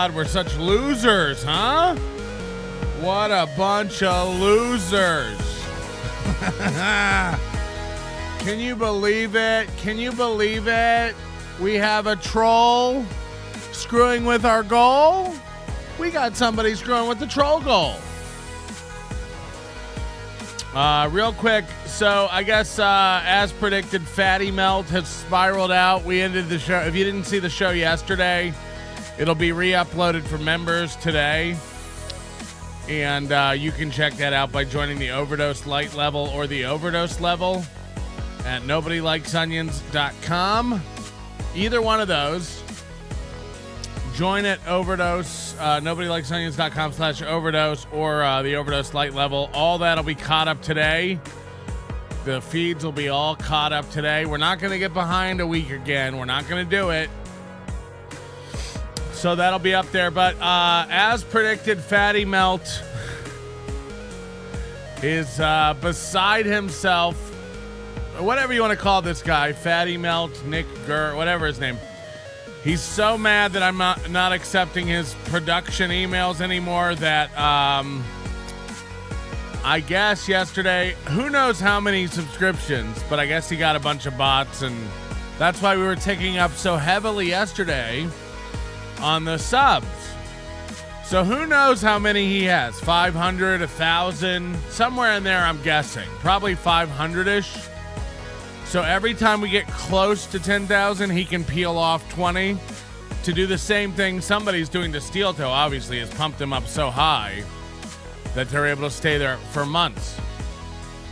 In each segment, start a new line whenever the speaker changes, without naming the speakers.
God, we're such losers, huh? What a bunch of losers. Can you believe it? Can you believe it? We have a troll screwing with our goal. We got somebody screwing with the troll goal. Real quick, so I guess as predicted, Fatty Melt has spiraled out. We ended the show. If you didn't see the show yesterday, it'll be re-uploaded for members today. And you can check that out by joining the Overdose Light level or the Overdose level at nobodylikesonions.com. Either one of those. Join at Overdose, nobodylikesonions.com/overdose or the Overdose Light level. All that'll be caught up today. The feeds will be all caught up today. We're not going to get behind a week again. We're not going to do it. So that'll be up there. But as predicted, Fatty Melt is beside himself. Whatever you want to call this guy. Fatty Melt, Nick Gurr, whatever his name. He's so mad that I'm not accepting his production emails anymore that I guess yesterday, who knows how many subscriptions, but I guess he got a bunch of bots, and that's why we were taking up so heavily yesterday on the subs. So who knows how many he has? 500, 1,000, somewhere in there, I'm guessing. Probably 500-ish. So every time we get close to 10,000, he can peel off 20 to do the same thing somebody's doing to Steel Toe. Obviously, has pumped them up so high that they're able to stay there for months.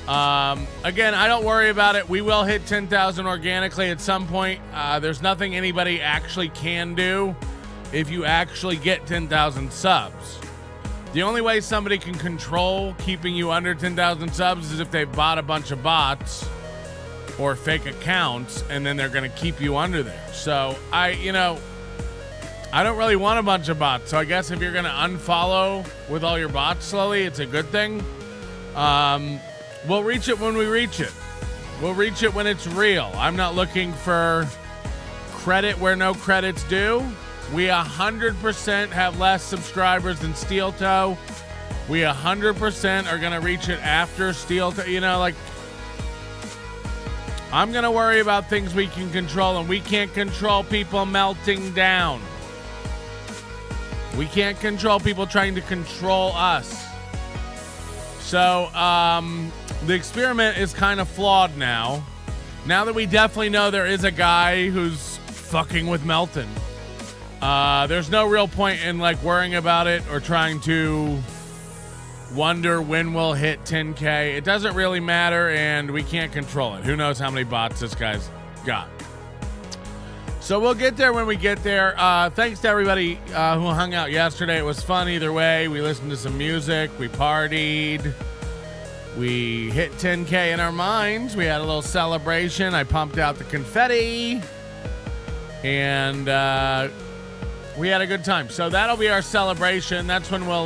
Again, I don't worry about it. We will hit 10,000 organically at some point. There's nothing anybody actually can do if you actually get 10,000 subs. The only way somebody can control keeping you under 10,000 subs is if they've bought a bunch of bots or fake accounts, and then they're going to keep you under there. So I don't really want a bunch of bots. So I guess if you're going to unfollow with all your bots slowly, it's a good thing. We'll reach it when we reach it. We'll reach it when it's real. I'm not looking for credit where no credit's due. We 100% have less subscribers than Steel Toe. We 100% are going to reach it after Steel Toe. I'm going to worry about things we can control, and we can't control people melting down. We can't control people trying to control us. So the experiment is kind of flawed now. Now that we definitely know there is a guy who's fucking with Melton, there's no real point in worrying about it or trying to wonder when we'll hit 10K. It doesn't really matter, and we can't control it. Who knows how many bots this guy's got. So we'll get there when we get there. Thanks to everybody who hung out yesterday. It was fun either way. We listened to some music. We partied. We hit 10K in our minds. We had a little celebration. I pumped out the confetti. And we had a good time. So that'll be our celebration. That's when we'll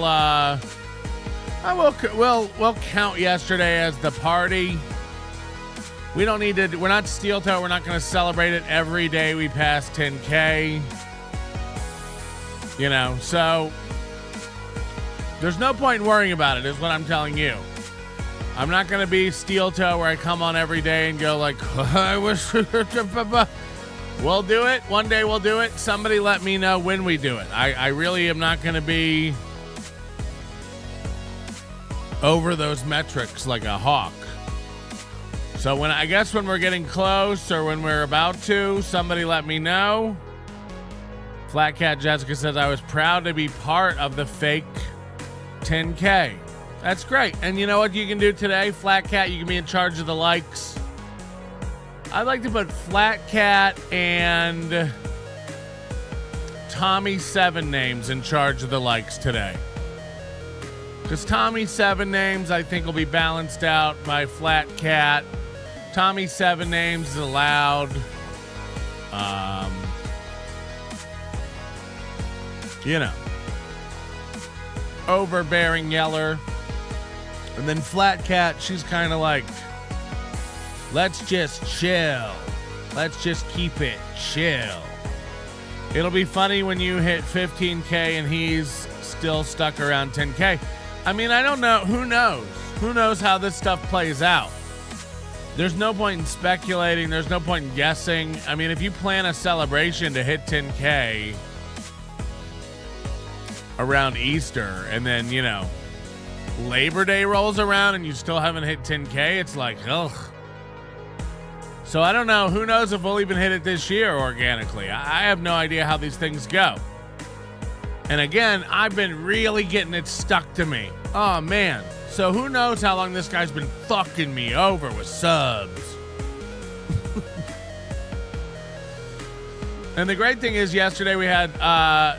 count yesterday as the party. We don't need to. We're not Steel Toe. We're not going to celebrate it every day we pass 10K. So there's no point in worrying about it, is what I'm telling you. I'm not going to be Steel Toe where I come on every day and go I wish. We'll do it. One day we'll do it. Somebody let me know when we do it. I really am not going to be over those metrics like a hawk. So when we're getting close or when we're about to, somebody let me know. Flat Cat Jessica says, I was proud to be part of the fake 10K. That's great. And you know what you can do today? Flat Cat, you can be in charge of the likes. I'd like to put Flat Cat and Tommy 7 names in charge of the likes today. Because Tommy 7 names, I think, will be balanced out by Flat Cat. Tommy 7 names is allowed. Overbearing yeller. And then Flat Cat, she's kind of like, let's just chill. Let's just keep it chill. It'll be funny when you hit 15K and he's still stuck around 10K. I mean, I don't know. Who knows? Who knows how this stuff plays out? There's no point in speculating. There's no point in guessing. I mean, if you plan a celebration to hit 10K around Easter and then, you know, Labor Day rolls around and you still haven't hit 10K, it's like, ugh. So I don't know. Who knows if we'll even hit it this year organically? I have no idea how these things go. And again, I've been really getting it stuck to me. Oh, man. So who knows how long this guy's been fucking me over with subs. And the great thing is yesterday we had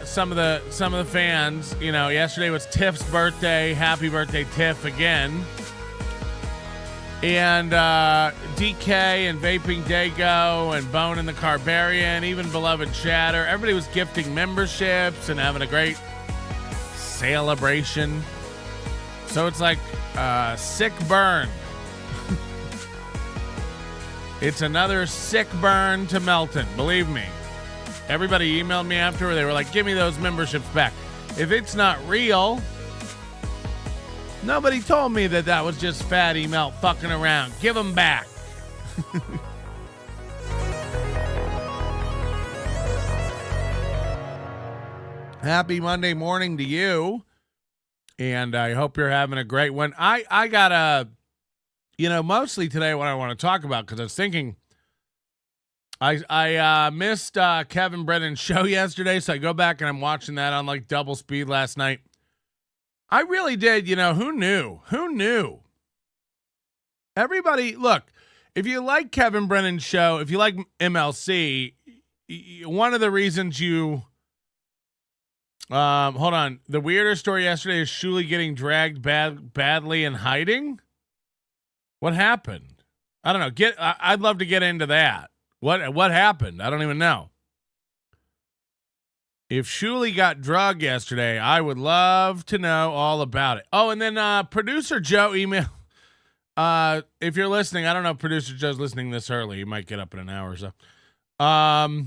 some of the fans, you know, yesterday was Tiff's birthday. Happy birthday, Tiff, again. And DK and Vaping Dago and Bone and the Carbarian, even Beloved Chatter. Everybody was gifting memberships and having a great celebration. So it's like sick burn. It's another sick burn to Melton, believe me. Everybody emailed me after. They were like, give me those memberships back. If it's not real, nobody told me that was just Fatty Melt fucking around. Give them back. Happy Monday morning to you. And I hope you're having a great one. I got a, you know, mostly today what I want to talk about, because I was thinking, I missed Kevin Brennan's show yesterday, so I go back and I'm watching that on like double speed last night. I really did, you know, who knew? Who knew? Everybody, look, if you like Kevin Brennan's show, if you like MLC, one of the reasons you... hold on. The weirder story yesterday is Shuli getting dragged badly and hiding. What happened? I don't know. I'd love to get into that. What happened? I don't even know. If Shuli got drugged yesterday, I would love to know all about it. Oh, and then producer Joe email. If you're listening, I don't know if producer Joe's listening this early. He might get up in an hour or so. I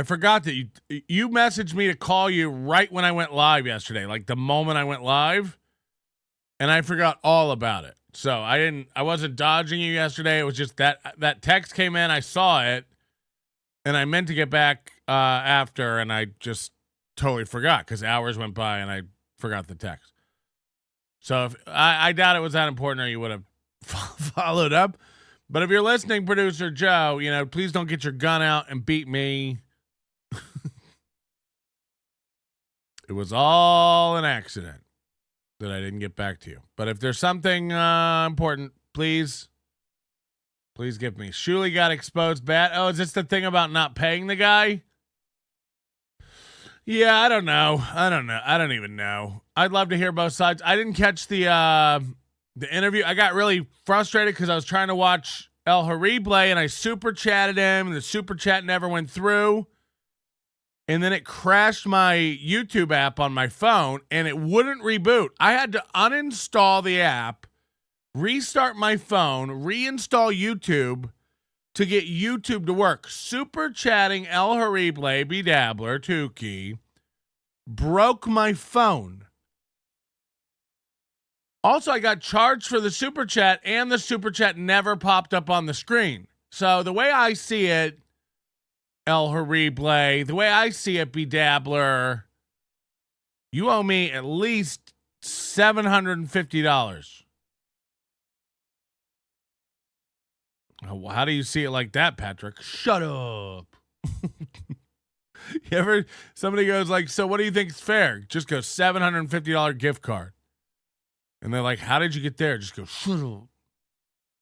forgot that you messaged me to call you right when I went live yesterday, like the moment I went live, and I forgot all about it. So I wasn't dodging you yesterday. It was just that text came in, I saw it, and I meant to get back after, and I just totally forgot because hours went by and I forgot the text. So if I doubt it was that important, or you would have followed up. But if you're listening, producer Joe, you know, please don't get your gun out and beat me. It was all an accident that I didn't get back to you. But if there's something important, please give me. Shuli got exposed bad. Oh, is this the thing about not paying the guy? Yeah, I don't know. I don't even know. I'd love to hear both sides. I didn't catch the interview. I got really frustrated because I was trying to watch El Horrible and I super chatted him and the super chat never went through. And then it crashed my YouTube app on my phone and it wouldn't reboot. I had to uninstall the app, restart my phone, reinstall YouTube to get YouTube to work. Super chatting El Horrible, Bedabbler, Tukey, broke my phone. Also, I got charged for the super chat and the super chat never popped up on the screen. So the way I see it, El Horrible, the way I see it, Bedabbler, you owe me at least $750. How do you see it like that, Patrick? Shut up. Somebody goes like, so what do you think is fair? Just go $750 gift card. And they're like, how did you get there? Just go, shut up.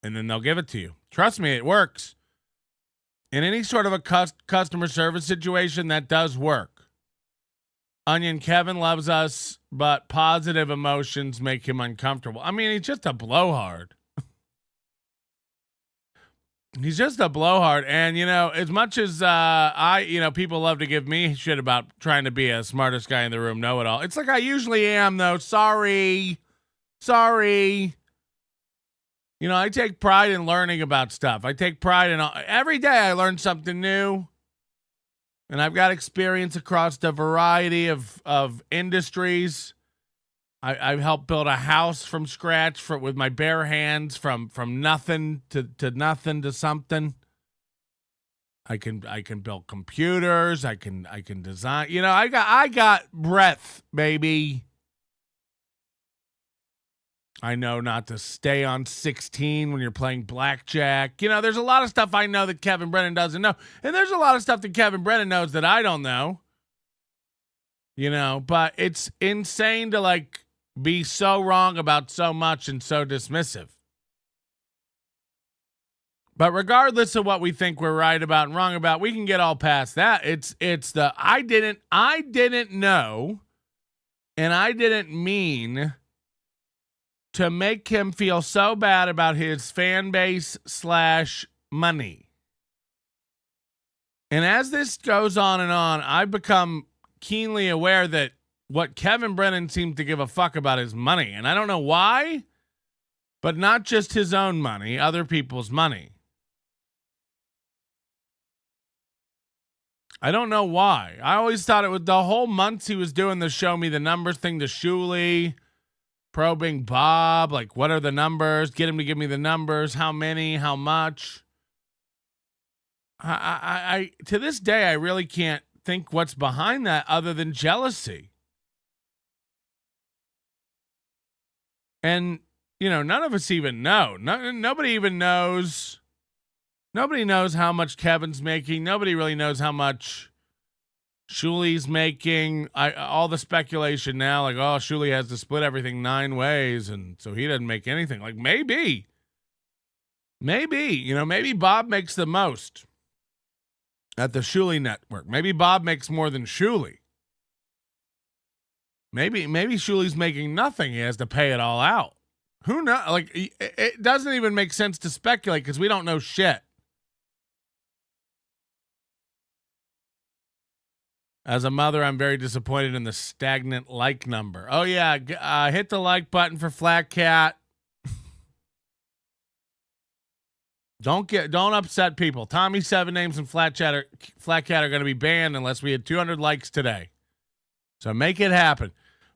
And then they'll give it to you. Trust me, it works. In any sort of a customer service situation, that does work. Onion Kevin loves us, but positive emotions make him uncomfortable. I mean, he's just a blowhard. He's just a blowhard. And, you know, as much as people love to give me shit about trying to be a smartest guy in the room, know-it-all. It's like I usually am, though. Sorry. You know, I take pride in learning about stuff. I take pride in every day I learn something new. And I've got experience across a variety of industries. I've helped build a house from scratch with my bare hands, from nothing to nothing to something. I can build computers. I can design. You know, I got breadth, baby. I know not to stay on 16 when you're playing blackjack. You know, there's a lot of stuff I know that Kevin Brennan doesn't know. And there's a lot of stuff that Kevin Brennan knows that I don't know. You know, but it's insane to like be so wrong about so much and so dismissive. But regardless of what we think we're right about and wrong about, we can get all past that. It's the I didn't know, and I didn't mean to make him feel so bad about his fan base / money. And as this goes on and on, I've become keenly aware that what Kevin Brennan seems to give a fuck about is money. And I don't know why, but not just his own money, other people's money. I don't know why. I always thought it was the whole months he was doing the show me the numbers thing to Shuley, probing Bob, like what are the numbers? Get him to give me the numbers. How many? How much? I to this day, I really can't think what's behind that other than jealousy. And, you know, none of us even know. Nobody even knows. Nobody knows how much Kevin's making. Nobody really knows how much Shuley's making. All the speculation now, like, oh, Shuley has to split everything 9 ways, and so he doesn't make anything. Like, maybe, you know, maybe Bob makes the most at the Shuley network. Maybe Bob makes more than Shuley. Maybe Shuley's making nothing. He has to pay it all out. Who knows? Like, it doesn't even make sense to speculate because we don't know shit. As a mother, I'm very disappointed in the stagnant like number. Oh, yeah. Hit the like button for Flat Cat. Don't upset people. Tommy 7 Names and Flat Cat are going to be banned unless we had 200 likes today. So make it happen.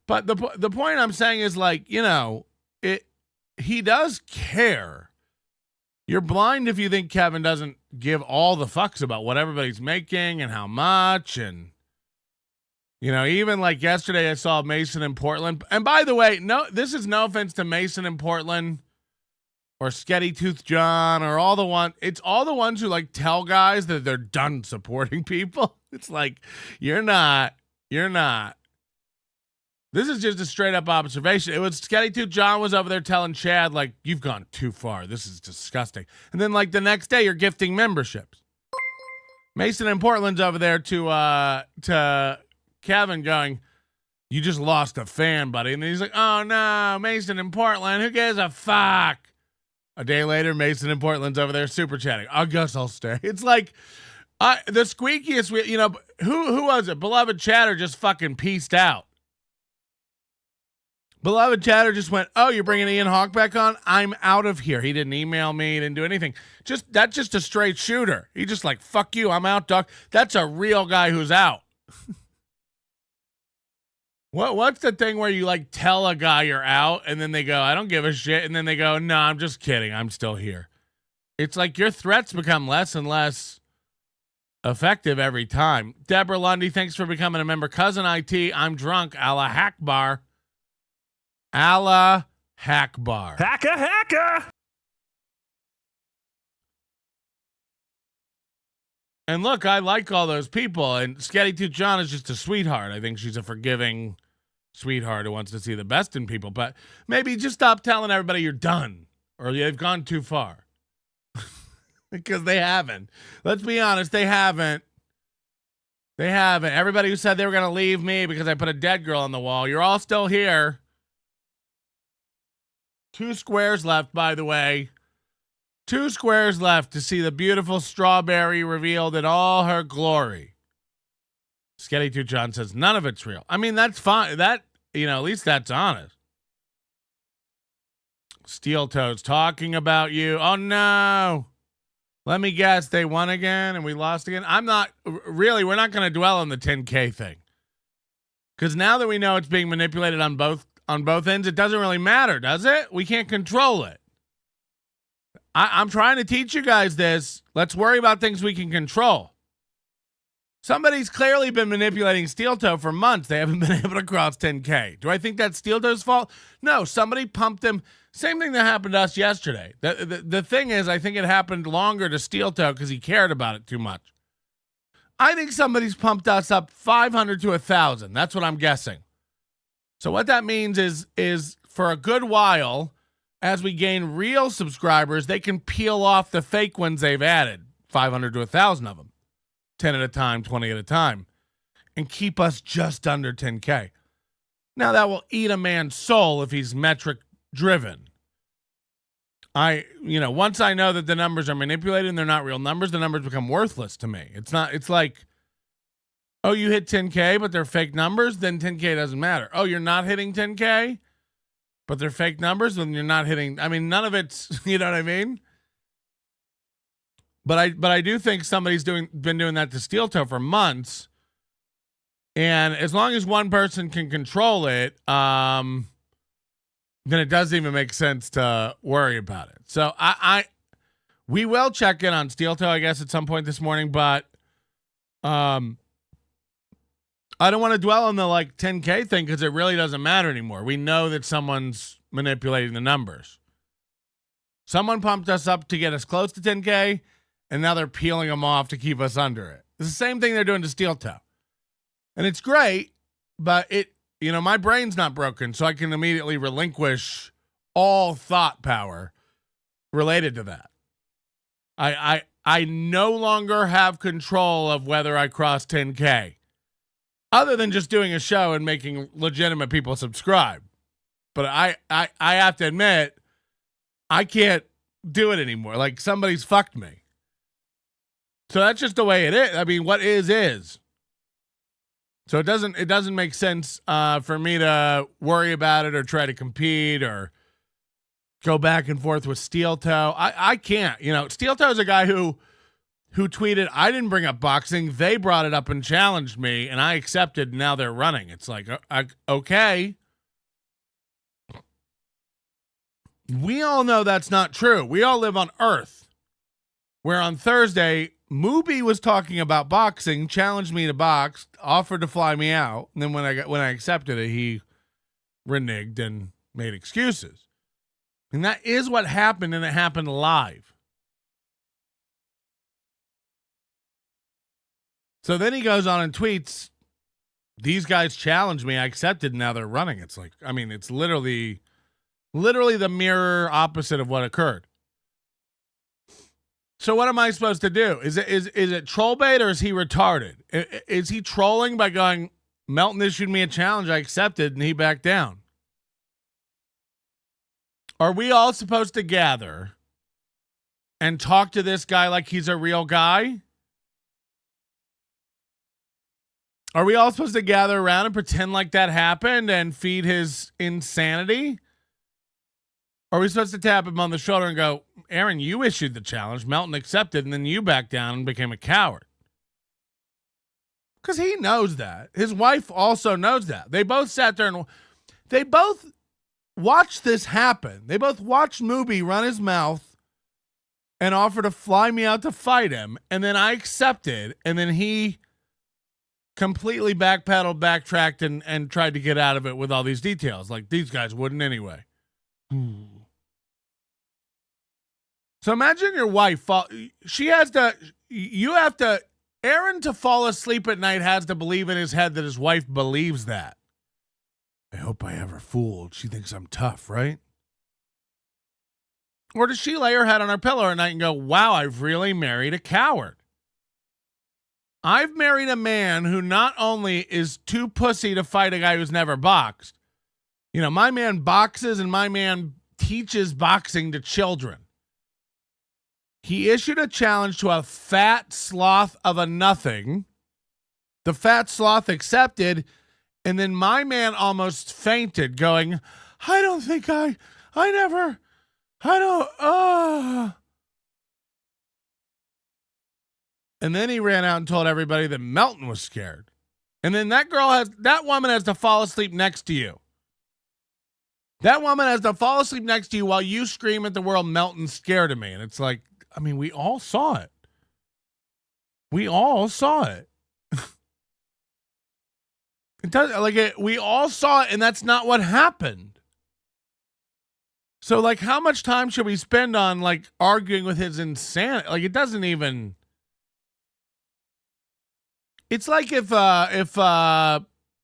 But the point I'm saying is, like, you know, he does care. You're blind if you think Kevin doesn't give all the fucks about what everybody's making and how much. And, you know, even like yesterday I saw Mason in Portland. And by the way, this is no offense to Mason in Portland or Sketty Tooth John or it's all the ones who like tell guys that they're done supporting people. It's like, you're not. This is just a straight up observation. It was Sketty Tooth John was over there telling Chad, like, you've gone too far. This is disgusting. And then like the next day you're gifting memberships. Mason in Portland's over there to Kevin going, you just lost a fan, buddy. And then he's like, oh no, Mason in Portland, who gives a fuck? A day later, Mason in Portland's over there super chatting. I guess I'll stay. It's like the squeakiest, you know, who was it? Beloved Chatter just fucking peaced out. Beloved Chatter just went, oh, you're bringing Ian Hawk back on? I'm out of here. He didn't email me. He didn't do anything. That's just a straight shooter. He just like, fuck you. I'm out, dog. That's a real guy who's out. What's the thing where you like tell a guy you're out and then they go, I don't give a shit. And then they go, no, I'm just kidding. I'm still here. It's like your threats become less and less effective every time. Deborah Lundy, thanks for becoming a member. Cousin IT, I'm drunk. Allah Hackbar. Allah Hackbar.
Hacka.
And look, I like all those people. And Sketty Tooth John is just a sweetheart. I think she's a forgiving sweetheart who wants to see the best in people. But maybe just stop telling everybody you're done or they've gone too far. Because they haven't. Let's be honest, they haven't. Everybody who said they were going to leave me because I put a dead girl on the wall, you're all still here. 2 squares left, by the way. 2 squares left to see the beautiful strawberry revealed in all her glory. Sketty Tooth John says none of it's real. I mean, that's fine. That, you know, at least that's honest. Steel Toes talking about you. Oh, no. Let me guess, they won again and we lost again. We're not going to dwell on the 10K thing. Because now that we know it's being manipulated on both ends, it doesn't really matter, does it? We can't control it. I'm trying to teach you guys this. Let's worry about things we can control. Somebody's clearly been manipulating Steel Toe for months. They haven't been able to cross 10K. Do I think that's Steel Toe's fault? No, somebody pumped him. Same thing that happened to us yesterday. The thing is, I think it happened longer to Steel Toe because he cared about it too much. I think somebody's pumped us up 500 to 1,000. That's what I'm guessing. So what that means is for a good while, as we gain real subscribers, they can peel off the fake ones they've added, 500 to 1,000 of them, 10 at a time, 20 at a time, and keep us just under 10K. Now that will eat a man's soul if he's metric driven. Once I know that the numbers are manipulated and they're not real numbers, the numbers become worthless to me. It's like, oh, you hit 10K, but they're fake numbers, then 10K doesn't matter. Oh, you're not hitting 10K, but they're fake numbers, then you're not hitting. I mean, none of it's, you know what I mean? But I do think somebody's been doing that to Steel Toe for months. And as long as one person can control it, then it doesn't even make sense to worry about it. So we will check in on Steel Toe, I guess, at some point this morning, but I don't want to dwell on the 10K thing because it really doesn't matter anymore. We know that someone's manipulating the numbers. Someone pumped us up to get us close to 10K, and now they're peeling them off to keep us under it. It's the same thing they're doing to Steel Toe. And it's great, but my brain's not broken, so I can immediately relinquish all thought power related to that. I no longer have control of whether I cross 10K, other than just doing a show and making legitimate people subscribe. But I have to admit, I can't do it anymore. Like, somebody's fucked me. So that's just the way it is. I mean, what is. So it doesn't make sense for me to worry about it or try to compete or go back and forth with Steel Toe. I can't. Steel Toe is a guy who tweeted, I didn't bring up boxing. They brought it up and challenged me, and I accepted. And now they're running. It's like, okay. We all know that's not true. We all live on Earth, where on Thursday, Mooby was talking about boxing, challenged me to box, offered to fly me out, and then when I accepted it, he reneged and made excuses. And that is what happened, and it happened live. So then he goes on and tweets, these guys challenged me, I accepted, and now they're running. It's like, I mean, it's literally the mirror opposite of what occurred. So what am I supposed to do? Is it troll bait or is he retarded? Is he trolling by going, Melton issued me a challenge, I accepted, and he backed down? Are we all supposed to gather and talk to this guy like he's a real guy? Are we all supposed to gather around and pretend like that happened and feed his insanity? Or are we supposed to tap him on the shoulder and go, Aaron, you issued the challenge, Melton accepted, and then you backed down and became a coward? Because he knows that. His wife also knows that. They both sat there and they both watched this happen. They both watched Mooby run his mouth and offer to fly me out to fight him. And then I accepted. And then he completely backpedaled, backtracked, and tried to get out of it with all these details. Like, these guys wouldn't anyway. So imagine your wife, Aaron to fall asleep at night has to believe in his head that his wife believes that. I hope I have her fooled. She thinks I'm tough, right? Or does she lay her head on her pillow at night and go, wow, I've really married a coward. I've married a man who not only is too pussy to fight a guy who's never boxed. My man boxes and my man teaches boxing to children. He issued a challenge to a fat sloth of a nothing. The fat sloth accepted, and then my man almost fainted, going, I don't. And then he ran out and told everybody that Melton was scared. And then that woman has to fall asleep next to you. That woman has to fall asleep next to you while you scream at the world, Melton's scared of me. And it's like, I mean, we all saw it. We all saw it. We all saw it, and that's not what happened. So, like, how much time should we spend on, like, arguing with his insanity? Like, it doesn't even... It's like if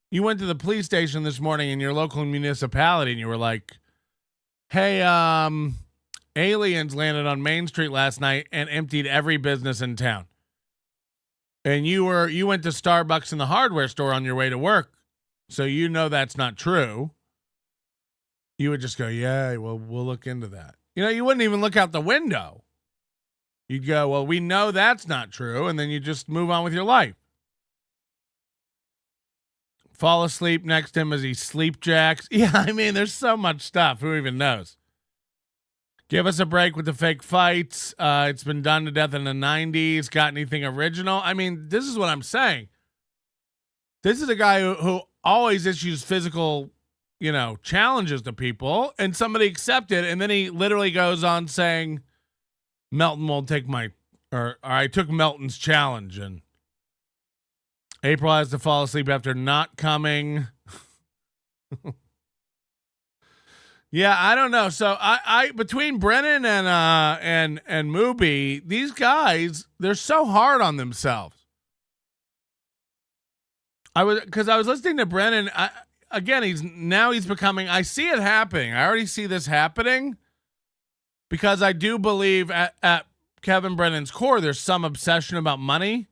you went to the police station this morning in your local municipality and you were like, hey, aliens landed on Main Street last night and emptied every business in town. And you went to Starbucks in the hardware store on your way to work. So you know that's not true. You would just go, yeah, well, we'll look into that. You know, you wouldn't even look out the window. You'd go, well, we know that's not true. And then you just move on with your life. Fall asleep next to him as he sleep jacks. Yeah, I mean, there's so much stuff. Who even knows? Give us a break with the fake fights. It's been done to death in the 90s. Got anything original? I mean, this is what I'm saying. This is a guy who always issues physical, challenges to people, and somebody accepted, and then he literally goes on saying, Melton won't take or I took Melton's challenge, and April has to fall asleep after not coming. Yeah, I don't know. So I between Brennan and Mubi, these guys, they're so hard on themselves. Because I was listening to Brennan. He's becoming. I see it happening. I already see this happening because I do believe at Kevin Brennan's core, there's some obsession about money.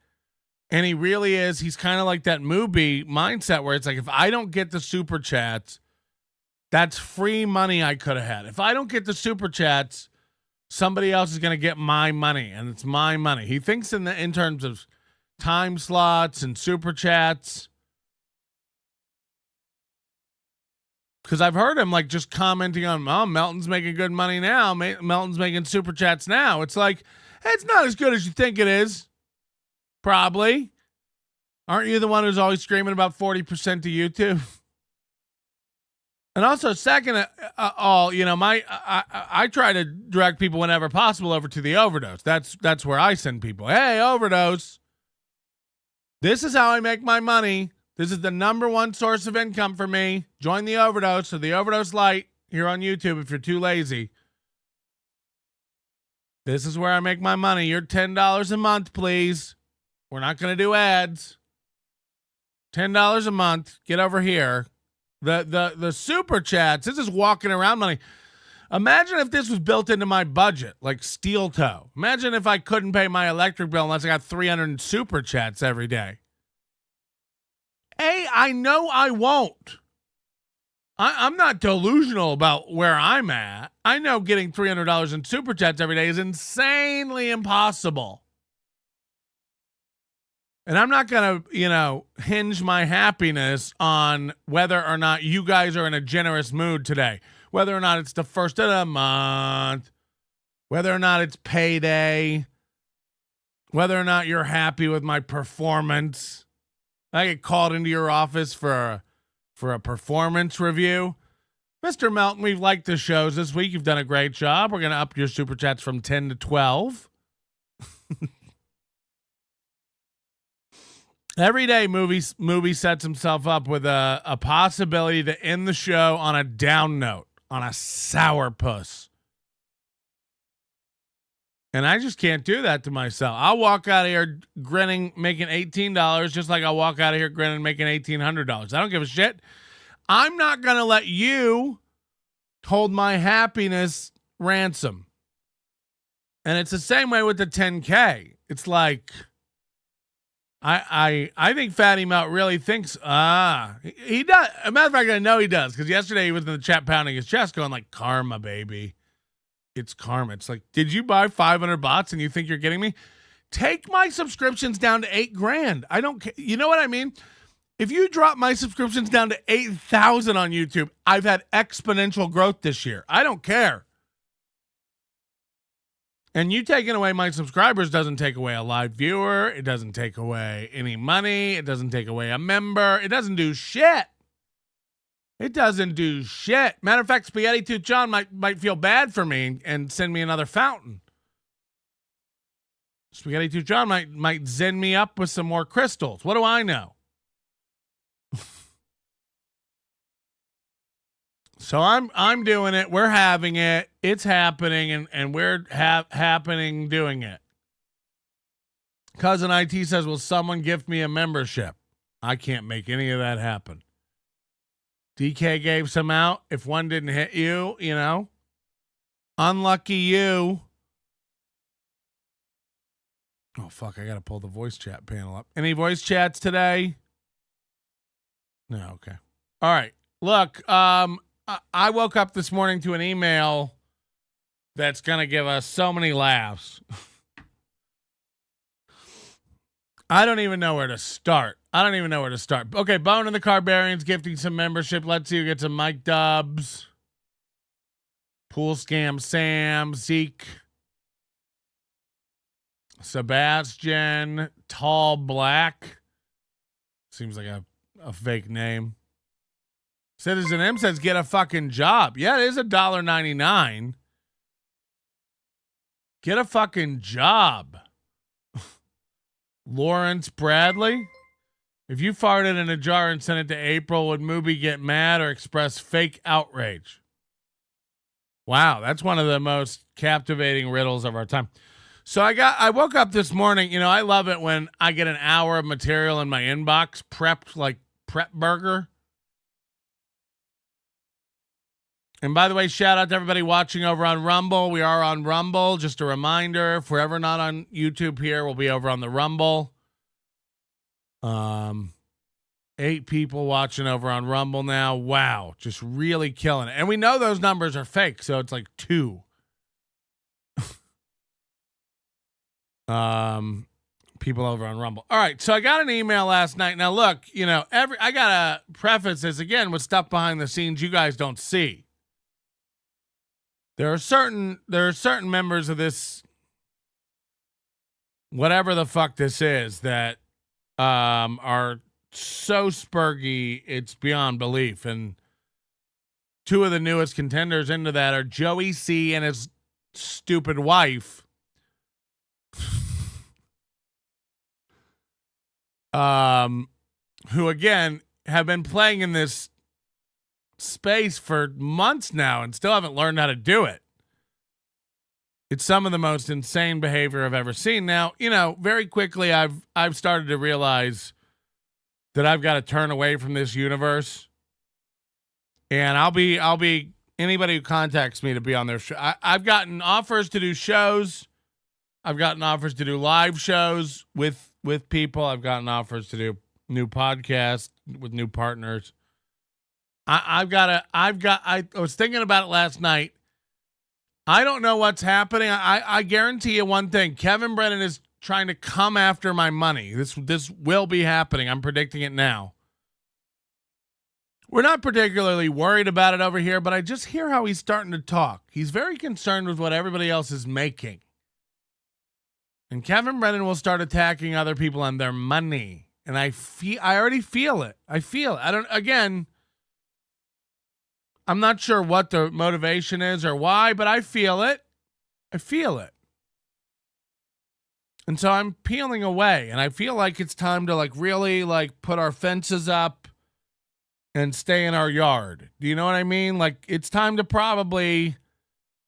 And he really is. He's kind of like that Mubi mindset where it's like, if I don't get the super chats, that's free money I could have had. If I don't get the super chats, somebody else is going to get my money, and it's my money. He thinks in terms of time slots and super chats. Because I've heard him like just commenting on, oh, Melton's making good money now. Melton's making super chats now. It's like, hey, it's not as good as you think it is. Probably. Aren't you the one who's always screaming about 40% to YouTube? And also, second, I try to direct people whenever possible over to the Overdose. That's where I send people. Hey, Overdose. This is how I make my money. This is the number one source of income for me. Join the Overdose or the Overdose Lite here on YouTube if you're too lazy. This is where I make my money. You're $10 a month, please. We're not going to do ads. $10 a month. Get over here. The super chats. This is walking around money. Imagine if this was built into my budget, like steel toe. Imagine if I couldn't pay my electric bill unless I got 300 super chats every day. I know I won't. I'm not delusional about where I'm at. I know getting $300 in super chats every day is insanely impossible. And I'm not going to, hinge my happiness on whether or not you guys are in a generous mood today, whether or not it's the first of the month, whether or not it's payday, whether or not you're happy with my performance. I get called into your office for a performance review. Mr. Melton, we've liked the shows this week. You've done a great job. We're going to up your super chats from 10 to 12. Every day, movie sets himself up with a possibility to end the show on a down note, on a sourpuss. And I just can't do that to myself. I'll walk out of here grinning, making $18, just like I'll walk out of here grinning, making $1,800. I don't give a shit. I'm not going to let you hold my happiness ransom. And it's the same way with the 10K. It's like... I think Fatty Melt really thinks, he does. As a matter of fact, I know he does, because yesterday he was in the chat pounding his chest going like, karma, baby. It's karma. It's like, did you buy 500 bots and you think you're getting me? Take my subscriptions down to $8,000. I don't care. You know what I mean? If you drop my subscriptions down to 8,000 on YouTube, I've had exponential growth this year. I don't care. And you taking away my subscribers doesn't take away a live viewer. It doesn't take away any money. It doesn't take away a member. It doesn't do shit. It doesn't do shit. Matter of fact, Spaghetti Tooth John might feel bad for me and send me another fountain. Spaghetti Tooth John might zen me up with some more crystals. What do I know? So I'm doing it. We're having it. It's happening, and we're happening doing it. Cousin IT says, "Will someone gift me a membership?" I can't make any of that happen. DK gave some out. If one didn't hit you, unlucky you. Oh fuck! I gotta pull the voice chat panel up. Any voice chats today? No. Okay. All right. Look. I woke up this morning to an email that's going to give us so many laughs. I don't even know where to start. Okay, Bone and the Carbarians gifting some membership. Let's see who gets some Mike Dubs. Pool Scam Sam, Zeke, Sebastian, Tall Black. Seems like a fake name. Citizen M says, "Get a fucking job." Yeah, it is $1.99. Get a fucking job. Lawrence Bradley. If you farted in a jar and sent it to April, would Mubi get mad or express fake outrage? Wow, that's one of the most captivating riddles of our time. So I woke up this morning. I love it when I get an hour of material in my inbox, prepped like prep burger. And by the way, shout out to everybody watching over on Rumble. We are on Rumble. Just a reminder, if we're ever not on YouTube here, we'll be over on the Rumble. 8 people watching over on Rumble now. Wow, just really killing it. And we know those numbers are fake, so it's like 2. People over on Rumble. All right, so I got an email last night. Now look, I gotta preface this again with stuff behind the scenes you guys don't see. There are certain members of this, whatever the fuck this is, that are so spurgy it's beyond belief. And 2 of the newest contenders into that are Joey C and his stupid wife. Who again have been playing in this space for months now and still haven't learned how to do it. It's some of the most insane behavior I've ever seen. Now, very quickly I've started to realize that I've got to turn away from this universe. And I'll be anybody who contacts me to be on their show. I've gotten offers to do shows. I've gotten offers to do live shows with people. I've gotten offers to do new podcasts with new partners. I was thinking about it last night. I don't know what's happening. I guarantee you one thing. Kevin Brennan is trying to come after my money. This will be happening. I'm predicting it now. We're not particularly worried about it over here, but I just hear how he's starting to talk. He's very concerned with what everybody else is making. And Kevin Brennan will start attacking other people on their money. And I already feel it. I'm not sure what the motivation is or why, but I feel it. And so I'm peeling away, and I feel like it's time to really put our fences up and stay in our yard. Do you know what I mean? It's time to probably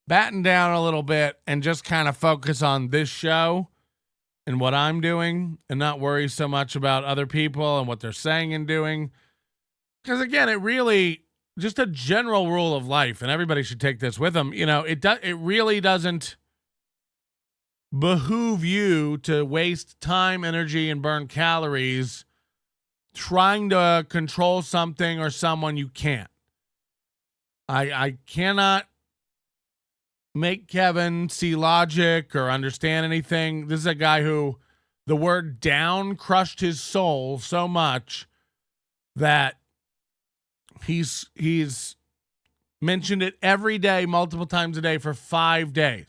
batten down a little bit and just kind of focus on this show and what I'm doing and not worry so much about other people and what they're saying and doing. Because again, it really, just a general rule of life, and everybody should take this with them. It really doesn't behoove you to waste time, energy, and burn calories trying to control something or someone you can't. I cannot make Kevin see logic or understand anything. This is a guy who the word down crushed his soul so much that he's mentioned it every day, multiple times a day for 5 days.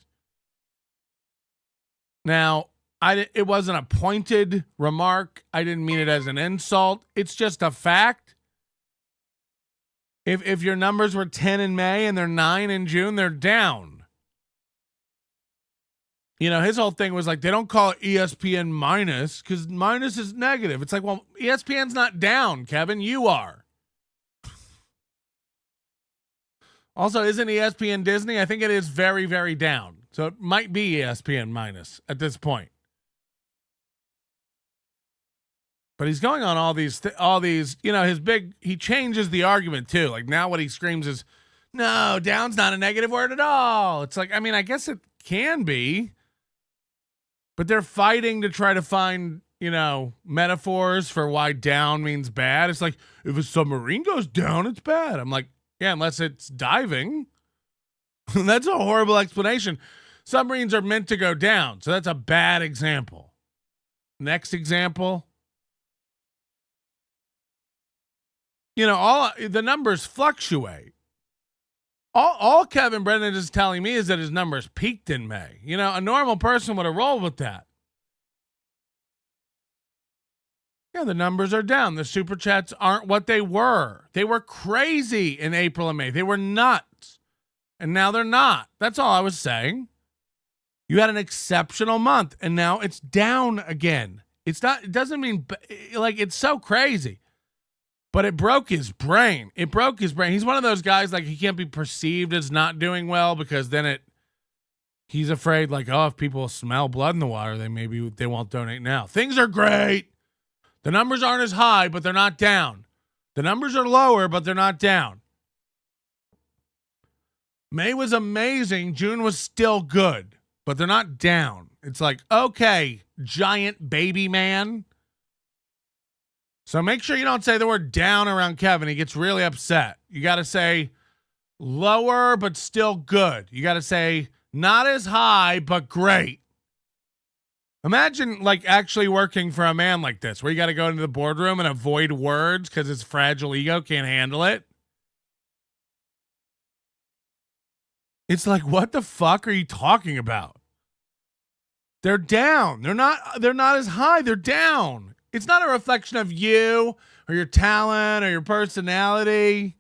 Now, it wasn't a pointed remark. I didn't mean it as an insult. It's just a fact. If your numbers were 10 in May and they're 9 in June, they're down. You know, his whole thing was like, they don't call it ESPN minus because minus is negative. It's like, well, ESPN's not down, Kevin. You are. Also, isn't ESPN Disney? I think it is very, very down. So it might be ESPN minus at this point. But he's going on all these, you know, he changes the argument too. Like now what he screams is, no, down's not a negative word at all. It's like, I mean, I guess it can be, but they're fighting to try to find, you know, metaphors for why down means bad. It's like, if a submarine goes down, it's bad. I'm like, yeah, unless it's diving. That's a horrible explanation. Submarines are meant to go down. So that's a bad example. Next example. You know, all the numbers fluctuate. All Kevin Brennan is telling me is that his numbers peaked in May. You know, a normal person would have rolled with that. Yeah, the numbers are down. The super chats aren't what they were. They were crazy in April and May. They were nuts. And now they're not. That's all I was saying. You had an exceptional month and now it's down again. It doesn't mean like it's so crazy. But it broke his brain. He's one of those guys, like, he can't be perceived as not doing well because then he's afraid, like, oh, if people smell blood in the water, they won't donate now. Things are great. The numbers aren't as high, but they're not down. The numbers are lower, but they're not down. May was amazing. June was still good, but they're not down. It's like, okay, giant baby man. So make sure you don't say the word down around Kevin. He gets really upset. You got to say lower, but still good. You got to say not as high, but great. Imagine like actually working for a man like this, where you got to go into the boardroom and avoid words because his fragile ego can't handle it. It's like, what the fuck are you talking about? They're down. They're not as high. They're down. It's not a reflection of you or your talent or your personality.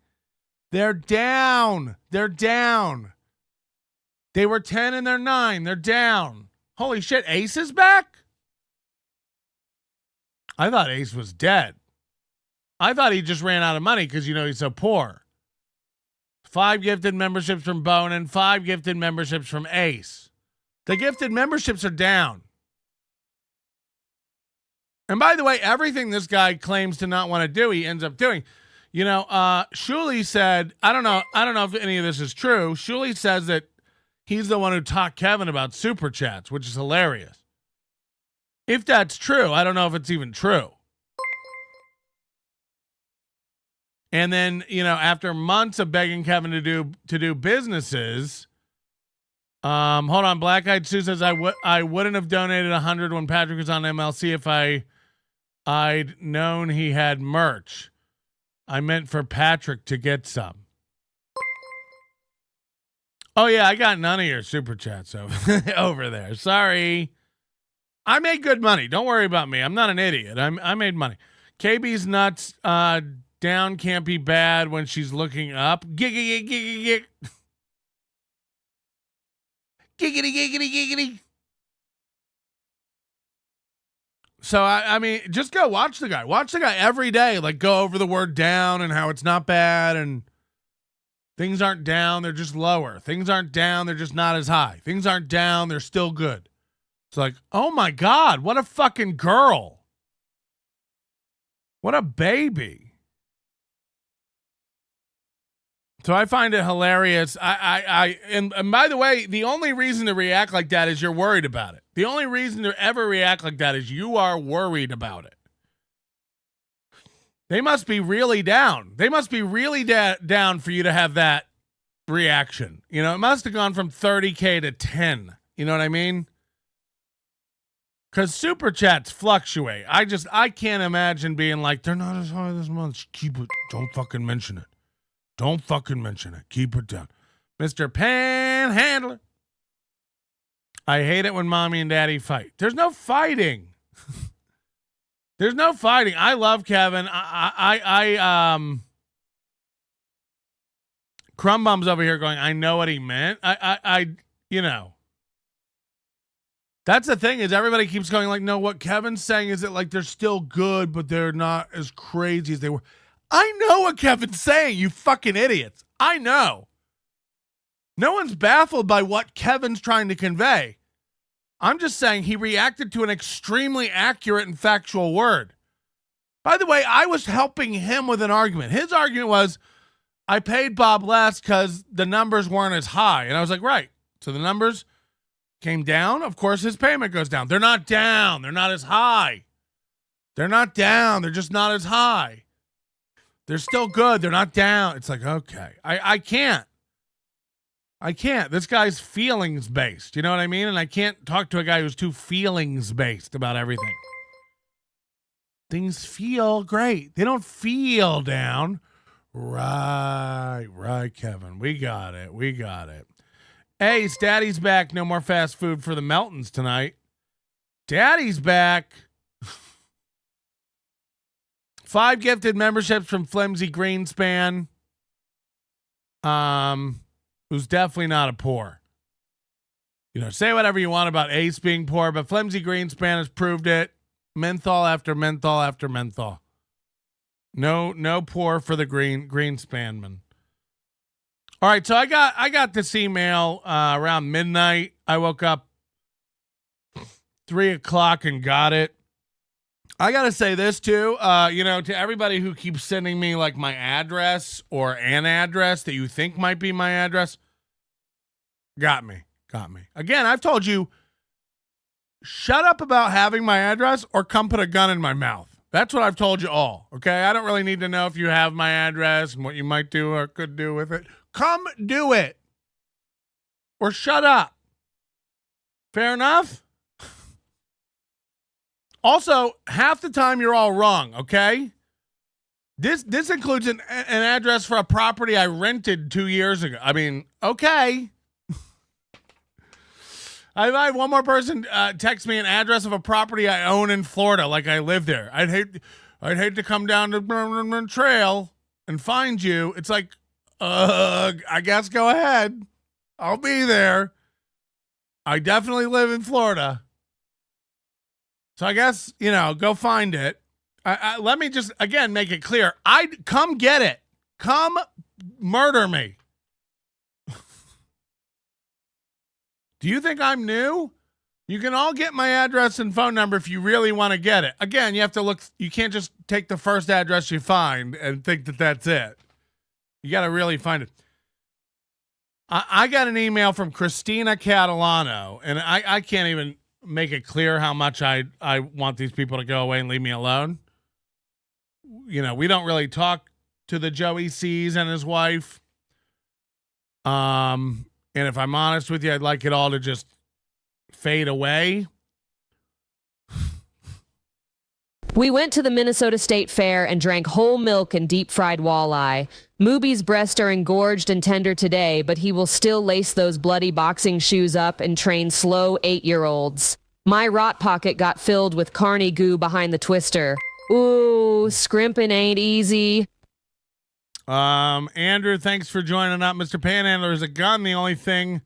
They're down. They're down. They were 10 and they're 9. They're down. Holy shit, Ace is back? I thought Ace was dead. I thought he just ran out of money because, you know, he's so poor. 5 gifted memberships from Bone and 5 gifted memberships from Ace. The gifted memberships are down. And by the way, everything this guy claims to not want to do, he ends up doing. You know, Shuli said, I don't know if any of this is true. Shuli says that he's the one who taught Kevin about super chats, which is hilarious. If that's true, I don't know if it's even true. And then, you know, after months of begging Kevin to do businesses, hold on, Black Eyed Sue says I wouldn't have donated 100 when Patrick was on MLC if I'd known he had merch. I meant for Patrick to get some. Oh yeah, I got none of your super chats over there. Sorry. I made good money. Don't worry about me. I'm not an idiot. I made money. KB's nuts. Down can't be bad when she's looking up. Giggity. So, I mean, just go watch the guy. Watch the guy every day. Like, go over the word down and how it's not bad. And things aren't down. They're just lower. Things aren't down. They're just not as high. Things aren't down. They're still good. It's like, oh, my God. What a fucking girl. What a baby. So I find it hilarious. And by the way, the only reason to react like that is you're worried about it. The only reason to ever react like that is you are worried about it. They must be really down. They must be really down for you to have that reaction. You know, it must have gone from 30K to 10. You know what I mean? Because super chats fluctuate. I can't imagine being like, they're not as high this month. Keep it. Don't fucking mention it. Don't fucking mention it. Keep it down. Mr. Panhandler. I hate it when mommy and daddy fight. There's no fighting. There's no fighting. I love Kevin. Crumb Bum's over here going, I know what he meant. You know. That's the thing is everybody keeps going like, no, what Kevin's saying is that like they're still good, but they're not as crazy as they were. I know what Kevin's saying, you fucking idiots. I know. No one's baffled by what Kevin's trying to convey. I'm just saying he reacted to an extremely accurate and factual word. By the way, I was helping him with an argument. His argument was, I paid Bob less because the numbers weren't as high. And I was like, right. So the numbers came down. Of course, his payment goes down. They're not down. They're not as high. They're not down. They're just not as high. They're still good. They're not down. It's like, okay. I can't. This guy's feelings based. You know what I mean? And I can't talk to a guy who's too feelings based about everything. Things feel great. They don't feel down. Right, Kevin. We got it. Hey, Daddy's back. No more fast food for the Meltons tonight. Daddy's back. 5 gifted memberships from Flimsy Greenspan. Who's definitely not a poor. You know, say whatever you want about Ace being poor, but Flimsy Greenspan has proved it. Menthol after menthol after menthol. No poor for the Greenspanman. All right, so I got this email around midnight. I woke up 3:00 and got it. I got to say this too, to everybody who keeps sending me like my address or an address that you think might be my address. Got me. Again, I've told you, shut up about having my address or come put a gun in my mouth. That's what I've told you all. Okay. I don't really need to know if you have my address and what you might do or could do with it. Come do it or shut up. Fair enough. Also, half the time you're all wrong, okay? This includes an address for a property I rented 2 years ago. I mean, okay. I had one more person text me an address of a property I own in Florida, like I live there. I'd hate to come down to the trail and find you. It's like, I guess go ahead. I'll be there. I definitely live in Florida. So I guess, go find it. Let me just, again, make it clear. I'd come get it. Come murder me. Do you think I'm new? You can all get my address and phone number if you really want to get it. Again, you have to look. You can't just take the first address you find and think that that's it. You got to really find it. I got an email from Christina Catalano, and I can't even make it clear how much I want these people to go away and leave me alone. We don't really talk to the Joey C's and his wife. And if I'm honest with you, I'd like it all to just fade away.
We went to the Minnesota State Fair and drank whole milk and deep-fried walleye. Mooby's breasts are engorged and tender today, but he will still lace those bloody boxing shoes up and train slow 8-year-olds. My rot pocket got filled with carny goo behind the twister. Ooh, scrimping ain't easy.
Andrew, thanks for joining up. Mr. Panhandler, is a gun the only thing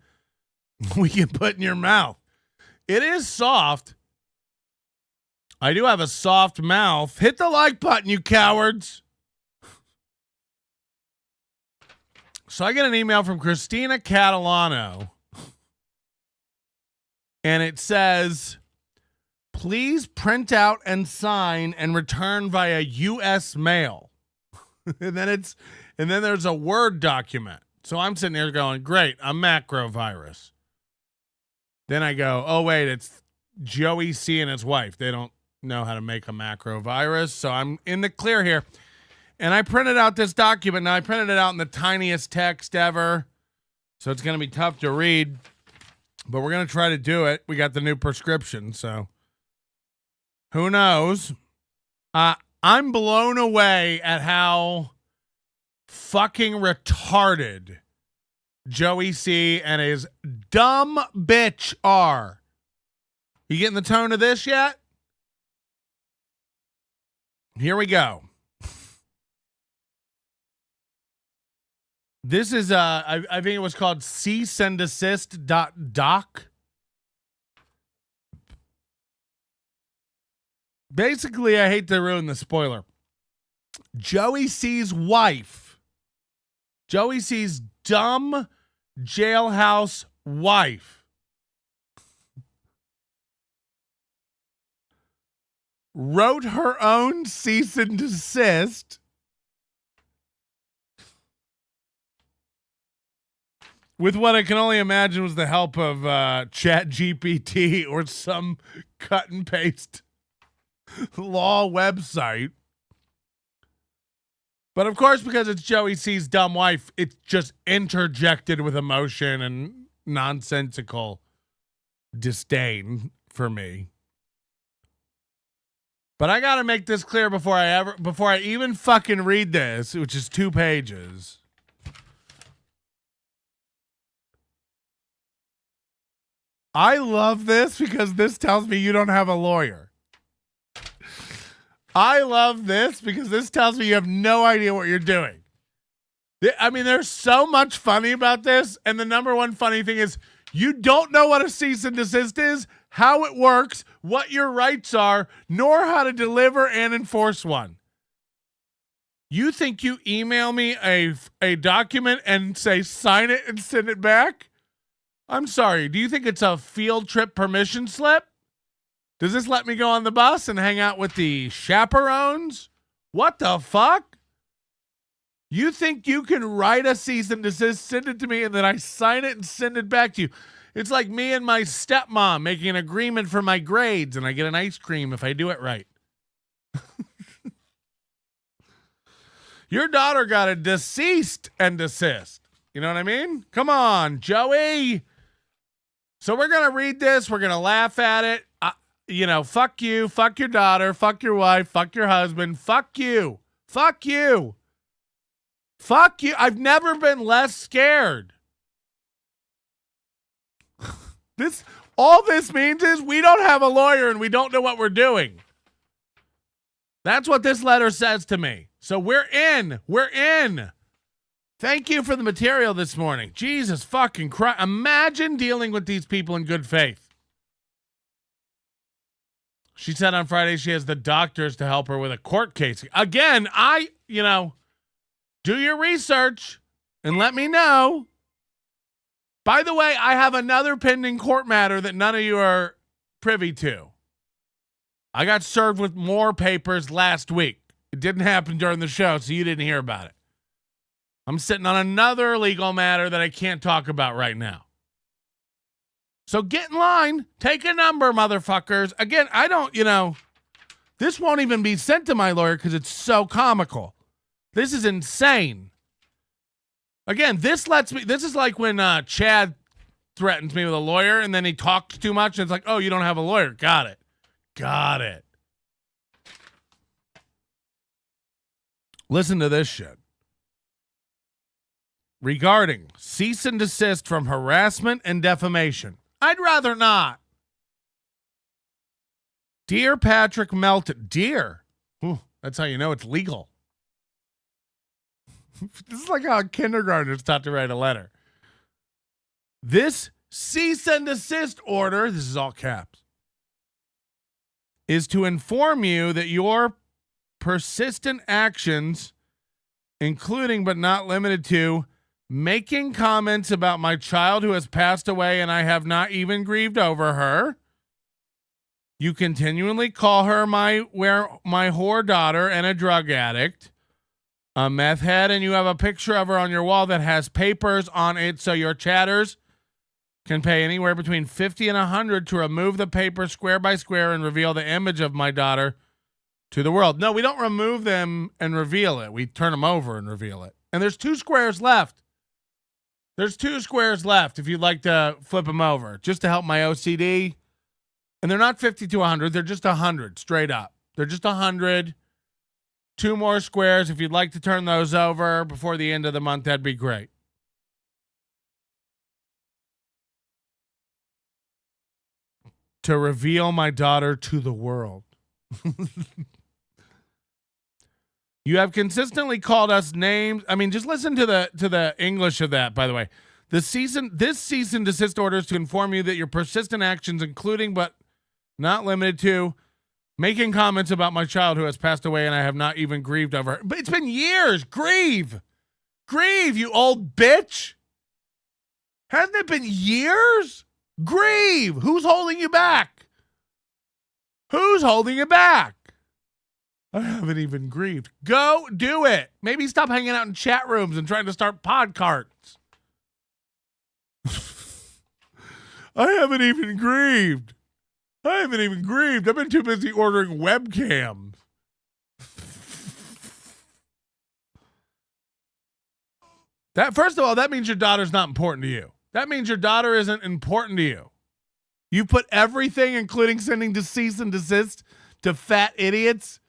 we can put in your mouth? It is soft. I do have a soft mouth. Hit the like button, you cowards. So I get an email from Christina Catalano. And it says, please print out and sign and return via U.S. mail. and then there's a Word document. So I'm sitting there going, great, a macro virus. Then I go, oh wait, it's Joey C and his wife. They don't know how to make a macro virus. So I'm in the clear here. And I printed out this document. Now I printed it out in the tiniest text ever. So it's going to be tough to read, but we're going to try to do it. We got the new prescription. So who knows? I'm blown away at how fucking retarded Joey C and his dumb bitch are. You getting the tone of this yet? Here we go. This is I think it was called cease and desist doc. Basically, I hate to ruin the spoiler. Joey C's wife, Joey C's dumb jailhouse wife, wrote her own cease and desist with what I can only imagine was the help of Chat GPT or some cut and paste law website. But of course, because it's Joey C's dumb wife, it's just interjected with emotion and nonsensical disdain for me. But I gotta make this clear before I even fucking read this, which is 2 pages. I love this because this tells me you don't have a lawyer. I love this because this tells me you have no idea what you're doing. I mean, there's so much funny about this. And the number one funny thing is you don't know what a cease and desist is, how it works, what your rights are, nor how to deliver and enforce one. You think you email me a document and say, sign it and send it back? I'm sorry. Do you think it's a field trip permission slip? Does this let me go on the bus and hang out with the chaperones? What the fuck? You think you can write a cease and desist, send it to me, and then I sign it and send it back to you? It's like me and my stepmom making an agreement for my grades, and I get an ice cream if I do it right. Your daughter got a deceased and desist. You know what I mean? Come on, Joey. So we're going to read this. We're going to laugh at it. Fuck you. Fuck your daughter. Fuck your wife. Fuck your husband. Fuck you. Fuck you. Fuck you. I've never been less scared. All this means is we don't have a lawyer and we don't know what we're doing. That's what this letter says to me. So we're in. We're in. Thank you for the material this morning. Jesus fucking Christ. Imagine dealing with these people in good faith. She said on Friday she has the doctors to help her with a court case. Again, do your research and let me know. By the way, I have another pending court matter that none of you are privy to. I got served with more papers last week. It didn't happen during the show, so you didn't hear about it. I'm sitting on another legal matter that I can't talk about right now. So get in line. Take a number, motherfuckers. Again, I don't, this won't even be sent to my lawyer because it's so comical. This is insane. Again, this is like when Chad threatens me with a lawyer and then he talks too much and it's like, oh, you don't have a lawyer. Got it. Listen to this shit. Regarding cease and desist from harassment and defamation. I'd rather not. Dear Patrick Melton. Dear. Ooh, that's how you know it's legal. This is like how a kindergartner is taught to write a letter. This cease and desist order, this is all caps, is to inform you that your persistent actions, including but not limited to making comments about my child who has passed away and I have not even grieved over her. You continually call her my whore daughter and a drug addict, a meth head, and you have a picture of her on your wall that has papers on it so your chatters can pay anywhere between $50 and $100 to remove the paper square by square and reveal the image of my daughter to the world. No, we don't remove them and reveal it. We turn them over and reveal it. And there's 2 squares left. There's 2 squares left if you'd like to flip them over, just to help my OCD. And they're not 50 to 100. They're just 100 straight up. They're just 100. 2 more squares. If you'd like to turn those over before the end of the month, that'd be great. to reveal my daughter to the world. You have consistently called us names. I mean, just listen to the English of that, by the way. This cease and desist order is to inform you that your persistent actions, including but not limited to making comments about my child who has passed away and I have not even grieved over her. But it's been years. Grieve, you old bitch. Hasn't it been years? Grieve. Who's holding you back? Who's holding you back? I haven't even grieved. Go do it. Maybe stop hanging out in chat rooms and trying to start pod carts. I haven't even grieved. I've been too busy ordering webcams. That, first of all, that means your daughter's not important to you. That means your daughter isn't important to you. You put everything, including sending to cease and desist to fat idiots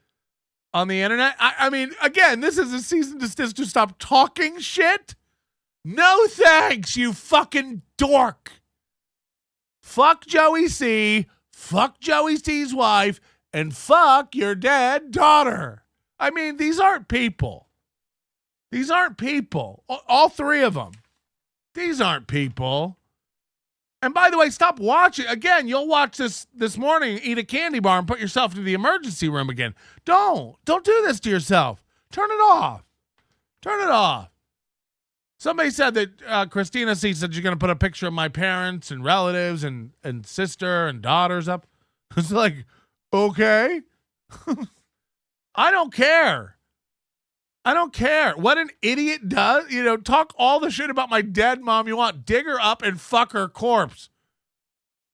on the internet. I mean, again, this is a cease and desist to stop talking shit. No thanks, you fucking dork. Fuck Joey C. Fuck Joey C's wife. And fuck your dead daughter. I mean, these aren't people. These aren't people. All three of them. These aren't people. And by the way, stop watching. Again, you'll watch this morning, eat a candy bar, and put yourself into the emergency room again. Don't do this to yourself. Turn it off. Turn it off. Somebody said that Christina C said you're going to put a picture of my parents and relatives and sister and daughters up. It's like, okay. I don't care. I don't care what an idiot does. You know, talk all the shit about my dead mom you want. Dig her up and fuck her corpse.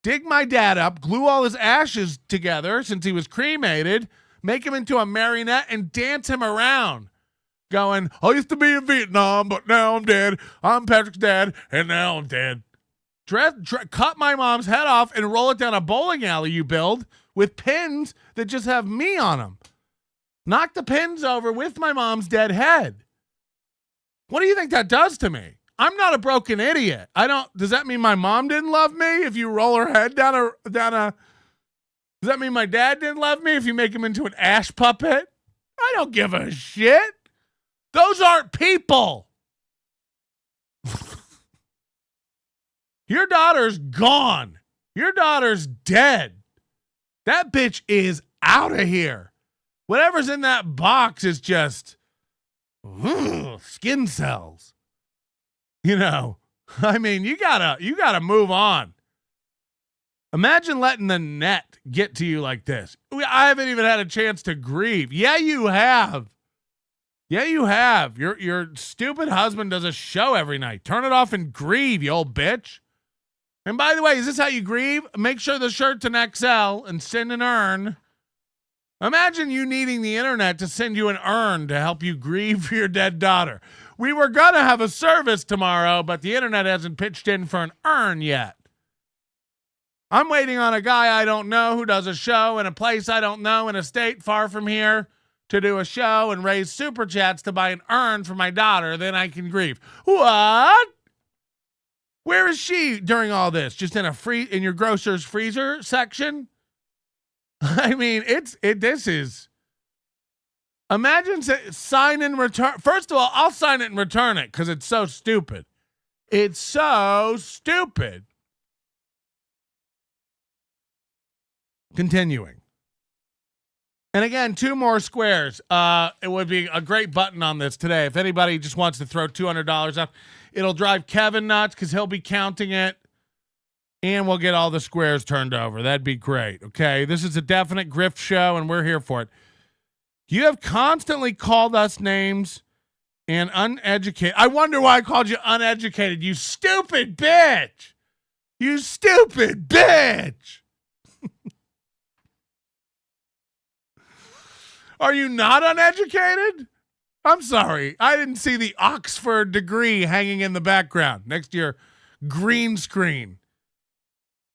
Dig my dad up, glue all his ashes together since he was cremated, make him into a marionette and dance him around. Going, I used to be in Vietnam, but now I'm dead. I'm Patrick's dad, and now I'm dead. Cut my mom's head off and roll it down a bowling alley you build with pins that just have me on them. Knock the pins over with my mom's dead head. What do you think that does to me? I'm not a broken idiot. Does that mean my mom didn't love me if you roll her head down a, does that mean my dad didn't love me if you make him into an ash puppet? I don't give a shit. Those aren't people. Your daughter's gone. Your daughter's dead. That bitch is out of here. Whatever's in that box is just skin cells. You know, I mean, you gotta move on. Imagine letting the net get to you like this. I haven't even had a chance to grieve. Yeah, you have. Yeah, you have. Your stupid husband does a show every night. Turn it off and grieve, you old bitch. And by the way, is this how you grieve? Make sure the shirt's an XL and send an urn. Imagine you needing the internet to send you an urn to help you grieve for your dead daughter. We were going to have a service tomorrow, but the internet hasn't pitched in for an urn yet. I'm waiting on a guy I don't know who does a show in a place I don't know in a state far from here to do a show and raise super chats to buy an urn for my daughter. Then I can grieve. What? Where is she during all this? Just in your grocer's freezer section? I mean, this is, imagine sign and return. First of all, I'll sign it and return it because it's so stupid. It's so stupid. Continuing. And again, 2 more squares. It would be a great button on this today. If anybody just wants to throw $200 up, it'll drive Kevin nuts because he'll be counting it. And we'll get all the squares turned over. That'd be great. Okay. This is a definite grift show, and we're here for it. You have constantly called us names and uneducated. I wonder why I called you uneducated. You stupid bitch. You stupid bitch. Are you not uneducated? I'm sorry. I didn't see the Oxford degree hanging in the background next to your green screen.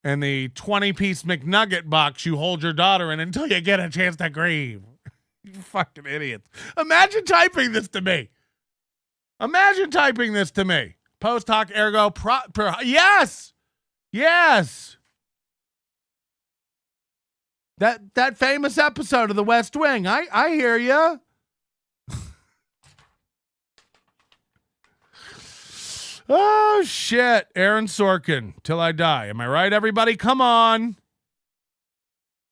And the 20-piece McNugget box you hold your daughter in until you get a chance to grieve. You fucking idiots. Imagine typing this to me. Imagine typing this to me. Post hoc ergo. Yes. Yes. That famous episode of The West Wing. I hear you. Oh, shit. Aaron Sorkin, Till I Die. Am I right, everybody? Come on.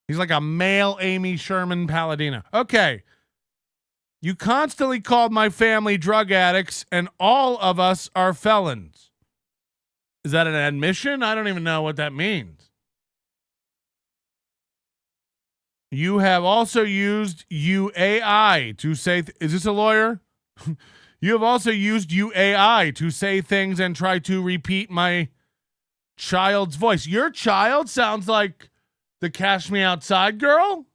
He's like a male Amy Sherman Palladino. Okay. You constantly called my family drug addicts, and all of us are felons. Is that an admission? I don't even know what that means. You have also used UAI to say... is this a lawyer? You have also used UAI to say things and try to repeat my child's voice. Your child sounds like the Cash Me Outside girl?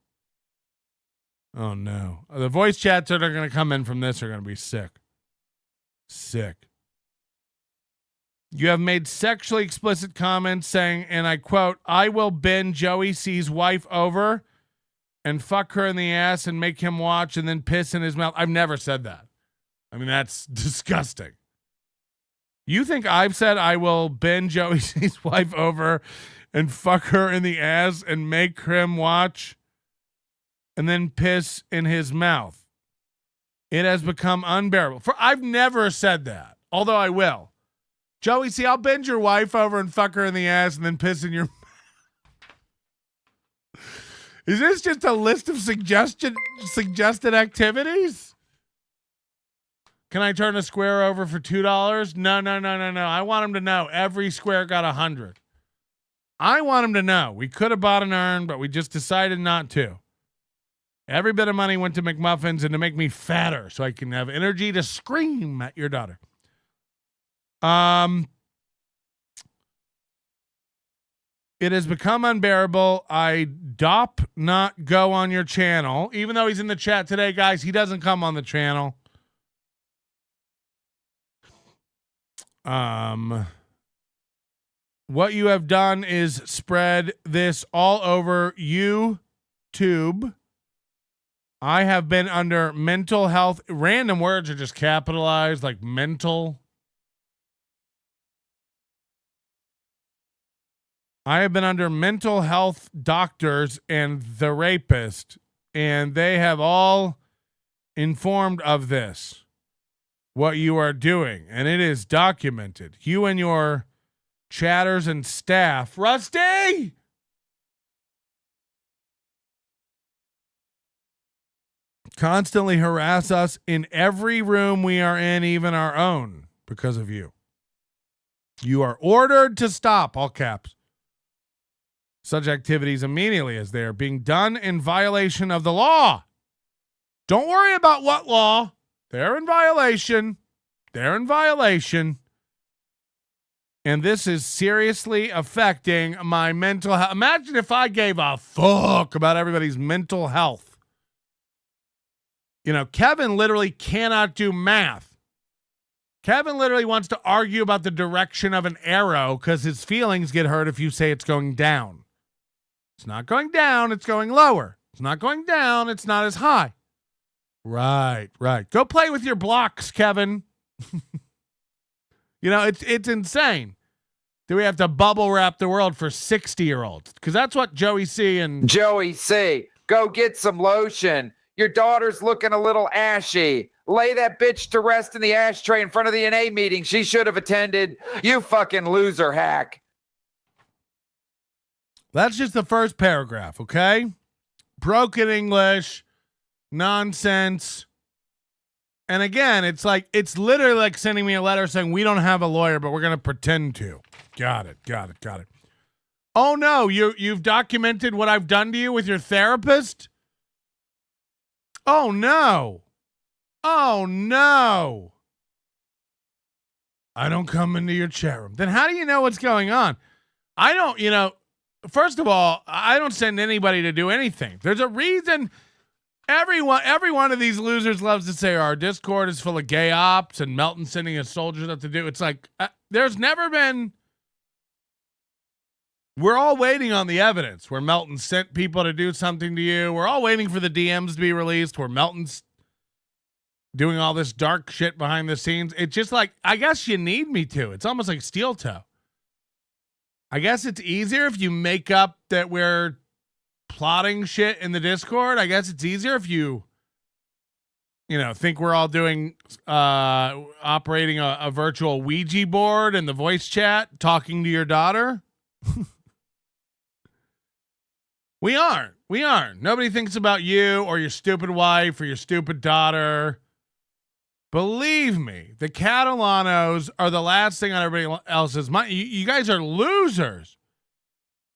Oh, no. The voice chats that are going to come in from this are going to be sick. Sick. You have made sexually explicit comments saying, and I quote, I will bend Joey C's wife over and fuck her in the ass and make him watch and then piss in his mouth. I've never said that. I mean, that's disgusting. You think I've said I will bend Joey C's wife over and fuck her in the ass and make him watch and then piss in his mouth? It has become unbearable. I've never said that, although I will. Joey C, I'll bend your wife over and fuck her in the ass and then piss in your mouth. Is this just a list of suggested activities? Can I turn a square over for $2? No. I want him to know every square got 100. I want him to know we could have bought an urn, but we just decided not to. Every bit of money went to McMuffins and to make me fatter so I can have energy to scream at your daughter. It has become unbearable. I dop not go on your channel. Even though he's in the chat today, guys, he doesn't come on the channel. What you have done is spread this all over YouTube. I have been under mental health. Random words are just capitalized, like mental. I have been under mental health doctors and the rapist, and they have all informed of this. What you are doing, and it is documented. You and your chatters and staff, Rusty, constantly harass us in every room we are in, even our own, because of you. You are ordered to stop, all caps, such activities immediately as they are being done in violation of the law. Don't worry about what law. They're in violation. They're in violation. And this is seriously affecting my mental health. Imagine if I gave a fuck about everybody's mental health. You know, Kevin literally cannot do math. Kevin literally wants to argue about the direction of an arrow because his feelings get hurt if you say it's going down. It's not going down. It's going lower. It's not going down. It's not as high. Right. Go play with your blocks, Kevin. You know, it's insane. Do we have to bubble wrap the world for 60-year-olds? Because that's what Joey C and...
Joey C, go get some lotion. Your daughter's looking a little ashy. Lay that bitch to rest in the ashtray in front of the NA meeting she should have attended. You fucking loser hack.
That's just the first paragraph, okay? Broken English, nonsense. And again, it's literally like sending me a letter saying we don't have a lawyer, but we're going to pretend to. Got it. Oh no, you've documented what I've done to you with your therapist? Oh no. I don't come into your chat room. Then how do you know what's going on? I don't, first of all, I don't send anybody to do anything. There's a reason every one of these losers loves to say our Discord is full of gay ops and Melton sending his soldiers up to do. It's like, there's never been. We're all waiting on the evidence where Melton sent people to do something to you. We're all waiting for the DMs to be released where Melton's doing all this dark shit behind the scenes. It's just like, I guess you need me to. It's almost like steel toe. I guess it's easier if you make up that we're plotting shit in the Discord. I guess it's easier if you think we're all doing operating a virtual Ouija board in the voice chat, talking to your daughter. We aren't. Nobody thinks about you or your stupid wife or your stupid daughter. Believe me, the Catalanos are the last thing on everybody else's mind. You guys are losers.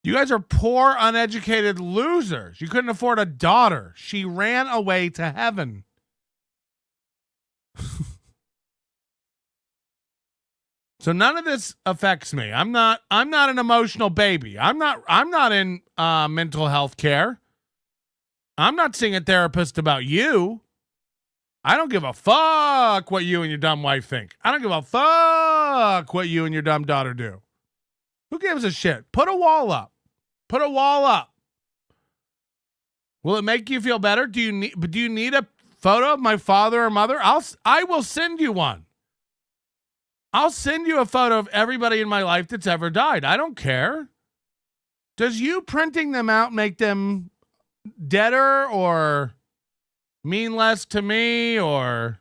You guys are poor, uneducated losers. You couldn't afford a daughter. She ran away to heaven. So none of this affects me. I'm not an emotional baby. I'm not in mental health care. I'm not seeing a therapist about you. I don't give a fuck what you and your dumb wife think. I don't give a fuck what you and your dumb daughter do. Who gives a shit? Put a wall up. Put a wall up. Will it make you feel better? Do you need a photo of my father or mother? I will send you one. I'll send you a photo of everybody in my life that's ever died. I don't care. Does you printing them out make them deader or mean less to me or,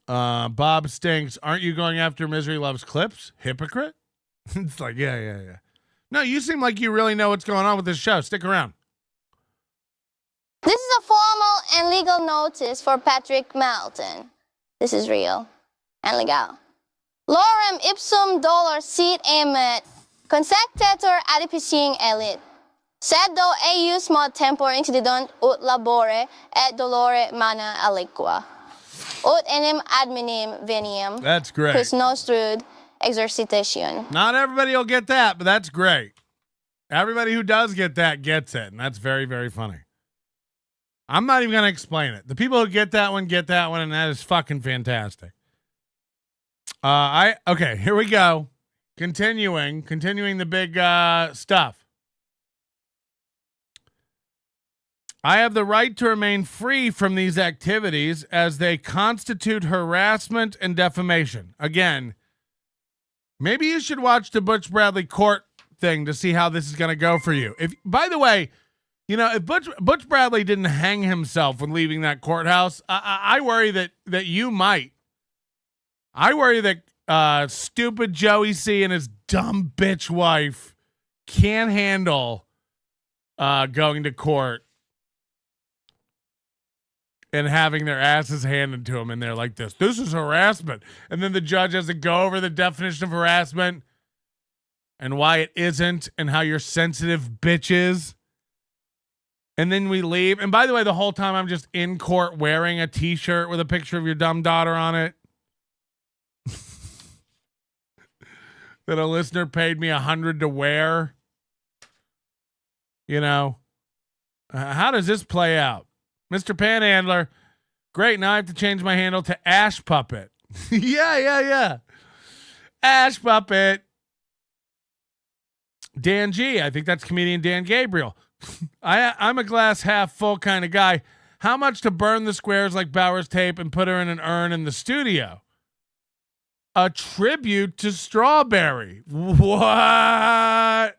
Bob stinks. Aren't you going after Misery Loves Clips? Hypocrite? It's like, yeah. No, you seem like you really know what's going on with this show. Stick around.
This is a formal and legal notice for Patrick Melton. This is real and legal. Lorem ipsum dolor sit emet consectetur adipising elit. Sed do eius mod tempor incididont ut labore et dolore mana aliqua. Ut enim adminim veniam.
That's great.
Quis nostrud exercitation.
Not everybody will get that, but that's great. Everybody who does get that gets it, and that's very, very funny. I'm not even going to explain it. The people who get that one, and that is fucking fantastic. Okay, here we go. Continuing the big stuff. I have the right to remain free from these activities as they constitute harassment and defamation. Again, maybe you should watch the Butch Bradley court thing to see how this is going to go for you. By the way, if Butch Bradley didn't hang himself when leaving that courthouse, I worry that you might. I worry that stupid Joey C and his dumb bitch wife can't handle going to court and having their asses handed to them and they're like this. This is harassment. And then the judge has to go over the definition of harassment and why it isn't and how you're sensitive bitches. And then we leave. And by the way, the whole time I'm just in court wearing a t-shirt with a picture of your dumb daughter on it. That a listener paid me $100 to wear. How does this play out? Mr. Panhandler, great. Now I have to change my handle to Ash Puppet. Yeah. Ash Puppet. Dan G. I think that's comedian Dan Gabriel. I'm a glass half full kind of guy. How much to burn the squares like Bauer's tape and put her in an urn in the studio? A tribute to Strawberry. What?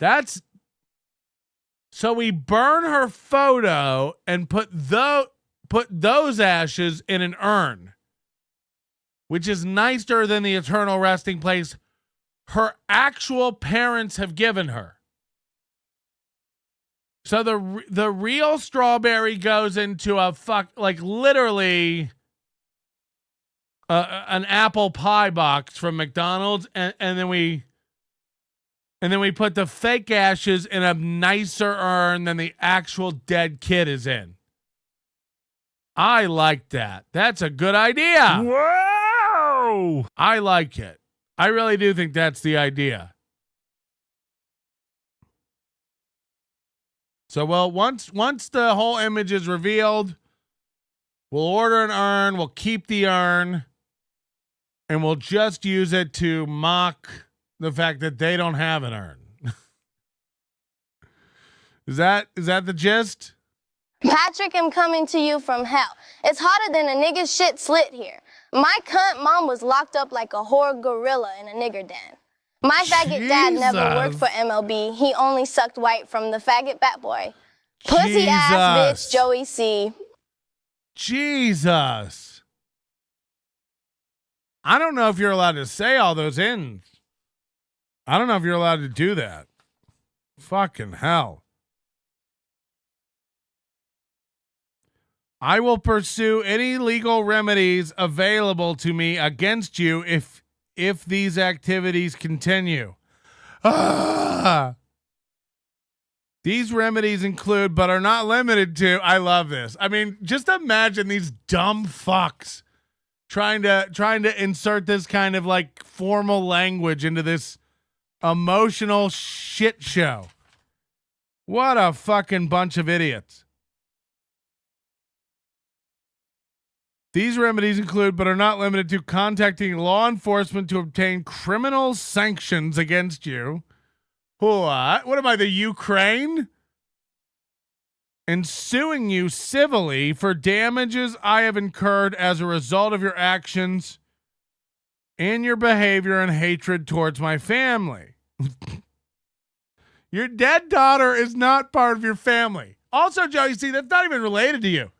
That's so we burn her photo and put those ashes in an urn, which is nicer than the eternal resting place her actual parents have given her. So the real Strawberry goes into literally an apple pie box from McDonald's, and then we put the fake ashes in a nicer urn than the actual dead kid is in. I like that. That's a good idea. Whoa! I like it. I really do think that's the idea. So, well, once the whole image is revealed, we'll order an urn, we'll keep the urn, and we'll just use it to mock the fact that they don't have an urn. Is that the gist?
Patrick, I'm coming to you from hell. It's hotter than a nigga's shit slit here. My cunt mom was locked up like a whore gorilla in a nigger den. My faggot dad never worked for MLB. He only sucked white from the faggot bat boy. Pussy ass bitch Joey C.
Jesus. I don't know if you're allowed to say all those ends. I don't know if you're allowed to do that. Fucking hell. I will pursue any legal remedies available to me against you if these activities continue. These remedies include, but are not limited to, I love this. I mean, just imagine these dumb fucks trying to insert this kind of like formal language into this emotional shit show. What a fucking bunch of idiots. These remedies include, but are not limited to, contacting law enforcement to obtain criminal sanctions against you. What? What am I, the Ukraine? And suing you civilly for damages I have incurred as a result of your actions and your behavior and hatred towards my family. Your dead daughter is not part of your family. Also, Joey, see, that's not even related to you.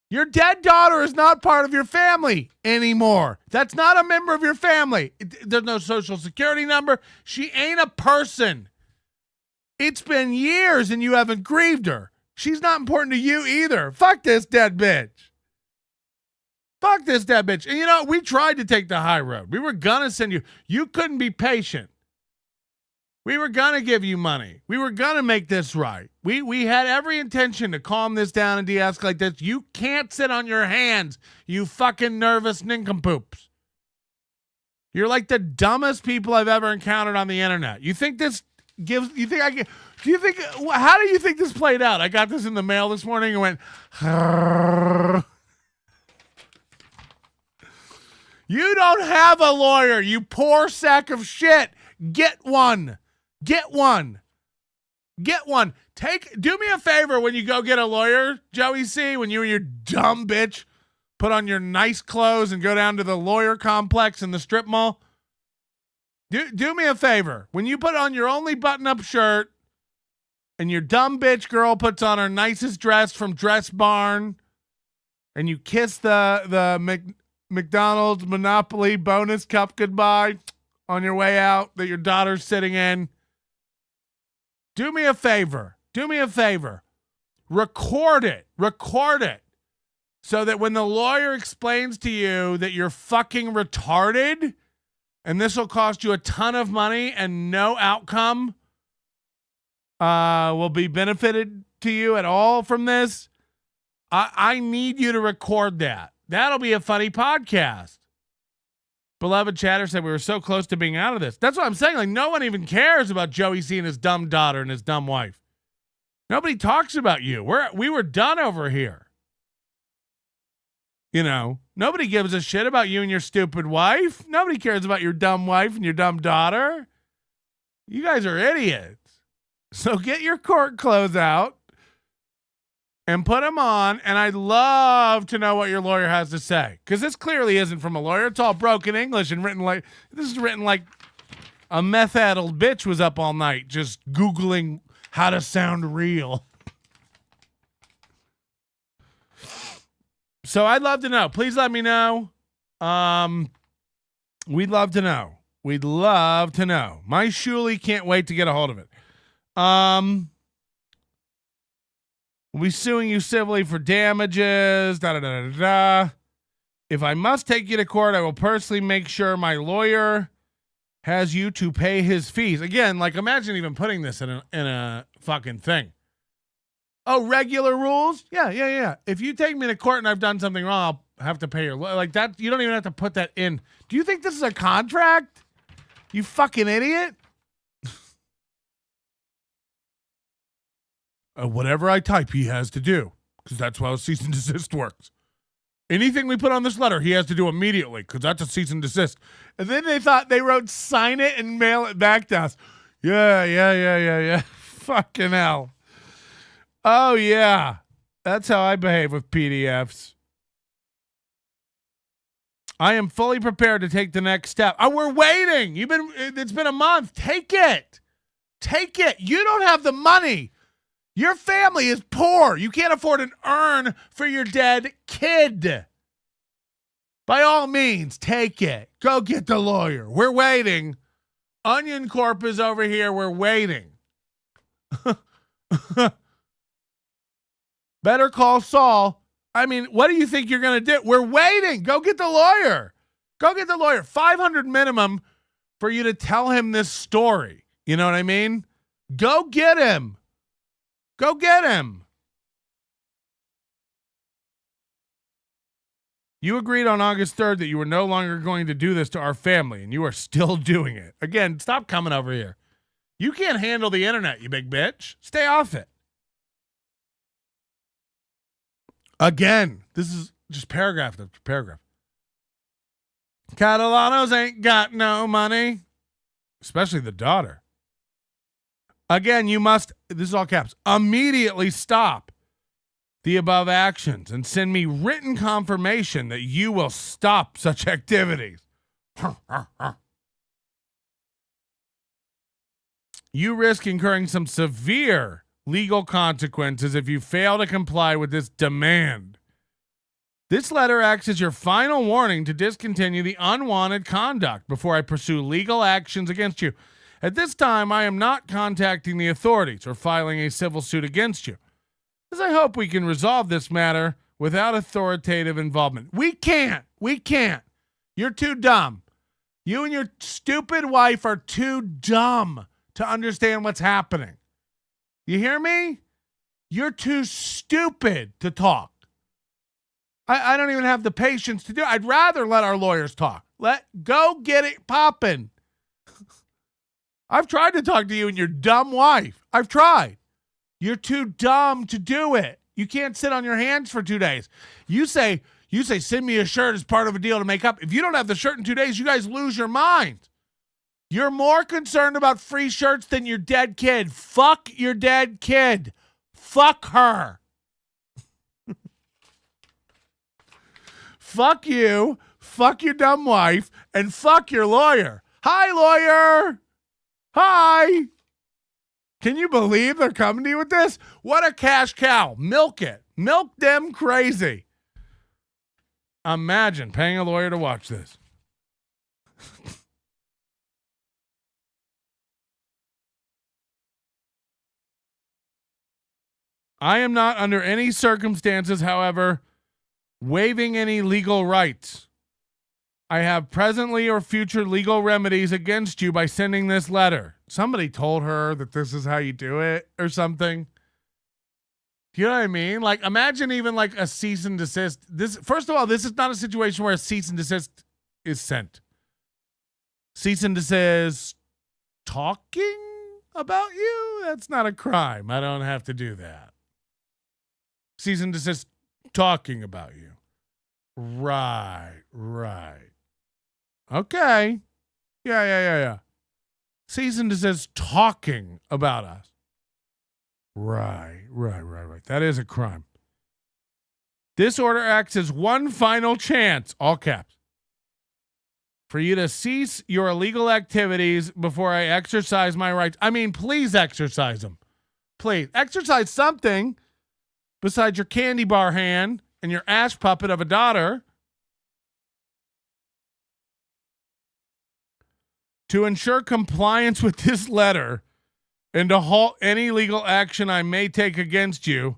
Your dead daughter is not part of your family anymore. That's not a member of your family. There's no social security number. She ain't a person. It's been years and you haven't grieved her. She's not important to you either. Fuck this dead bitch. Fuck this dead bitch. And you know, we tried to take the high road. We were gonna send you. You couldn't be patient. We were gonna give you money. We were gonna make this right. We had every intention to calm this down and de-escalate this. You can't sit on your hands, you fucking nervous nincompoops. You're like the dumbest people I've ever encountered on the internet. You think this gives? You think I can? Do you think? How do you think this played out? I got this in the mail this morning and went. You don't have a lawyer, you poor sack of shit. Get one. Get one. Get one. Do me a favor when you go get a lawyer, Joey C, when you and your dumb bitch put on your nice clothes and go down to the lawyer complex in the strip mall. Do me a favor. When you put on your only button-up shirt and your dumb bitch girl puts on her nicest dress from Dress Barn and you kiss the McDonald's Monopoly bonus cup goodbye on your way out that your daughter's sitting in, do me a favor. Do me a favor. Record it. Record it. So that when the lawyer explains to you that you're fucking retarded and this will cost you a ton of money and no outcome will be benefited to you at all from this, I need you to record that. That'll be a funny podcast. Beloved chatter said we were so close to being out of this. That's what I'm saying. Like, no one even cares about Joey C and his dumb daughter and his dumb wife. Nobody talks about you. We were done over here. You know, nobody gives a shit about you and your stupid wife. Nobody cares about your dumb wife and your dumb daughter. You guys are idiots. So get your court clothes out and put them on, and I'd love to know what your lawyer has to say, because this clearly isn't from a lawyer. It's all broken English and written like this is written like a meth-addled bitch was up all night just Googling how to sound real. So I'd love to know. Please let me know. We'd love to know. We'd love to know. My Shuli can't wait to get a hold of it. We'll be suing you civilly for damages. If I must take you to court, I will personally make sure my lawyer has you to pay his fees. Again, like imagine even putting this in a fucking thing. Oh, regular rules? Yeah. If you take me to court and I've done something wrong, I'll have to pay your lawyer. Like that. You don't even have to put that in. Do you think this is a contract? You fucking idiot. Whatever I type, he has to do, because that's how cease and desist works. Anything we put on this letter, he has to do immediately, because that's a cease and desist. And then they thought they wrote sign it and mail it back to us. Yeah. Fucking hell. Oh, yeah. That's how I behave with PDFs. I am fully prepared to take the next step. Oh, we're waiting. It's been a month. Take it. Take it. You don't have the money. Your family is poor. You can't afford an urn for your dead kid. By all means, take it. Go get the lawyer. We're waiting. Onion Corp is over here. We're waiting. Better call Saul. I mean, what do you think you're going to do? We're waiting. Go get the lawyer. Go get the lawyer. 500 minimum for you to tell him this story. You know what I mean? Go get him. Go get him. You agreed on August 3rd that you were no longer going to do this to our family, and you are still doing it. Again, stop coming over here. You can't handle the internet, you big bitch. Stay off it. Again, this is just paragraph after paragraph. Catalanos ain't got no money, especially the daughter. Again, you must, this is all caps, immediately stop the above actions and send me written confirmation that you will stop such activities. You risk incurring some severe legal consequences if you fail to comply with this demand. This letter acts as your final warning to discontinue the unwanted conduct before I pursue legal actions against you. At this time, I am not contacting the authorities or filing a civil suit against you, as I hope we can resolve this matter without authoritative involvement. We can't. You're too dumb. You and your stupid wife are too dumb to understand what's happening. You hear me? You're too stupid to talk. I don't even have the patience to do it. I'd rather let our lawyers talk. Go get it popping. I've tried to talk to you and your dumb wife. I've tried. You're too dumb to do it. You can't sit on your hands for 2 days. You say, send me a shirt as part of a deal to make up. If you don't have the shirt in 2 days, you guys lose your mind. You're more concerned about free shirts than your dead kid. Fuck your dead kid. Fuck her. Fuck you. Fuck your dumb wife. And fuck your lawyer. Hi, lawyer. Hi. Can you believe they're coming to you with this? What a cash cow. Milk it. Milk them crazy. Imagine paying a lawyer to watch this. I am not under any circumstances, however, waiving any legal rights. I have presently or future legal remedies against you by sending this letter. Somebody told her that this is how you do it or something. Do you know what I mean? Like, imagine even like a cease and desist. This, first of all, this is not a situation where a cease and desist is sent. Cease and desist talking about you? That's not a crime. I don't have to do that. Cease and desist talking about you. Right. Okay. Yeah. Cease and desist talking about us. Right. That is a crime. This order acts as one final chance, all caps, for you to cease your illegal activities before I exercise my rights. I mean, please exercise them. Please exercise something besides your candy bar hand and your ash puppet of a daughter. To ensure compliance with this letter and to halt any legal action I may take against you,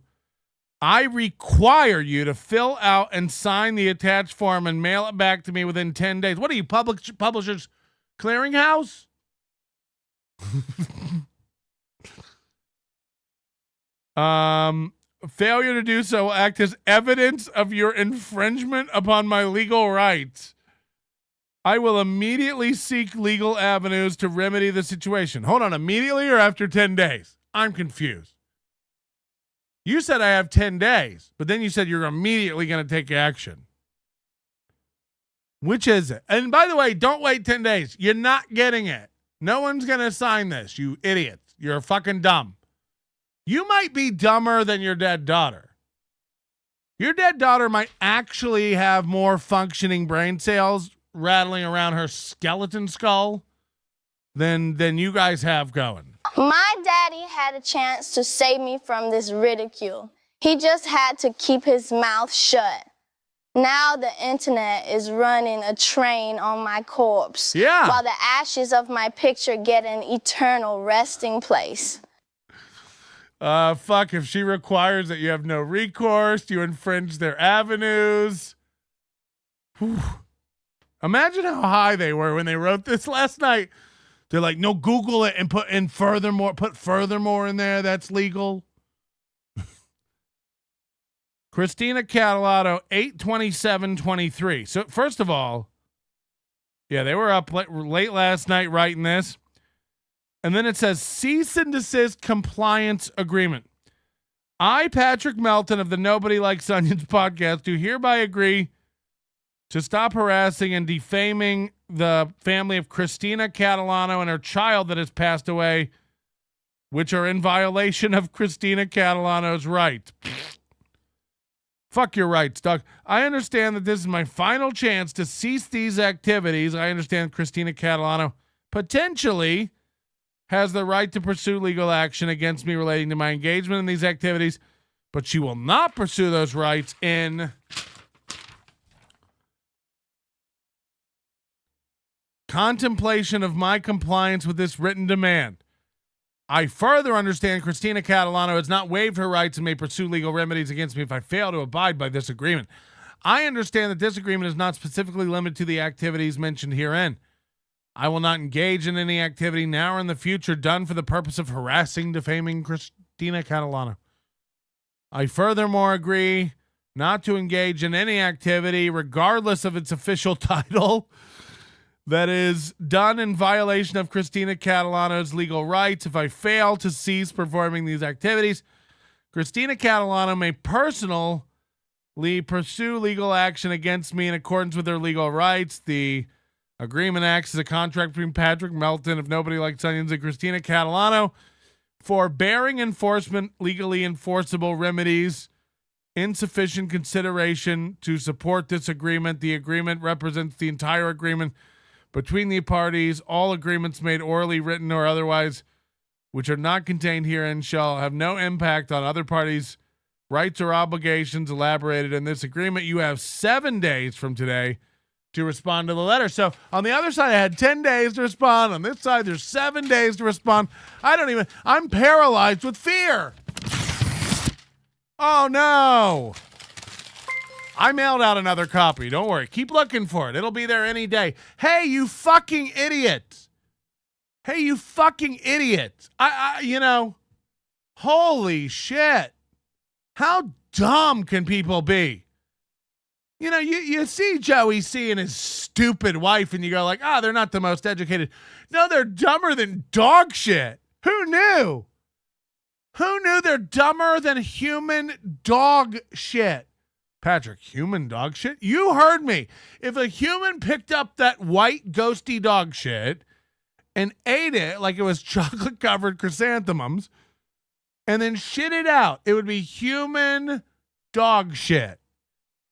I require you to fill out and sign the attached form and mail it back to me within 10 days. What are you, Publishers Clearinghouse? Failure to do so will act as evidence of your infringement upon my legal rights. I will immediately seek legal avenues to remedy the situation. Hold on, immediately or after 10 days? I'm confused. You said I have 10 days, but then you said you're immediately going to take action. Which is it? And by the way, don't wait 10 days. You're not getting it. No one's going to sign this, you idiots. You're fucking dumb. You might be dumber than your dead daughter. Your dead daughter might actually have more functioning brain cells rattling around her skeleton skull than you guys have going.
My daddy had a chance to save me from this ridicule. He just had to keep his mouth shut. Now the internet is running a train on my corpse.
Yeah.
While the ashes of my picture get an eternal resting place.
Fuck, if she requires that you have no recourse, you infringe their avenues. Whew. Imagine how high they were when they wrote this last night. They're like, no, Google it and put furthermore in there. That's legal. Christina Catalano, 8/27/23. So first of all, yeah, they were up late last night writing this. And then it says cease and desist compliance agreement. I, Patrick Melton of the Nobody Likes Onions podcast, do hereby agree to stop harassing and defaming the family of Christina Catalano and her child that has passed away, which are in violation of Christina Catalano's rights. Fuck your rights, Doug. I understand that this is my final chance to cease these activities. I understand Christina Catalano potentially has the right to pursue legal action against me relating to my engagement in these activities, but she will not pursue those rights in contemplation of my compliance with this written demand. I further understand Christina Catalano has not waived her rights and may pursue legal remedies against me if I fail to abide by this agreement. I understand that this agreement is not specifically limited to the activities mentioned herein. I will not engage in any activity now or in the future done for the purpose of harassing, defaming Christina Catalano. I furthermore agree not to engage in any activity, regardless of its official title, that is done in violation of Christina Catalano's legal rights. If I fail to cease performing these activities, Christina Catalano may personally pursue legal action against me in accordance with her legal rights. The agreement acts as a contract between Patrick Melton of Nobody Likes Onions and Christina Catalano for bearing enforcement, legally enforceable remedies, insufficient consideration to support this agreement. The agreement represents the entire agreement between the parties. All agreements made orally, written, or otherwise, which are not contained herein, shall have no impact on other parties' rights or obligations elaborated in this agreement. You have 7 days from today to respond to the letter. So on the other side, I had 10 days to respond. On this side, there's 7 days to respond. I'm paralyzed with fear. Oh no. I mailed out another copy. Don't worry. Keep looking for it. It'll be there any day. Hey, you fucking idiot. Holy shit. How dumb can people be? You see Joey C and his stupid wife and you go like, they're not the most educated. No, they're dumber than dog shit. Who knew? They're dumber than human dog shit? Patrick, human dog shit? You heard me. If a human picked up that white ghosty dog shit and ate it like it was chocolate covered chrysanthemums and then shit it out, it would be human dog shit.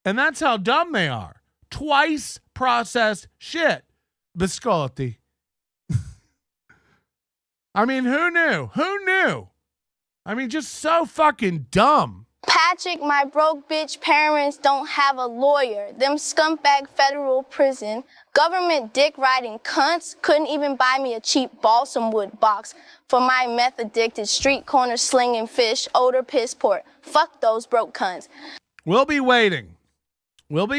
And that's how dumb they are. Twice processed shit. Biscotti. I mean, who knew? I mean, just so fucking dumb.
Patrick, my broke bitch parents don't have a lawyer. Them scumbag federal prison, government dick riding cunts couldn't even buy me a cheap balsam wood box for my meth addicted street corner slinging fish odor piss port. Fuck those broke cunts.
We'll be waiting. Maybe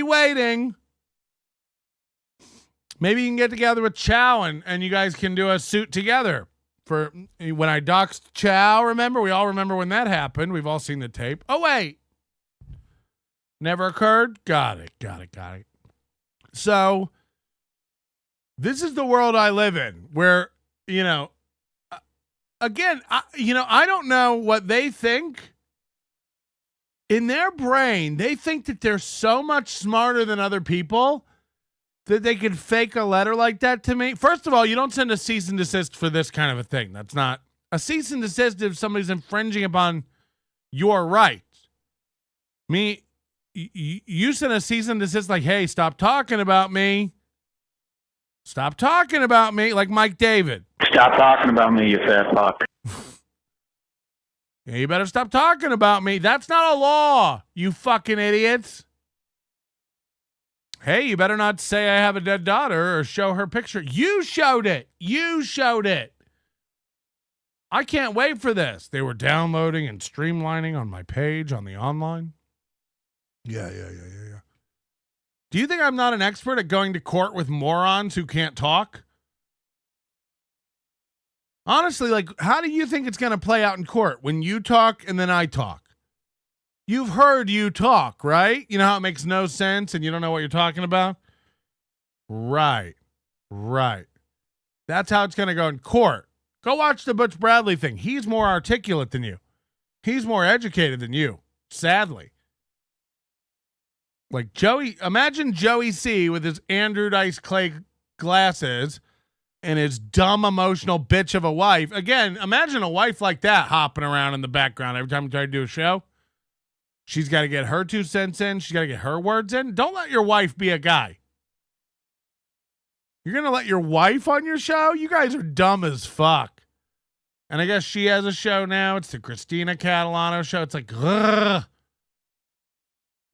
you can get together with Chow and you guys can do a suit together. For when I doxed Chow, remember? We all remember when that happened. We've all seen the tape. Oh, wait. Never occurred? Got it. So, this is the world I live in where, again, I don't know what they think. In their brain, they think that they're so much smarter than other people that they can fake a letter like that to me. First of all, you don't send a cease and desist for this kind of a thing. That's not a cease and desist if somebody's infringing upon your rights. Me you sent a cease and desist like, hey, stop talking about me. Stop talking about me, like Mike David.
Stop talking about me, you fat fuck.
Yeah, you better stop talking about me. That's not a law, you fucking idiots. Hey, you better not say I have a dead daughter or show her picture. You showed it. You showed it. I can't wait for this. They were downloading and streamlining on my page on the online. Yeah. Do you think I'm not an expert at going to court with morons who can't talk? Honestly, like, how do you think it's going to play out in court when you talk and then I talk? You've heard you talk, right? You know how it makes no sense and you don't know what you're talking about? Right. That's how it's going to go in court. Go watch the Butch Bradley thing. He's more articulate than you. He's more educated than you, sadly. Like imagine Joey C with his Andrew Dice Clay glasses and his dumb, emotional bitch of a wife. Again, imagine a wife like that hopping around in the background every time you try to do a show. She's got to get her 2 cents in. She's got to get her words in. Don't let your wife be a guy. You're going to let your wife on your show? You guys are dumb as fuck. And I guess she has a show now. It's the Christina Catalano show. It's like, ugh.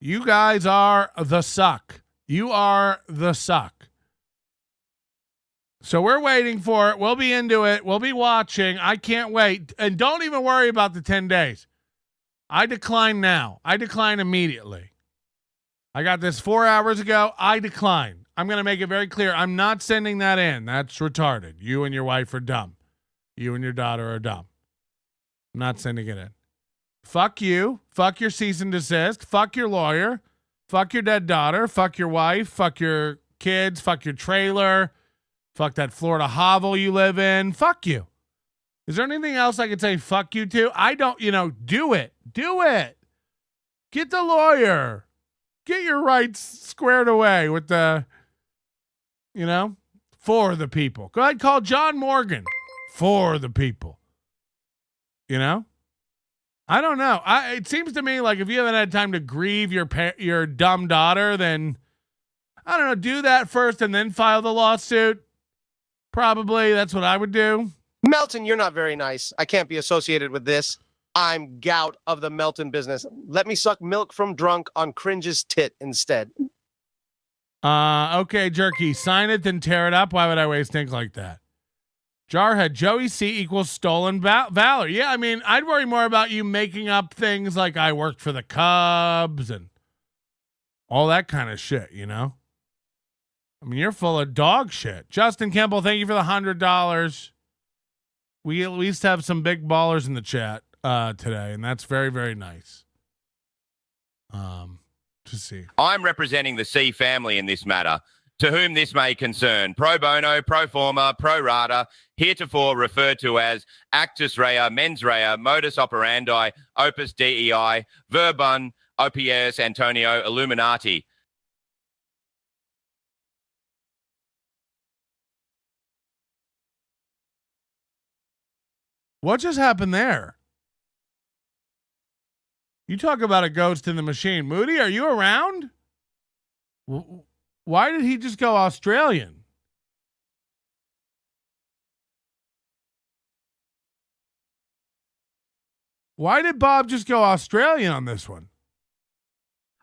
You guys are the suck. You are the suck. So we're waiting for it. We'll be into it. We'll be watching. I can't wait. And don't even worry about the 10 days. I decline now. I decline immediately. I got this 4 hours ago. I decline. I'm going to make it very clear. I'm not sending that in. That's retarded. You and your wife are dumb. You and your daughter are dumb. I'm not sending it in. Fuck you. Fuck your cease and desist. Fuck your lawyer. Fuck your dead daughter. Fuck your wife. Fuck your kids. Fuck your trailer. Fuck that Florida hovel you live in. Fuck you. Is there anything else I could say fuck you to? I don't, do it. Do it. Get the lawyer. Get your rights squared away with the, for the people. Go ahead, call John Morgan. For the people. I don't know. It seems to me like if you haven't had time to grieve your dumb daughter, then, I don't know, do that first and then file the lawsuit. Probably. That's what I would do.
Melton, you're not very nice. I can't be associated with this. I'm gout of the Melton business. Let me suck milk from drunk on Cringe's tit instead.
Okay, Jerky. Sign it, then tear it up. Why would I waste ink like that? Jarhead, Joey C equals stolen valor. Yeah, I mean, I'd worry more about you making up things like I worked for the Cubs and all that kind of shit, I mean, you're full of dog shit. Justin Campbell, thank you for the $100. We at least have some big ballers in the chat today, and that's very, very nice. To see.
I'm representing the C family in this matter, to whom this may concern. Pro bono, pro forma, pro rata, heretofore referred to as actus rea, mens rea, modus operandi, opus dei, verbum, opius Antonio Illuminati.
What just happened there? You talk about a ghost in the machine. Moody, are you around? Why did he just go Australian? Why did Bob just go Australian on this one?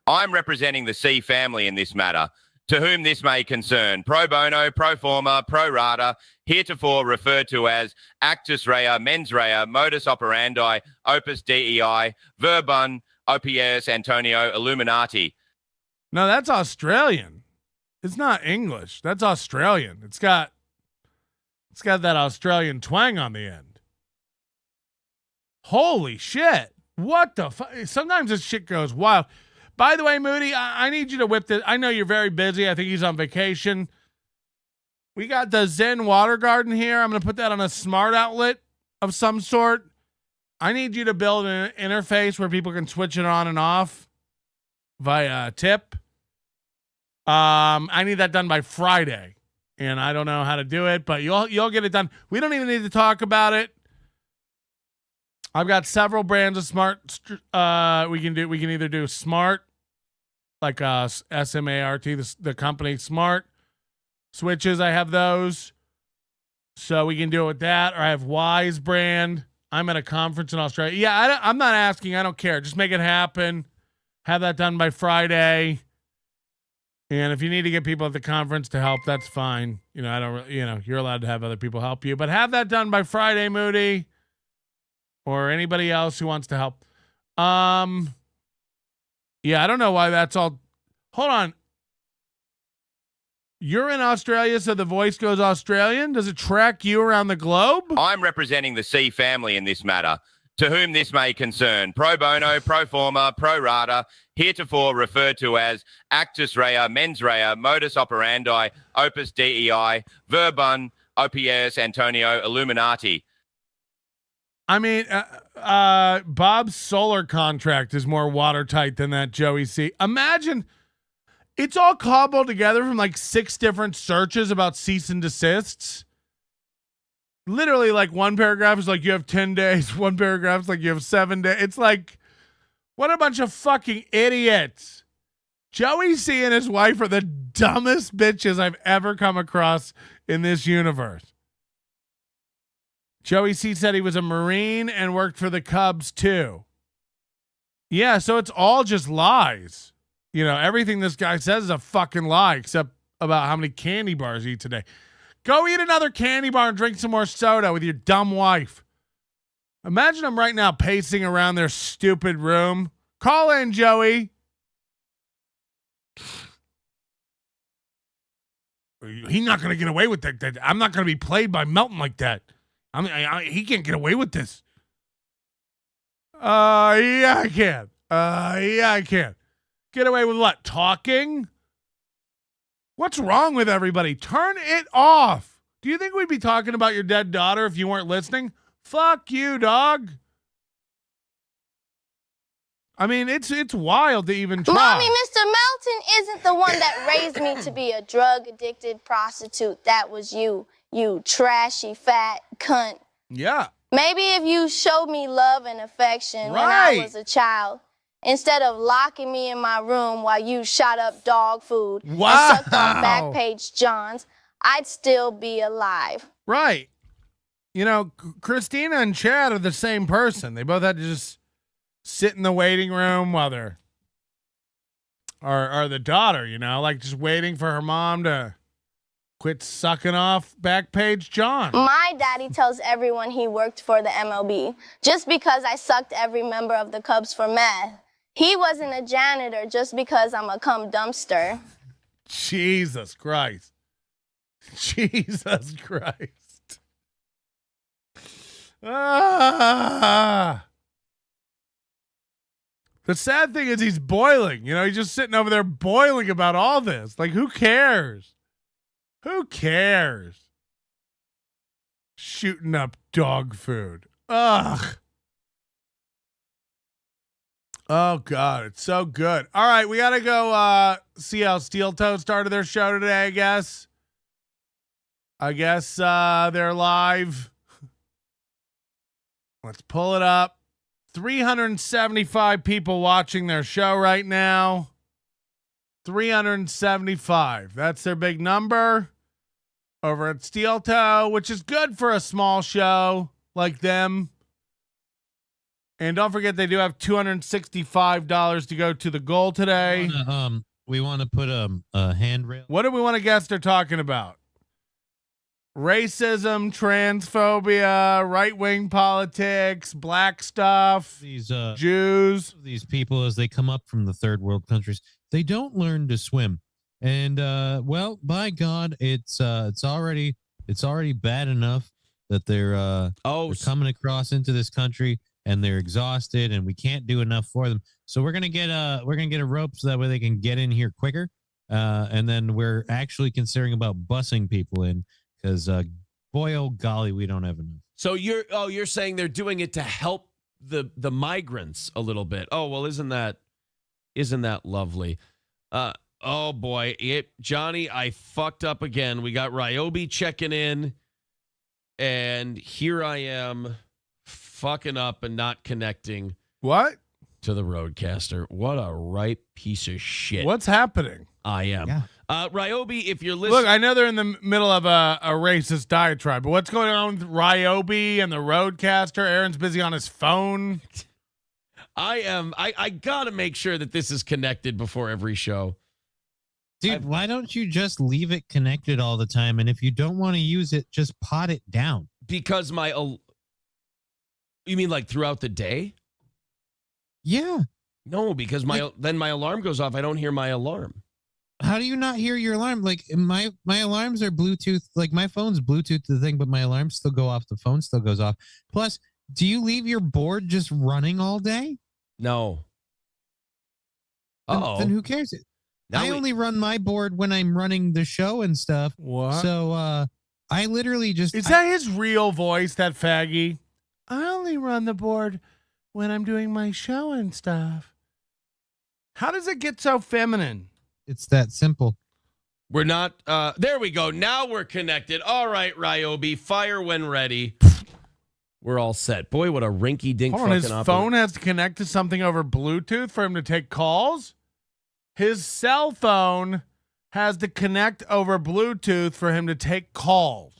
I'm representing the C family in this matter, to whom this may concern. Pro bono, pro forma, pro rata, heretofore referred to as actus rea, mens rea, modus operandi, opus dei, verbum, opius Antonio Illuminati.
No, that's Australian. It's not English. That's Australian. It's got that Australian twang on the end. Holy shit. What the fuck? Sometimes this shit goes wild. By the way, Moody, I need you to whip this. I know you're very busy. I think he's on vacation. We got the Zen water garden here. I'm going to put that on a smart outlet of some sort. I need you to build an interface where people can switch it on and off via tip. I need that done by Friday, and I don't know how to do it, but you'll get it done. We don't even need to talk about it. I've got several brands of smart. We can either do smart like SMART, the company Smart switches. I have those. So we can do it with that. Or I have Wise brand. I'm at a conference in Australia. Yeah, I'm not asking. I don't care. Just make it happen. Have that done by Friday. And if you need to get people at the conference to help, that's fine. You know, I don't. You know, you're allowed to have other people help you, but have that done by Friday, Moody, or anybody else who wants to help. Yeah, I don't know why that's all. Hold on. You're in Australia, so the voice goes Australian? Does it track you around the globe?
I'm representing the C family in this matter, to whom this may concern. Pro bono, pro forma, pro rata, heretofore referred to as actus rea, mens rea, modus operandi, opus dei, verbum, ops Antonio, Illuminati.
I mean, Bob's solar contract is more watertight than that, Joey C. Imagine it's all cobbled together from like 6 different searches about cease and desists. Literally, like one paragraph is like you have 10 days. One paragraph is like you have 7 days. It's like, what a bunch of fucking idiots. Joey C and his wife are the dumbest bitches I've ever come across in this universe. Joey C said he was a Marine and worked for the Cubs too. Yeah, so it's all just lies. You know, everything this guy says is a fucking lie, except about how many candy bars he eat today. Go eat another candy bar and drink some more soda with your dumb wife. Imagine him right now pacing around their stupid room. Call in, Joey. He's not going to get away with that. I'm not going to be played by Melton like that. He can't get away with this. Yeah, I can. Yeah, I can. Get away with what? Talking? What's wrong with everybody? Turn it off. Do you think we'd be talking about your dead daughter if you weren't listening? Fuck you, dog. I mean, it's wild to even try.
Mommy, Mr. Melton isn't the one that raised me to be a drug-addicted prostitute. That was you trashy, fat cunt.
Yeah.
Maybe if you showed me love and affection when I was a child, instead of locking me in my room while you shot up dog food and sucked on Backpage Johns, I'd still be alive.
Right. You know, Christina and Chad are the same person. They both had to just sit in the waiting room while they're or the daughter, you know, like just waiting for her mom to quit sucking off Backpage John.
My daddy tells everyone he worked for the MLB just because I sucked every member of the Cubs for meth. He wasn't a janitor just because I'm a cum dumpster.
Jesus Christ. Jesus Christ. The sad thing is he's boiling. You know, he's just sitting over there boiling about all this. Like, who cares? Who cares? Shooting up dog food. Ugh. Oh, God. It's so good. All right. We got to go see how Steel Toe started their show today, I guess. They're live. Let's pull it up. 375 people watching their show right now. 375. That's their big number over at Steel Toe, which is good for a small show like them. And don't forget, they do have $265 to go to the goal today.
We want to put a handrail.
What do we want to guess they're talking about? Racism, transphobia, right-wing politics, black stuff,
These
Jews.
These people, as they come up from the third world countries, they don't learn to swim. And well, by God, it's already bad enough that they're coming across into this country and they're exhausted and we can't do enough for them. So we're gonna get a rope so that way they can get in here quicker. And then we're actually considering about busing people in because boy, oh golly, we don't have enough.
So you're saying they're doing it to help the migrants a little bit. Oh well, isn't that lovely? Oh boy, Johnny, I fucked up again. We got Ryobi checking in, and here I am fucking up and not connecting.
What?
to the roadcaster. What a ripe piece of shit.
What's happening?
I am.
Yeah.
Ryobi, if you're listening.
Look, I know they're in the middle of a racist diatribe, but what's going on with Ryobi and the roadcaster? Aaron's busy on his phone.
I gotta make sure that this is connected before every show.
Dude, why don't you just leave it connected all the time? And if you don't want to use it, just pot it down.
Because you mean like throughout the day?
Yeah.
No, because then my alarm goes off. I don't hear my alarm.
How do you not hear your alarm? Like my alarms are Bluetooth. Like my phone's Bluetooth to the thing, but my alarms still go off. The phone still goes off. Plus, do you leave your board just running all day?
No.
Then who cares? I only run my board when I'm running the show and stuff.
What?
So I literally just...
Is that his real voice, that faggy? I only run the board when I'm doing my show and stuff. How does it get so feminine?
It's that simple.
We're not... there we go. Now we're connected. All right, Ryobi, fire when ready. We're all set. Boy, what a rinky-dink
Hold on,
fucking
his
opera.
phone has to connect to something over Bluetooth for him to take calls? His cell phone has to connect over Bluetooth for him to take calls.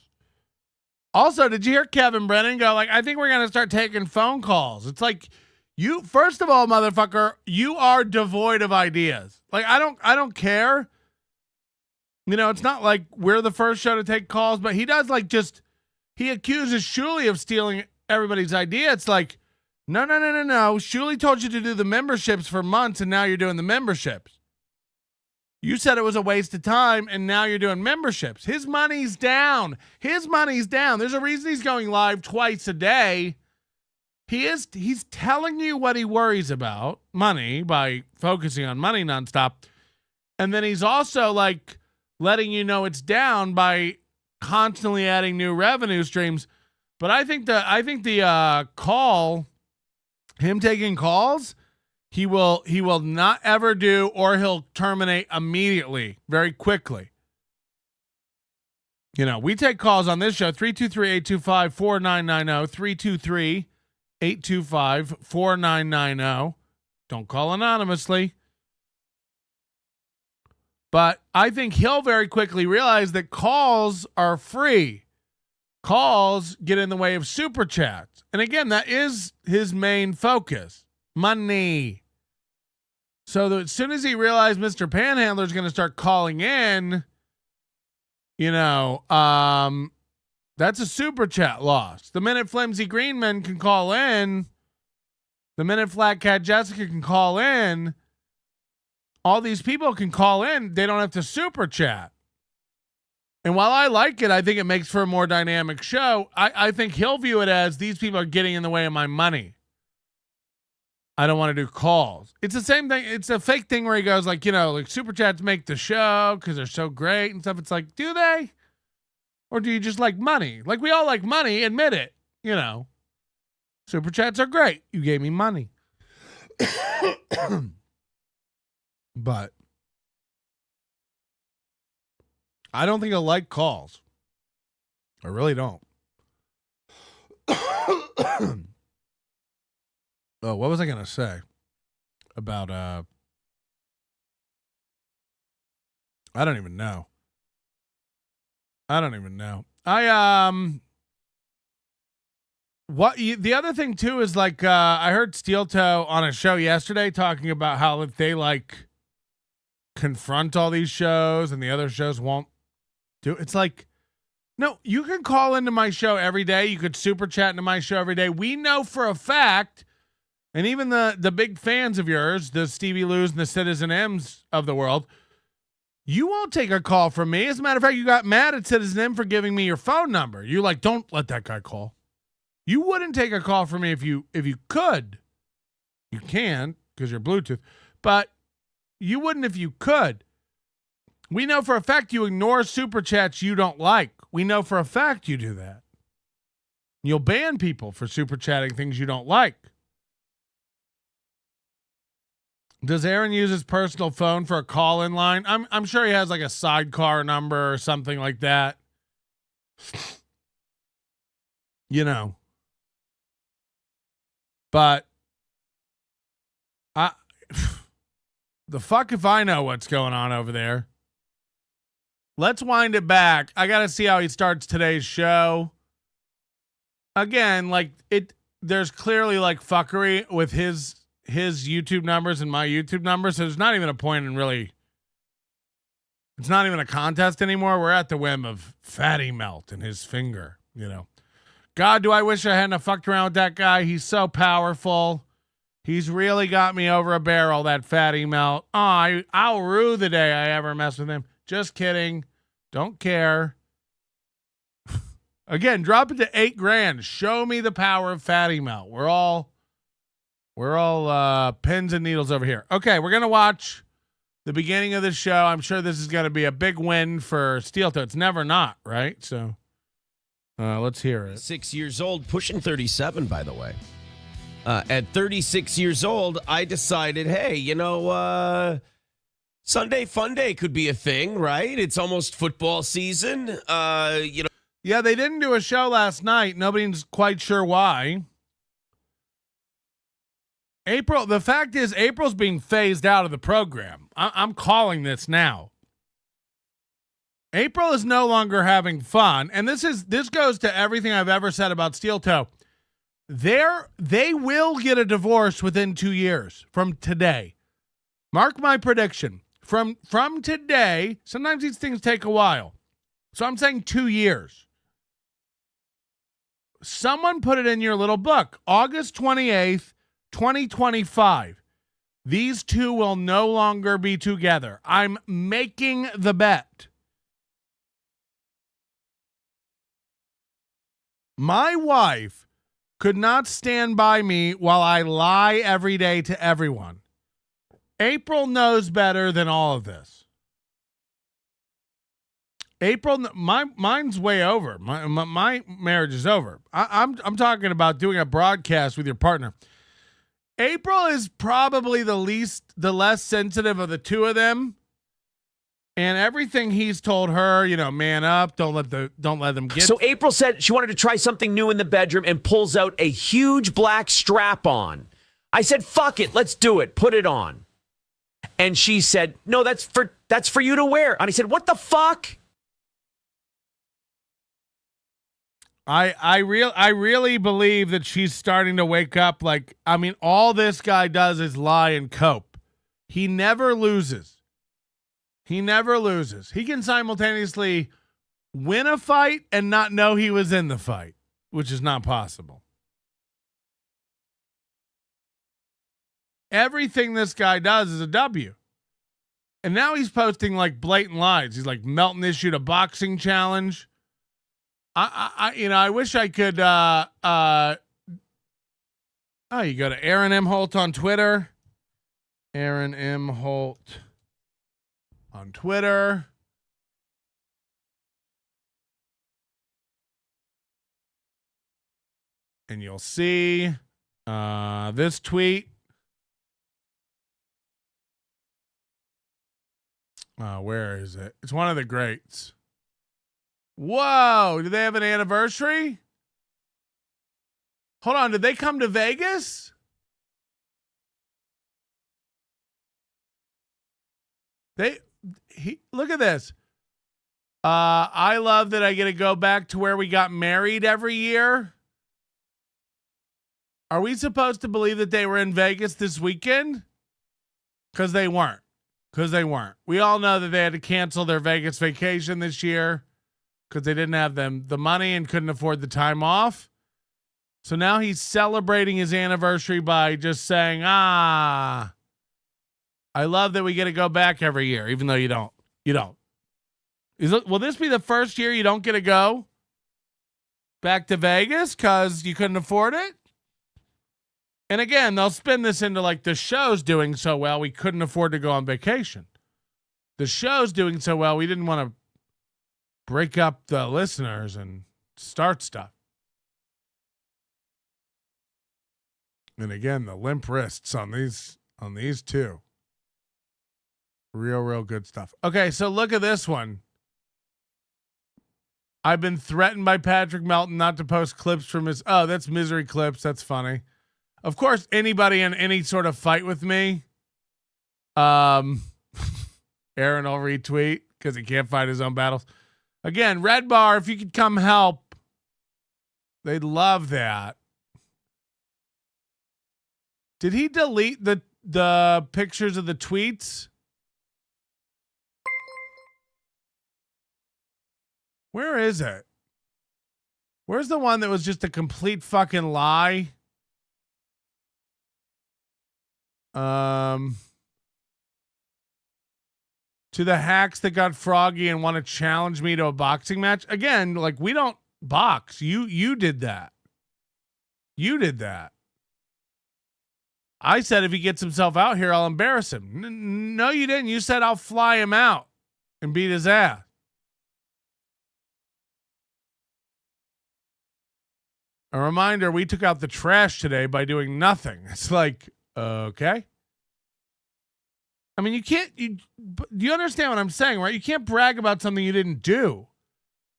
Also, did you hear Kevin Brennan go, like, I think we're going to start taking phone calls? It's like, you, first of all, motherfucker, you are devoid of ideas. Like, I don't care. You know, it's not like we're the first show to take calls, but he does, like, he accuses Shuley of stealing everybody's idea. It's like, no. Shuley told you to do the memberships for months, and now you're doing the memberships. You said it was a waste of time, and now you're doing memberships. His money's down. There's a reason he's going live twice a day. He's telling you what he worries about, money, by focusing on money nonstop. And then he's also like letting you know it's down by constantly adding new revenue streams. But I think the call, him taking calls, he will not ever do, or he'll terminate immediately, very quickly. You know, we take calls on this show, 323-825-4990, 323-825-4990. Don't call anonymously. But I think he'll very quickly realize that calls are free. Calls get in the way of super chats. And again, that is his main focus. Money. So that as soon as he realized Mr. Panhandler is going to start calling in, you know, that's a super chat loss. The minute Flimsy Greenman can call in, the minute Flat Cat Jessica can call in, all these people can call in. They don't have to super chat. And while I like it, I think it makes for a more dynamic show. I think he'll view it as these people are getting in the way of my money. I don't want to do calls. It's the same thing. It's a fake thing where he goes like, you know, like super chats make the show because they're so great and stuff. It's like, do they? Or do you just like money? Like we all like money, admit it. You know, super chats are great. You gave me money. But I don't think he'll like calls. I really don't. Oh, what was I going to say about, I don't even know. The other thing too is like, I heard Steel Toe on a show yesterday talking about how if they like confront all these shows and the other shows won't do it's like, no, you can call into my show every day. You could super chat into my show every day. We know for a fact. And even the big fans of yours, the Stevie Lou's and the Citizen M's of the world, you won't take a call from me. As a matter of fact, you got mad at Citizen M for giving me your phone number. You're like, don't let that guy call. You wouldn't take a call from me if you could. You can because you're Bluetooth, but you wouldn't if you could. We know for a fact you ignore super chats you don't like. We know for a fact you do that. You'll ban people for super chatting things you don't like. Does Aaron use his personal phone for a call-in line? I'm sure he has like a sidecar number or something like that. You know. But The fuck if I know what's going on over there. Let's wind it back. I got to see how he starts today's show. Again, like there's clearly like fuckery with his YouTube numbers and my YouTube numbers. So there's not even a point in really. It's not even a contest anymore. We're at the whim of Fatty Melt and his finger, you know. God, do I wish I hadn't fucked around with that guy. He's so powerful. He's really got me over a barrel, that Fatty Melt. Oh, I'll rue the day I ever mess with him. Just kidding. Don't care. Again, drop it to $8,000. Show me the power of Fatty Melt. We're all pins and needles over here. Okay, we're gonna watch the beginning of the show. I'm sure this is gonna be a big win for Steel Toe. It's never not, right? So let's hear it.
6 years old, pushing 37, by the way. At 36 years old, I decided, hey, you know, Sunday Fun Day could be a thing, right? It's almost football season. You know.
Yeah, they didn't do a show last night. Nobody's quite sure why. The fact is, April's being phased out of the program. I'm calling this now. April is no longer having fun, and this goes to everything I've ever said about Steel Toe. They will get a divorce within 2 years from today. Mark my prediction. From today, sometimes these things take a while. So I'm saying 2 years. Someone put it in your little book. August 28th, 2025. These two will no longer be together. I'm making the bet. My wife could not stand by me while I lie every day to everyone. April knows better than all of this. April, mine's way over. My marriage is over. I'm talking about doing a broadcast with your partner. April is probably the less sensitive of the two of them. And everything he's told her, you know, man up, don't let them get.
So April said she wanted to try something new in the bedroom and pulls out a huge black strap on. I said, fuck it, let's do it. Put it on. And she said, no, that's for you to wear. And I said, what the fuck?
I really believe that she's starting to wake up. Like, I mean, all this guy does is lie and cope. He never loses. He never loses. He can simultaneously win a fight and not know he was in the fight, which is not possible. Everything this guy does is a W. And now he's posting like blatant lies. He's like, Melton issued a boxing challenge. I wish I could, you go to Aaron M. Holt on Twitter. Aaron M. Holt on Twitter. And you'll see this tweet. Where is it? It's one of the greats. Whoa, do they have an anniversary? Hold on, did they come to Vegas? Look at this. I love that I get to go back to where we got married every year. Are we supposed to believe that they were in Vegas this weekend? Because they weren't. We all know that they had to cancel their Vegas vacation this year because they didn't have the money and couldn't afford the time off. So now he's celebrating his anniversary by just saying, I love that we get to go back every year, even though you don't. Will this be the first year you don't get to go back to Vegas because you couldn't afford it? And again, they'll spin this into like the show's doing so well, we couldn't afford to go on vacation. The show's doing so well, we didn't want to break up the listeners and start stuff. And again, the limp wrists on these two. Real good stuff. Okay, so look at this one. I've been threatened by Patrick Melton not to post clips from his. Oh, that's misery clips. That's funny. Of course, anybody in any sort of fight with me, Aaron will retweet because he can't fight his own battles. Again, Red Bar, if you could come help, they'd love that. Did he delete the pictures of the tweets? Where is it? Where's the one that was just a complete fucking lie? To the hacks that got froggy and want to challenge me to a boxing match. Again, like, we don't box. You did that. You did that. I said if he gets himself out here, I'll embarrass him. No, you didn't. You said I'll fly him out and beat his ass. A reminder, we took out the trash today by doing nothing. It's like, okay. I mean, do you understand what I'm saying, right? You can't brag about something you didn't do.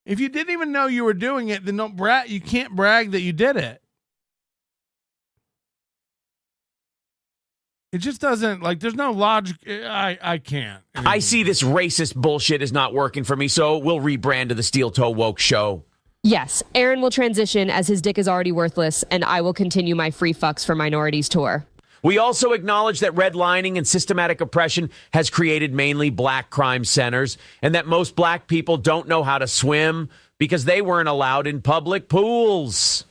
If you didn't even know you were doing it, then you can't brag that you did it. It just doesn't, like, there's no logic. I can't.
I see this racist bullshit is not working for me, so we'll rebrand to the Steel Toe Woke Show.
Yes, Aaron will transition as his dick is already worthless, and I will continue my Free Fucks for Minorities tour.
We also acknowledge that redlining and systematic oppression has created mainly black crime centers, and that most black people don't know how to swim because they weren't allowed in public pools.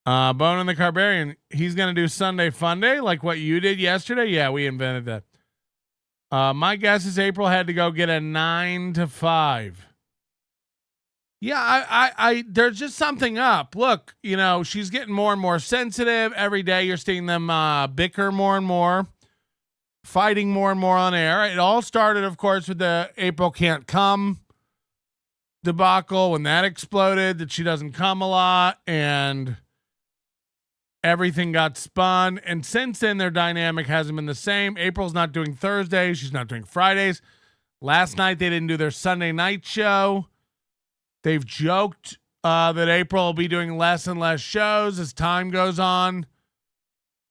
Bone and the Carbarian, he's going to do Sunday Fun Day like what you did yesterday. Yeah, we invented that. My guess is April had to go get a 9 to 5. Yeah, I there's just something up. Look, she's getting more and more sensitive. Every day you're seeing them bicker more and more, fighting more and more on air. It all started, of course, with the April can't come debacle when that exploded, that she doesn't come a lot, and everything got spun. And since then, their dynamic hasn't been the same. April's not doing Thursdays. She's not doing Fridays. Last night, they didn't do their Sunday night show. They've joked that April will be doing less and less shows as time goes on.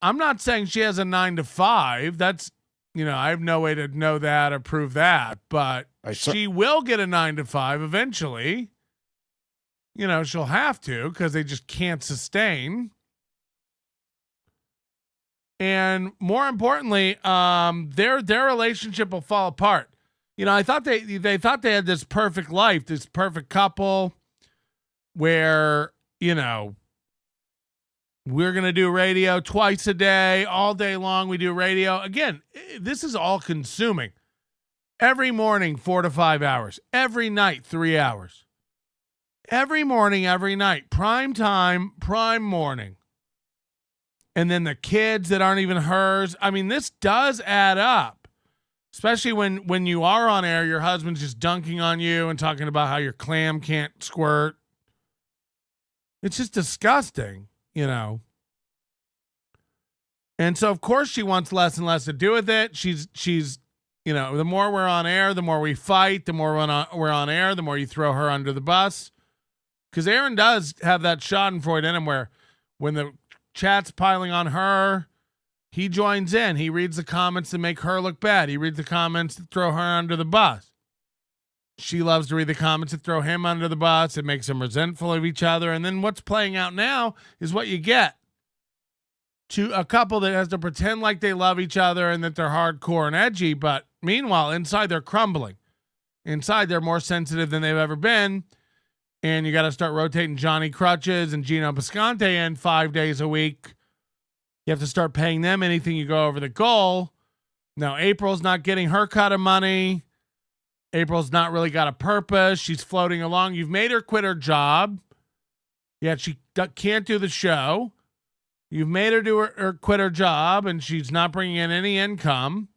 I'm not saying she has a 9 to 5. That's, I have no way to know that or prove that, but she will get a 9 to 5 eventually. She'll have to because they just can't sustain. And more importantly, their relationship will fall apart. I thought they thought they had this perfect life, this perfect couple where, we're going to do radio twice a day, all day long. We do radio. Again, this is all consuming. Every morning, 4 to 5 hours. Every night, 3 hours. Every morning, every night. Prime time, prime morning. And then the kids that aren't even hers. I mean, this does add up. Especially when you are on air, your husband's just dunking on you and talking about how your clam can't squirt. It's just disgusting, And so, of course, she wants less and less to do with it. She's the more we're on air, the more we fight. The more we're on air, the more you throw her under the bus. Because Aaron does have that schadenfreude in him where when the chat's piling on her, he joins in. He reads the comments that make her look bad. He reads the comments that throw her under the bus. She loves to read the comments that throw him under the bus. It makes them resentful of each other. And then what's playing out now is what you get. To a couple that has to pretend like they love each other and that they're hardcore and edgy, but meanwhile, inside they're crumbling. Inside they're more sensitive than they've ever been. And you got to start rotating Johnny Crutches and Gino Bisconte in 5 days a week. You have to start paying them anything you go over the goal. Now, April's not getting her cut of money. April's not really got a purpose. She's floating along. You've made her quit her job, yet she can't do the show. You've made her do her quit her job, and she's not bringing in any income.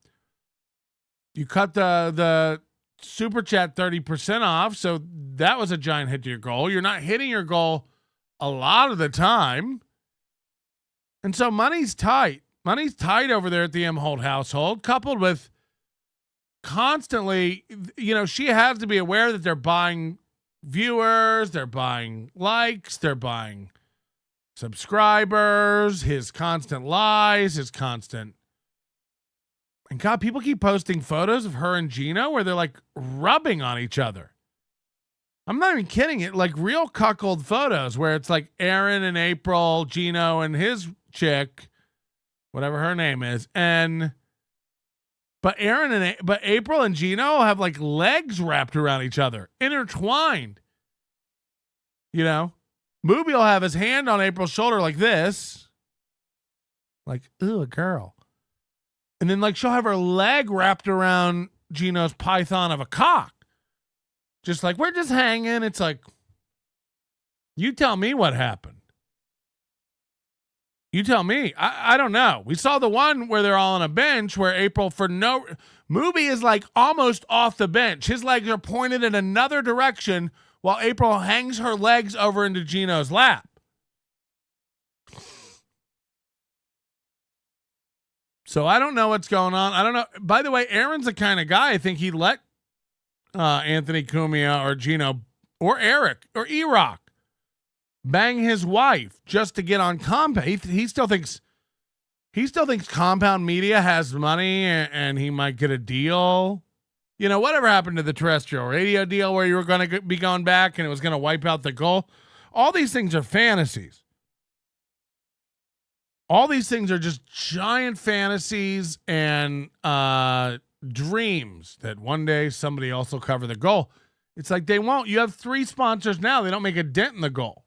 You cut the super chat 30% off, so that was a giant hit to your goal. You're not hitting your goal a lot of the time. And so money's tight. Money's tight over there at the M. Holt household, coupled with constantly, she has to be aware that they're buying viewers, they're buying likes, they're buying subscribers, his constant lies, his constant. And God, people keep posting photos of her and Gino where they're like rubbing on each other. I'm not even kidding it. Like real cuckold photos where it's like Aaron and April, Gino and his chick, whatever her name is. But April and Gino have like legs wrapped around each other, intertwined. You know, Mooby will have his hand on April's shoulder like this. Like, ooh, a girl. And then like she'll have her leg wrapped around Gino's python of a cock. Just like, we're just hanging. It's like, you tell me what happened. You tell me. I don't know. We saw the one where they're all on a bench where April Mooby is like almost off the bench. His legs are pointed in another direction while April hangs her legs over into Gino's lap. So I don't know what's going on. I don't know. By the way, Aaron's the kind of guy I think he'd let Anthony Cumia or Gino or Eric or E-Rock bang his wife just to get on Compound. He still thinks Compound Media has money and he might get a deal. You know, whatever happened to the terrestrial radio deal where you were going to be going back and it was going to wipe out the goal? All these things are fantasies. All these things are just giant fantasies and dreams that one day somebody else will cover the goal. It's like they won't. You have 3 sponsors now. They don't make a dent in the goal.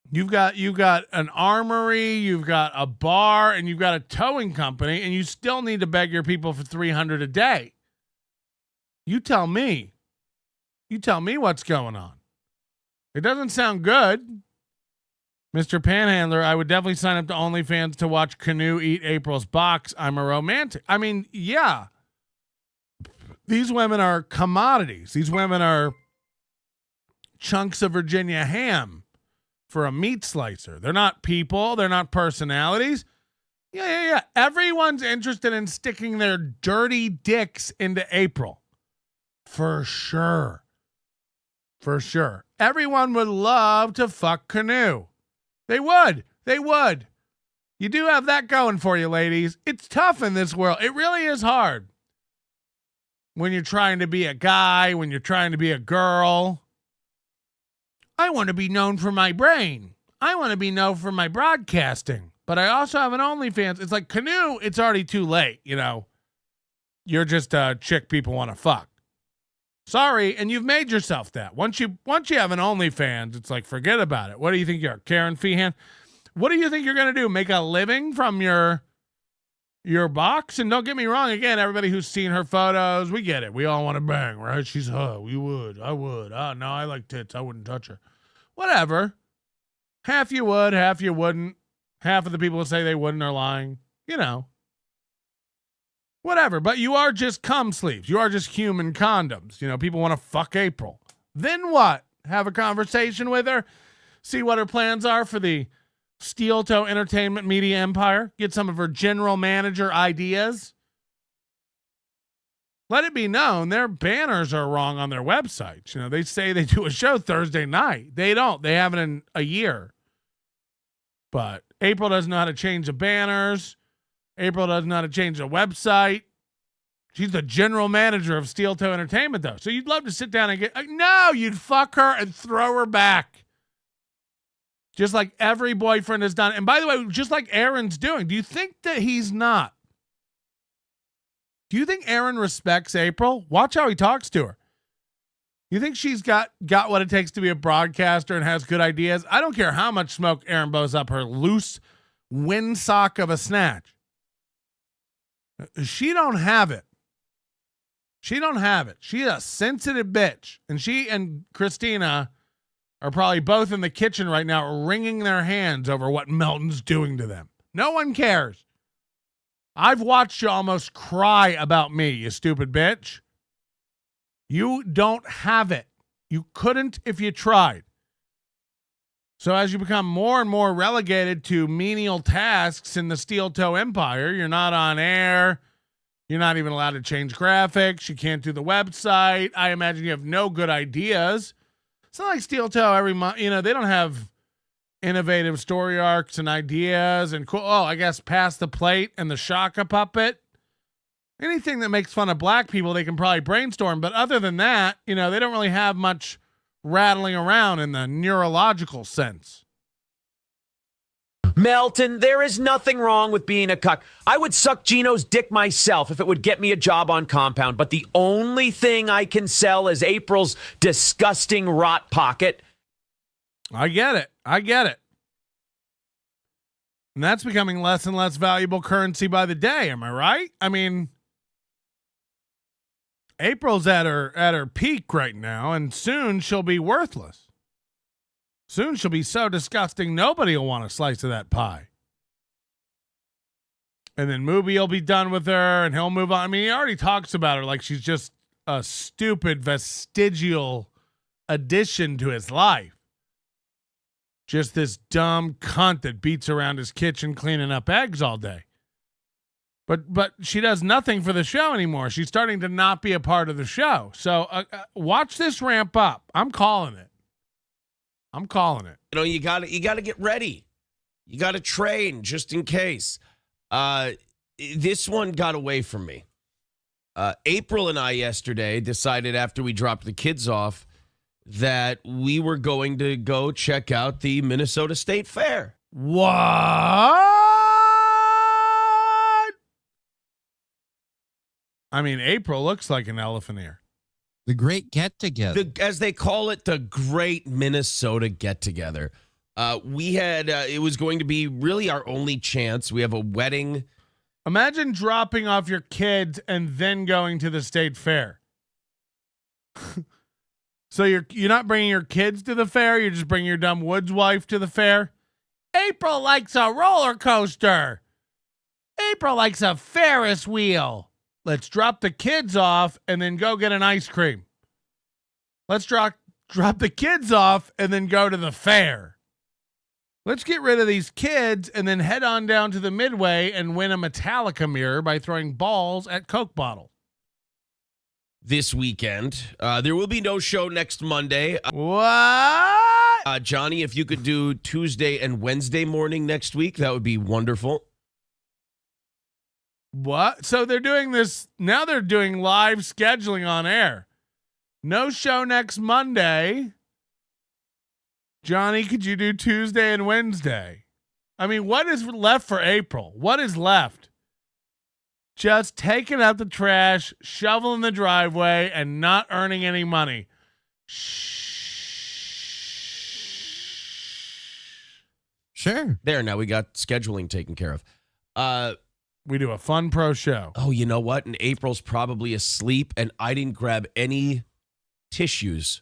You've got an armory, you've got a bar, and you've got a towing company, and you still need to beg your people for $300 a day. You tell me. You tell me what's going on. It doesn't sound good. Mr. Panhandler, I would definitely sign up to OnlyFans to watch Canoe eat April's box. I'm a romantic. I mean, yeah. These women are commodities. These women are chunks of Virginia ham for a meat slicer. They're not people. They're not personalities. Yeah. Everyone's interested in sticking their dirty dicks into April. For sure. For sure. Everyone would love to fuck Canoe. They would. You do have that going for you, ladies. It's tough in this world. It really is hard. When you're trying to be a guy, when you're trying to be a girl. I want to be known for my brain. I want to be known for my broadcasting. But I also have an OnlyFans. It's like Canoe, it's already too late, you know. You're just a chick people want to fuck. Sorry, and you've made yourself that. Once you have an OnlyFans, it's like, forget about it. What do you think you are, Karen Feehan? What do you think you're going to do? Make a living from your box? And don't get me wrong, again, everybody who's seen her photos, we get it. We all want to bang, right? She's, we would. I would. Oh, no, I like tits. I wouldn't touch her. Whatever. Half you would, half you wouldn't. Half of the people who say they wouldn't are lying. You know. Whatever, but you are just cum sleeves. You are just human condoms. You know, people want to fuck April. Then what? Have a conversation with her? See what her plans are for the Steel Toe Entertainment Media Empire? Get some of her general manager ideas? Let it be known their banners are wrong on their websites. You know, they say they do a show Thursday night. They don't. They haven't in a year. But April doesn't know how to change the banners. April doesn't know how to change the website. She's the general manager of Steel Toe Entertainment, though. So you'd love to sit down and no, you'd fuck her and throw her back. Just like every boyfriend has done. And by the way, just like Aaron's doing, do you think that he's not? Do you think Aaron respects April? Watch how he talks to her. You think she's got what it takes to be a broadcaster and has good ideas? I don't care how much smoke Aaron blows up her loose windsock of a snatch. She don't have it. She's a sensitive bitch. And she and Christina are probably both in the kitchen right now wringing their hands over what Melton's doing to them. No one cares. I've watched you almost cry about me, you stupid bitch. You don't have it. You couldn't if you tried. So as you become more and more relegated to menial tasks in the Steel Toe Empire, you're not on air. You're not even allowed to change graphics. You can't do the website. I imagine you have no good ideas. It's not like Steel Toe every month. You know, they don't have innovative story arcs and ideas and cool. Oh, I guess Pass the Plate and the Shaka Puppet. Anything that makes fun of black people, they can probably brainstorm. But other than that, they don't really have much rattling around in the neurological sense.
Melton, there is nothing wrong with being a cuck. I would suck Gino's dick myself if it would get me a job on Compound. But the only thing I can sell is April's disgusting rot pocket.
I get it. And that's becoming less and less valuable currency by the day. Am I right? I mean, April's at her peak right now, and soon she'll be worthless. Soon she'll be so disgusting nobody will want a slice of that pie. And then Mubi will be done with her, and he'll move on. I mean, he already talks about her like she's just a stupid vestigial addition to his life. Just this dumb cunt that beats around his kitchen cleaning up eggs all day. But she does nothing for the show anymore. She's starting to not be a part of the show. So watch this ramp up. I'm calling it.
You got to get ready. You got to train just in case. This one got away from me. April and I yesterday decided after we dropped the kids off that we were going to go check out the Minnesota State Fair.
What? I mean, April looks like an elephant ear.
The great get-together.
As they call it, the great Minnesota get-together. We had, it was going to be really our only chance. We have a wedding.
Imagine dropping off your kids and then going to the state fair. So you're not bringing your kids to the fair. You're just bringing your dumb woods wife to the fair. April likes a roller coaster. April likes a Ferris wheel. Let's drop the kids off and then go get an ice cream. Let's drop the kids off and then go to the fair. Let's get rid of these kids and then head on down to the Midway and win a Metallica mirror by throwing balls at Coke bottles.
This weekend, there will be no show next Monday.
What?
Johnny, if you could do Tuesday and Wednesday morning next week, that would be wonderful.
What? So they're doing this now. They're doing live scheduling on air. No show next Monday. Johnny, could you do Tuesday and Wednesday? I mean, what is left for April? What is left? Just taking out the trash, shoveling the driveway, and not earning any money.
Sure.
There, now we got scheduling taken care of.
We do a fun pro show.
Oh, you know what? And April's probably asleep, and I didn't grab any tissues.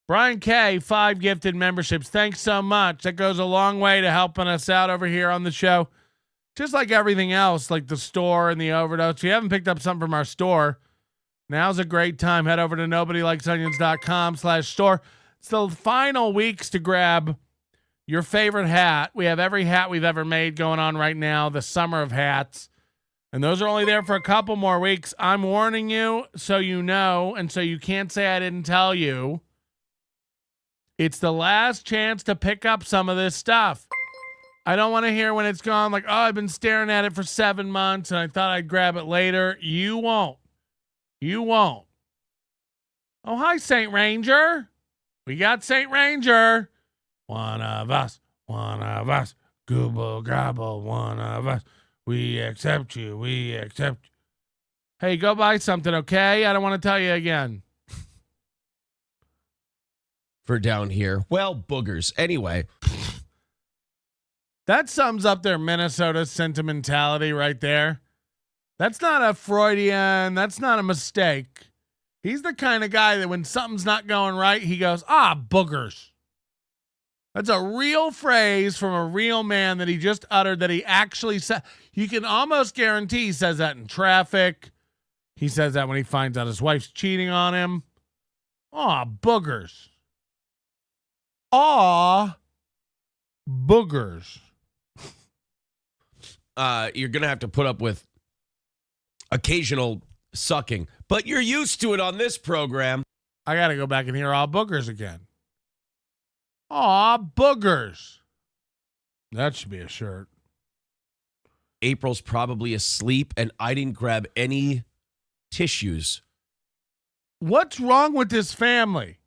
Brian K., 5 gifted memberships. Thanks so much. That goes a long way to helping us out over here on the show. Just like everything else, like the store and the Overdose. If you haven't picked up something from our store, now's a great time. Head over to nobodylikesonions.com/store. It's the final weeks to grab your favorite hat. We have every hat we've ever made going on right now, the summer of hats. And those are only there for a couple more weeks. I'm warning you so you know, and so you can't say I didn't tell you. It's the last chance to pick up some of this stuff. I don't want to hear when it's gone like, oh, I've been staring at it for 7 months and I thought I'd grab it later. You won't. You won't. Oh, hi, St. Ranger. We got St. Ranger. One of us. Google gobble, one of us. We accept you. We accept you. Hey, go buy something, okay? I don't want to tell you again.
For down here. Well, boogers. Anyway.
That sums up their Minnesota sentimentality right there. That's not a Freudian. That's not a mistake. He's the kind of guy that when something's not going right, he goes, boogers. That's a real phrase from a real man that he just uttered that he actually said. You can almost guarantee he says that in traffic. He says that when he finds out his wife's cheating on him. Boogers. Boogers.
You're going to have to put up with occasional sucking, but you're used to it on this program.
I got to go back and hear all boogers again. Aw, boogers. That should be a shirt.
April's probably asleep, and I didn't grab any tissues.
What's wrong with this family?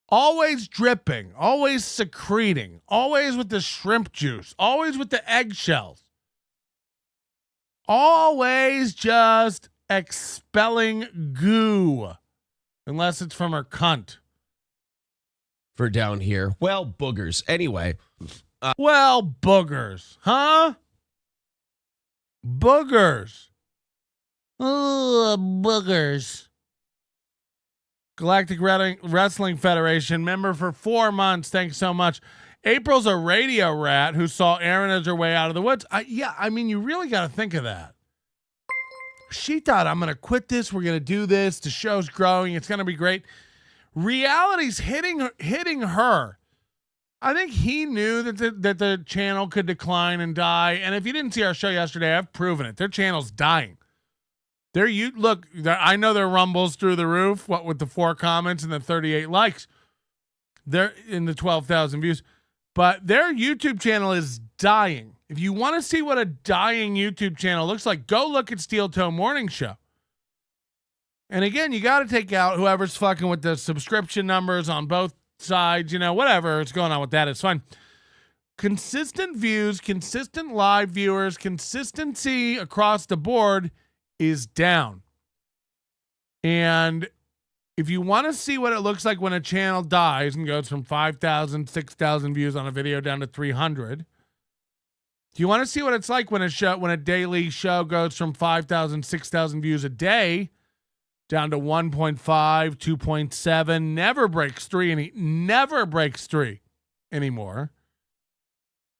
Always dripping, always secreting, always with the shrimp juice, always with the eggshells. Always just expelling goo. Unless it's from her cunt.
For down here. Well, boogers. Anyway.
Well, boogers. Huh? Boogers. Ugh, boogers. Galactic Wrestling Federation, member for 4 months. Thanks so much. April's a radio rat who saw Aaron as her way out of the woods. I mean, you really got to think of that. She thought, I'm going to quit this. We're going to do this. The show's growing. It's going to be great. Reality's hitting her. I think he knew that the channel could decline and die. And if you didn't see our show yesterday, I've proven it. Their channel's dying. Look, I know their rumbles through the roof. What with the 4 comments and the 38 likes, they're in the 12,000 views. But their YouTube channel is dying. If you want to see what a dying YouTube channel looks like, go look at Steel Toe Morning Show. And again, you got to take out whoever's fucking with the subscription numbers on both sides. Whatever is going on with that, it's fine. Consistent views, consistent live viewers, consistency across the board is down. And if you want to see what it looks like when a channel dies and goes from 5,000, 6,000 views on a video down to 300, do you want to see what it's like when a daily show goes from 5,000, 6,000 views a day down to 1.5, 2.7, never breaks 3, and he never breaks 3 anymore?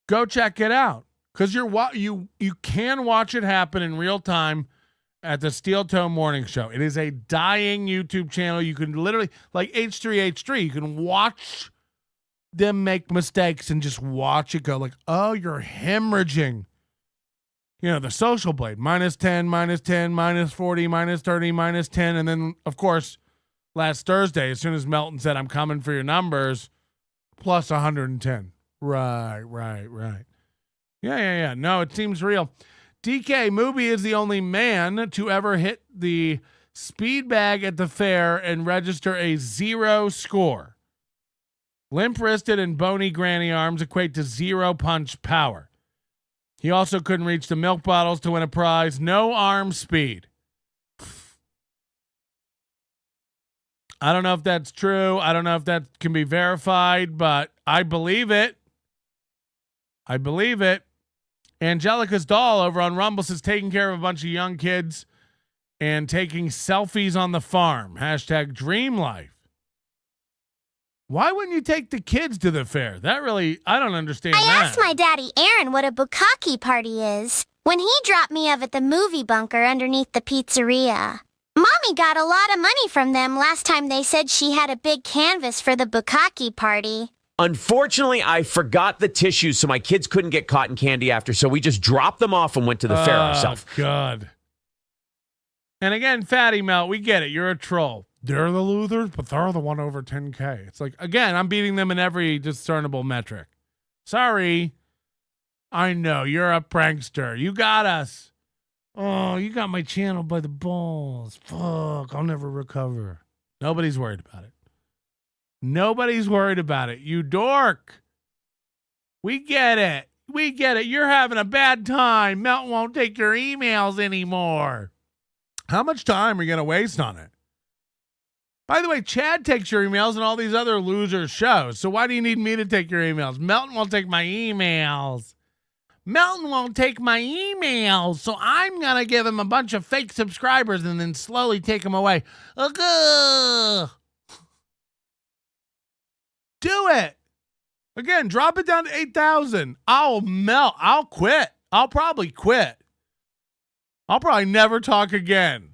Go check it out, because you can watch it happen in real time at the Steel Toe Morning Show. It is a dying YouTube channel. You can literally, like H3H3, you can watch them make mistakes and just watch it go like, oh, you're hemorrhaging. The social blade, -10, -10, -40, -30, -10. And then, of course, last Thursday, as soon as Melton said, I'm coming for your numbers, plus 110. Right. Yeah. No, it seems real. DK Mubi is the only man to ever hit the speed bag at the fair and register a 0 score. Limp-wristed and bony granny arms equate to 0 punch power. He also couldn't reach the milk bottles to win a prize. No arm speed. I don't know if that's true. I don't know if that can be verified, but I believe it. Angelica's doll over on Rumble says taking care of a bunch of young kids and taking selfies on the farm. #dream life. Why wouldn't you take the kids to the fair? I don't understand that.
I asked my daddy Aaron what a bukkake party is when he dropped me off at the movie bunker underneath the pizzeria. Mommy got a lot of money from them last time they said she had a big canvas for the bukkake party.
Unfortunately, I forgot the tissues, so my kids couldn't get cotton candy after, so we just dropped them off and went to the fair ourselves.
Oh, God. And again, Fatty Melt, we get it. You're a troll. They're the losers, but they're the one over 10K. It's like, again, I'm beating them in every discernible metric. Sorry. I know, you're a prankster. You got us. Oh, you got my channel by the balls. Fuck, I'll never recover. Nobody's worried about it. Nobody's worried about it. You dork. We get it. You're having a bad time. Melton won't take your emails anymore. How much time are you going to waste on it? By the way, Chad takes your emails and all these other loser shows. So why do you need me to take your emails? Melton won't take my emails. So I'm going to give him a bunch of fake subscribers and then slowly take them away. Do it. Again, drop it down to 8,000. I'll quit. I'll probably quit. I'll probably never talk again.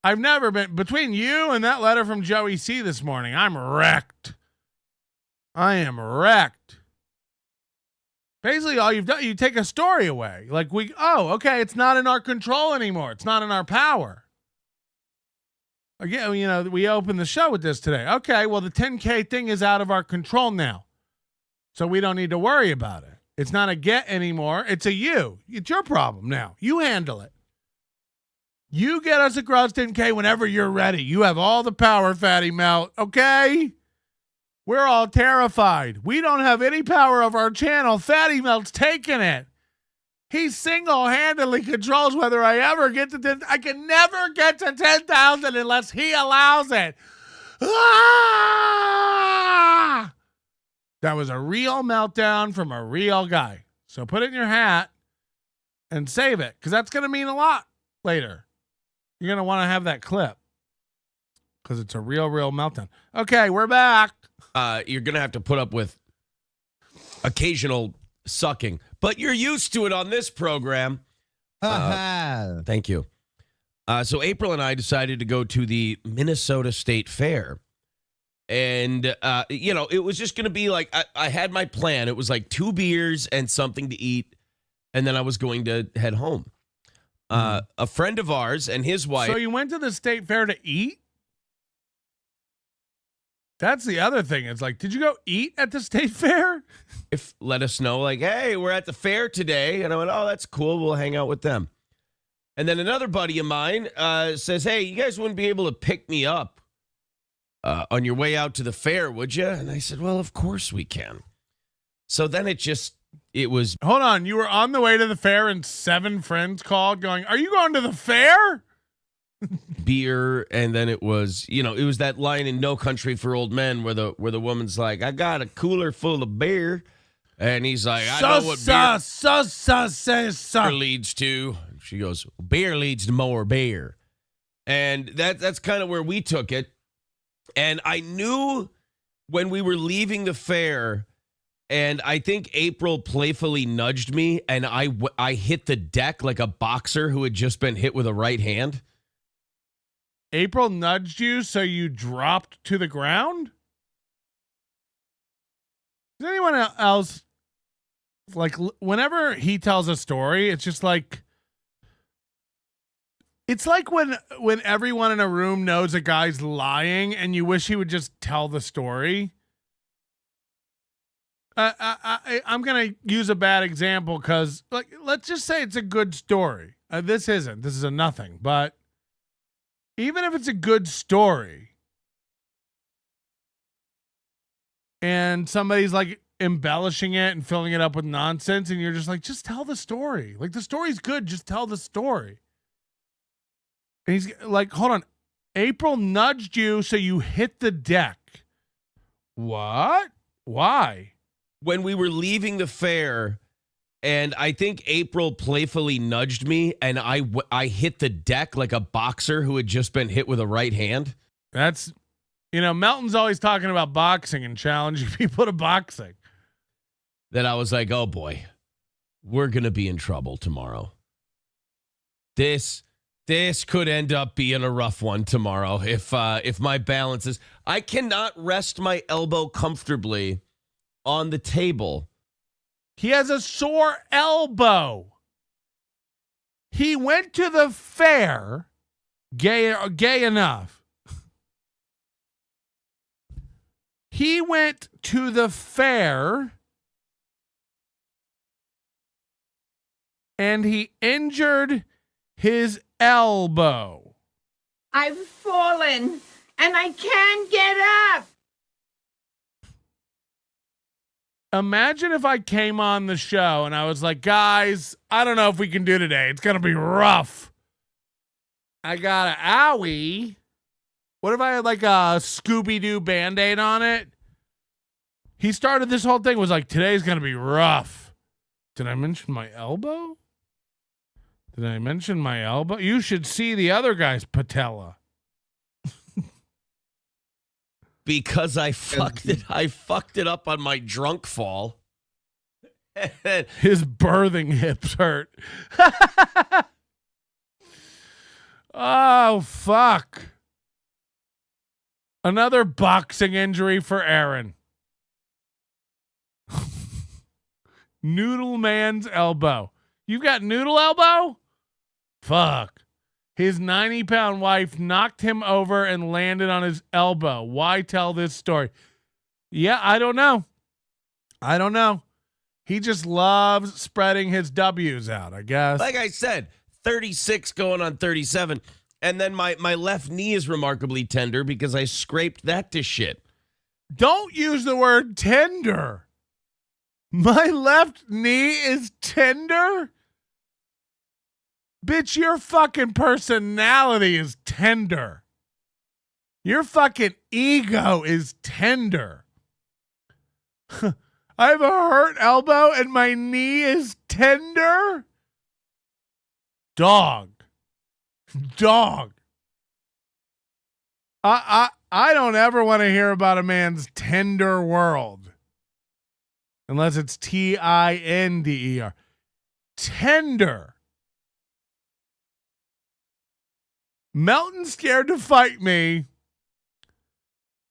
I've never been, between you and that letter from Joey C this morning, I'm wrecked. I am wrecked. Basically, all you've done, you take a story away. Like okay, it's not in our control anymore. It's not in our power. Again, we opened the show with this today. Okay, well, the 10K thing is out of our control now. So we don't need to worry about it. It's not a get anymore. It's a you. It's your problem now. You handle it. You get us across 10K whenever you're ready. You have all the power, Fatty Melt. Okay? We're all terrified. We don't have any power of our channel. Fatty Melt's taking it. He single-handedly controls whether I ever get to 10. I can never get to 10,000 unless he allows it. Ah! That was a real meltdown from a real guy. So put it in your hat and save it, because that's going to mean a lot later. You're going to want to have that clip because it's a real meltdown. Okay, we're back.
You're going to have to put up with occasional sucking, but you're used to it on this program. Thank you. So April and I decided to go to the Minnesota State Fair. And, it was just going to be like, I had my plan. It was like 2 beers and something to eat. And then I was going to head home. A friend of ours and his wife.
So you went to the state fair to eat? That's the other thing. It's like, did you go eat at the state fair?
If let us know, like, hey, we're at the fair today. And I went, oh, that's cool. We'll hang out with them. And then another buddy of mine says, hey, you guys wouldn't be able to pick me up on your way out to the fair, would you? And I said, well, of course we can. So then it was.
Hold on. You were on the way to the fair and 7 friends called going, are you going to the fair?
Beer. And then it was, it was that line in No Country for Old Men where the woman's like, I got a cooler full of beer. And he's like, I know what beer leads to. She goes, beer leads to more beer. And that's kind of where we took it. And I knew when we were leaving the fair, and I think April playfully nudged me, and I hit the deck like a boxer who had just been hit with a right hand.
April nudged you, so you dropped to the ground? Does anyone else, like, whenever he tells a story, it's just like, it's like when everyone in a room knows a guy's lying and you wish he would just tell the story. I'm going to use a bad example because, like, let's just say it's a good story. This is a nothing. But even if it's a good story and somebody's like embellishing it and filling it up with nonsense and you're just like, just tell the story. Like, the story's good. Just tell the story. And he's like, hold on. April nudged you, so you hit the deck. What? Why?
When we were leaving the fair, and I think April playfully nudged me, and I hit the deck like a boxer who had just been hit with a right hand.
That's, Melton's always talking about boxing and challenging people to boxing.
Then I was like, oh boy, we're going to be in trouble tomorrow. This could end up being a rough one tomorrow if my balance is. I cannot rest my elbow comfortably on the table.
He has a sore elbow. He went to the fair, gay enough. He went to the fair and he injured his elbow.
I've fallen and I can't get up.
Imagine if I came on the show and I was like, guys, I don't know if we can do today. It's going to be rough. I got an owie. What if I had like a Scooby-Doo Band-Aid on it? He started this whole thing, was like, today's going to be rough. Did I mention my elbow? You should see the other guy's patella.
Because I fucked it up on my drunk fall.
His birthing hips hurt. Oh, fuck. Another boxing injury for Aaron. Noodle man's elbow. You've got noodle elbow? Fuck. His 90-pound wife knocked him over and landed on his elbow. Why tell this story? Yeah, I don't know. I don't know. He just loves spreading his W's out, I guess.
Like I said, 36 going on 37. And then my left knee is remarkably tender because I scraped that to shit.
Don't use the word tender. My left knee is tender? Bitch, your fucking personality is tender. Your fucking ego is tender. I have a hurt elbow and my knee is tender? Dog. I don't ever want to hear about a man's tender world. Unless it's Tinder. Tender. Melton's scared to fight me,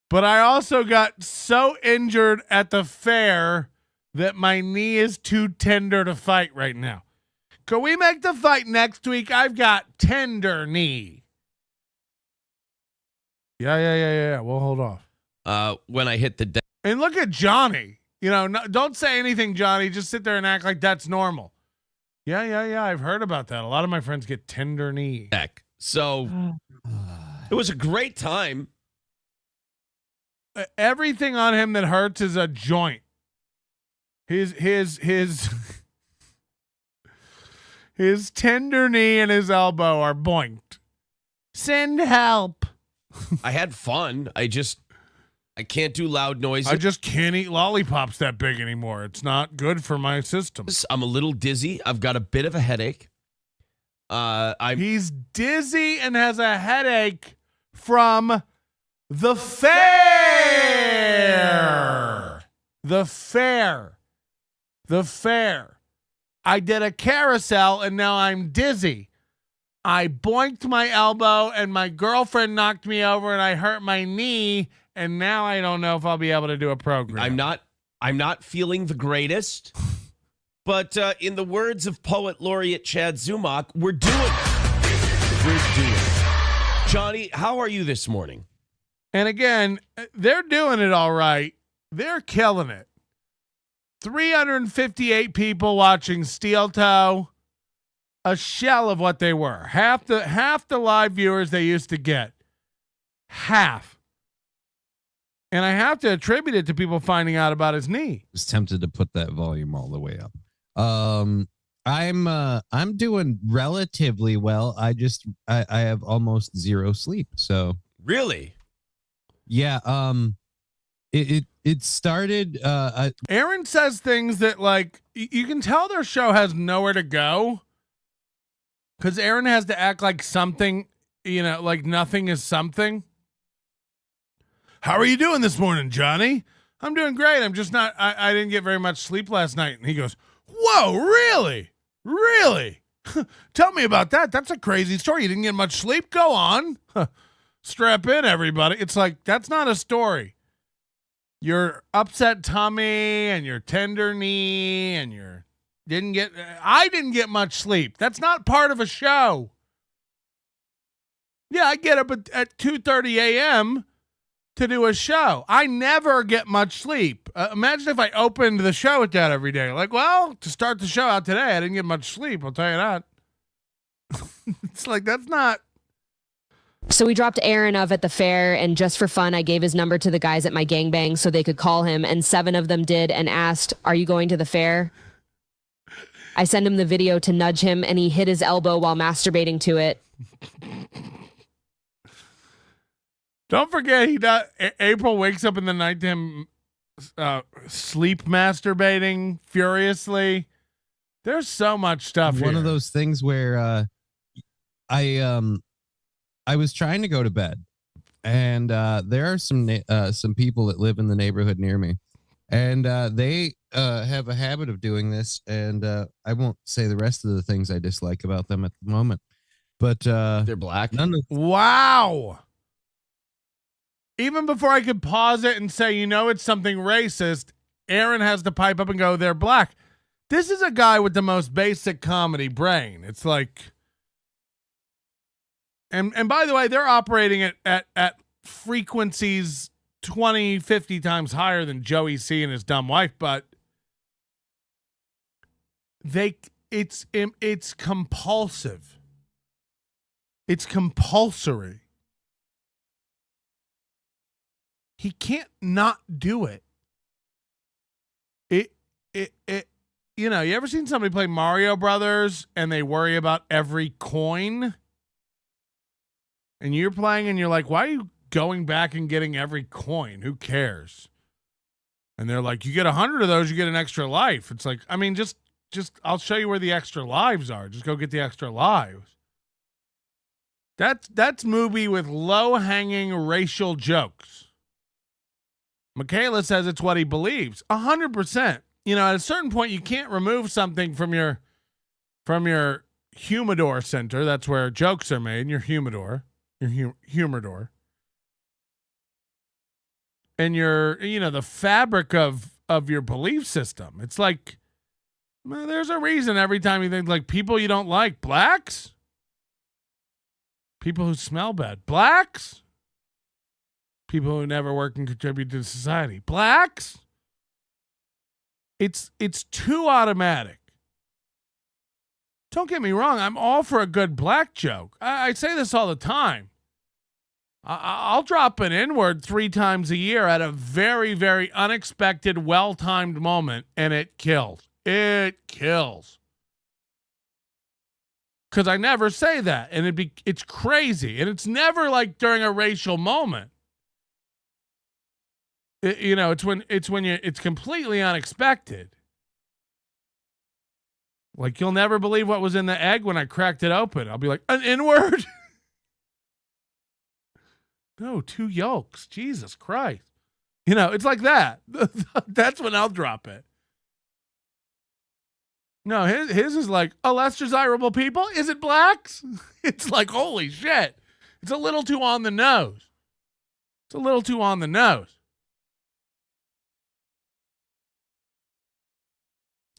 but I also got so injured at the fair that my knee is too tender to fight right now. Can we make the fight next week? I've got tender knee. Yeah. We'll hold off.
When I hit the deck.
And look at Johnny. You know, don't say anything, Johnny. Just sit there and act like that's normal. Yeah. I've heard about that. A lot of my friends get tender knee.
So it was a great time.
Everything on him that hurts is a joint. His his tender knee and his elbow are boinked. Send help.
I had fun. I can't do loud noises.
I just can't eat lollipops that big anymore. It's not good for my system.
I'm a little dizzy. I've got a bit of a headache.
He's dizzy and has a headache from the fair. The fair. I did a carousel and now I'm dizzy. I boinked my elbow and my girlfriend knocked me over and I hurt my knee and now I don't know if I'll be able to do a program.
I'm not feeling the greatest. But in the words of poet laureate Chad Zumach, we're doing it. Johnny, how are you this morning?
And again, they're doing it all right. They're killing it. 358 people watching Steel Toe. A shell of what they were. Half the live viewers they used to get. Half. And I have to attribute it to people finding out about his knee.
I was tempted to put that volume all the way up. I'm doing relatively well. I have almost zero sleep. So
really,
yeah. It started.
Aaron says things that like you can tell their show has nowhere to go because Aaron has to act like something, like nothing is something. How are you doing this morning, Johnny? I'm doing great. I'm just not. I didn't get very much sleep last night. And he goes, whoa, really? Tell me about that. That's a crazy story. You didn't get much sleep? Go on. Strap in, everybody. It's like, that's not a story. Your upset tummy and your tender knee and I didn't get much sleep. That's not part of a show. Yeah, I get up at 2:30 a.m. to do a show. I never get much sleep. Imagine if I opened the show with that every day. Like, well, to start the show out today, I didn't get much sleep. I'll tell you that. It's like, that's not.
So we dropped Aaron off at the fair, and just for fun, I gave his number to the guys at my gangbang so they could call him, and 7 of them did and asked, "Are you going to the fair?" I sent him the video to nudge him, and he hit his elbow while masturbating to it.
Don't forget, April wakes up in the night to him sleep masturbating furiously. There's so much stuff
One
here.
of those things where I was trying to go to bed, and there are some people that live in the neighborhood near me, and they have a habit of doing this, and I won't say the rest of the things I dislike about them at the moment, but
they're black.
Wow. Even before I could pause it and say, it's something racist, Aaron has to pipe up and go, they're black. This is a guy with the most basic comedy brain. It's like, and by the way, they're operating at frequencies 20, 50 times higher than Joey C and his dumb wife, but it's compulsive. It's compulsory. He can't not do it. You know, you ever seen somebody play Mario Brothers and they worry about every coin? And you're playing and you're like, why are you going back and getting every coin? Who cares? And they're like, you get 100 of those, you get an extra life. It's like, I mean, just I'll show you where the extra lives are. Just go get the extra lives. That's movie with low-hanging racial jokes. Michaela says it's what he believes. 100%. You know, at a certain point, you can't remove something from your humidor center. That's where jokes are made. Your humidor, humidor, and the fabric of your belief system. It's like, well, there's a reason every time you think like people you don't like, blacks, people who smell bad, blacks, people who never work and contribute to society, blacks. It's too automatic. Don't get me wrong. I'm all for a good black joke. I say this all the time. I'll drop an N-word 3 times a year at a very, very unexpected, well-timed moment, and it kills. It kills. Because I never say that, and it's crazy. And it's never like during a racial moment. It's completely unexpected. Like, you'll never believe what was in the egg when I cracked it open. I'll be like, an N-word? No, 2 yolks. Jesus Christ. It's like that. That's when I'll drop it. No, his is like, oh, less desirable people? Is it blacks? It's like, holy shit. It's a little too on the nose. It's a little too on the nose.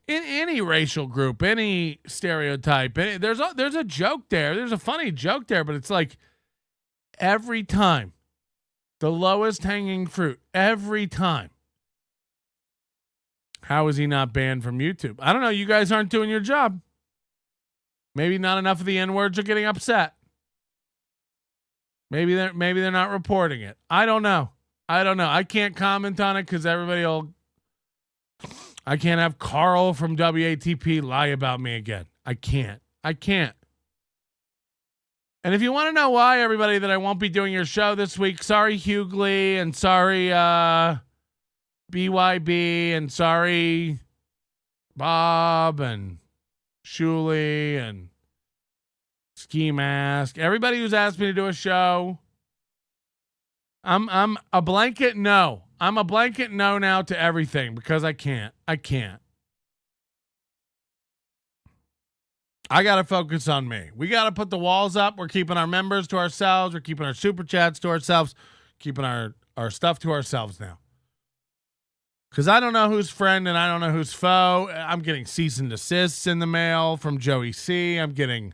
In any racial group, any stereotype, there's a joke there. There's a funny joke there, but it's like every time, the lowest hanging fruit, every time. How is he not banned from YouTube? I don't know. You guys aren't doing your job. Maybe not enough of the N-words are getting upset. Maybe they're not reporting it. I don't know. I can't comment on it because I can't have Carl from WATP lie about me again. I can't. And if you want to know why, everybody, that I won't be doing your show this week, sorry Hughley, and sorry BYB, and sorry Bob, and Shuley, and Ski Mask. Everybody who's asked me to do a show, I'm a blanket no. I'm a blanket no now to everything because I can't. I got to focus on me. We got to put the walls up. We're keeping our members to ourselves. We're keeping our super chats to ourselves. Keeping our stuff to ourselves now. Because I don't know who's friend and I don't know who's foe. I'm getting cease and desists in the mail from Joey C. I'm getting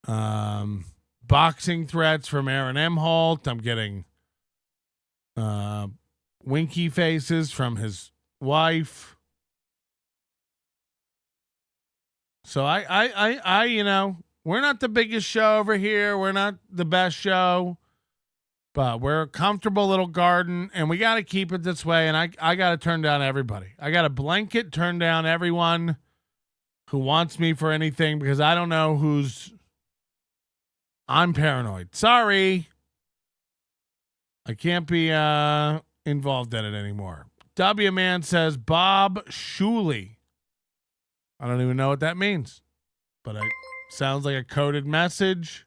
boxing threats from Aaron M. Holt. I'm getting winky faces from his wife. So I we're not the biggest show over here. We're not the best show, but we're a comfortable little garden, and we got to keep it this way. And I got to turn down everybody. I got to blanket turn down everyone who wants me for anything because I don't know I'm paranoid. Sorry. I can't be involved in it anymore. W Man says Bob Shuley. I don't even know what that means, but it sounds like a coded message.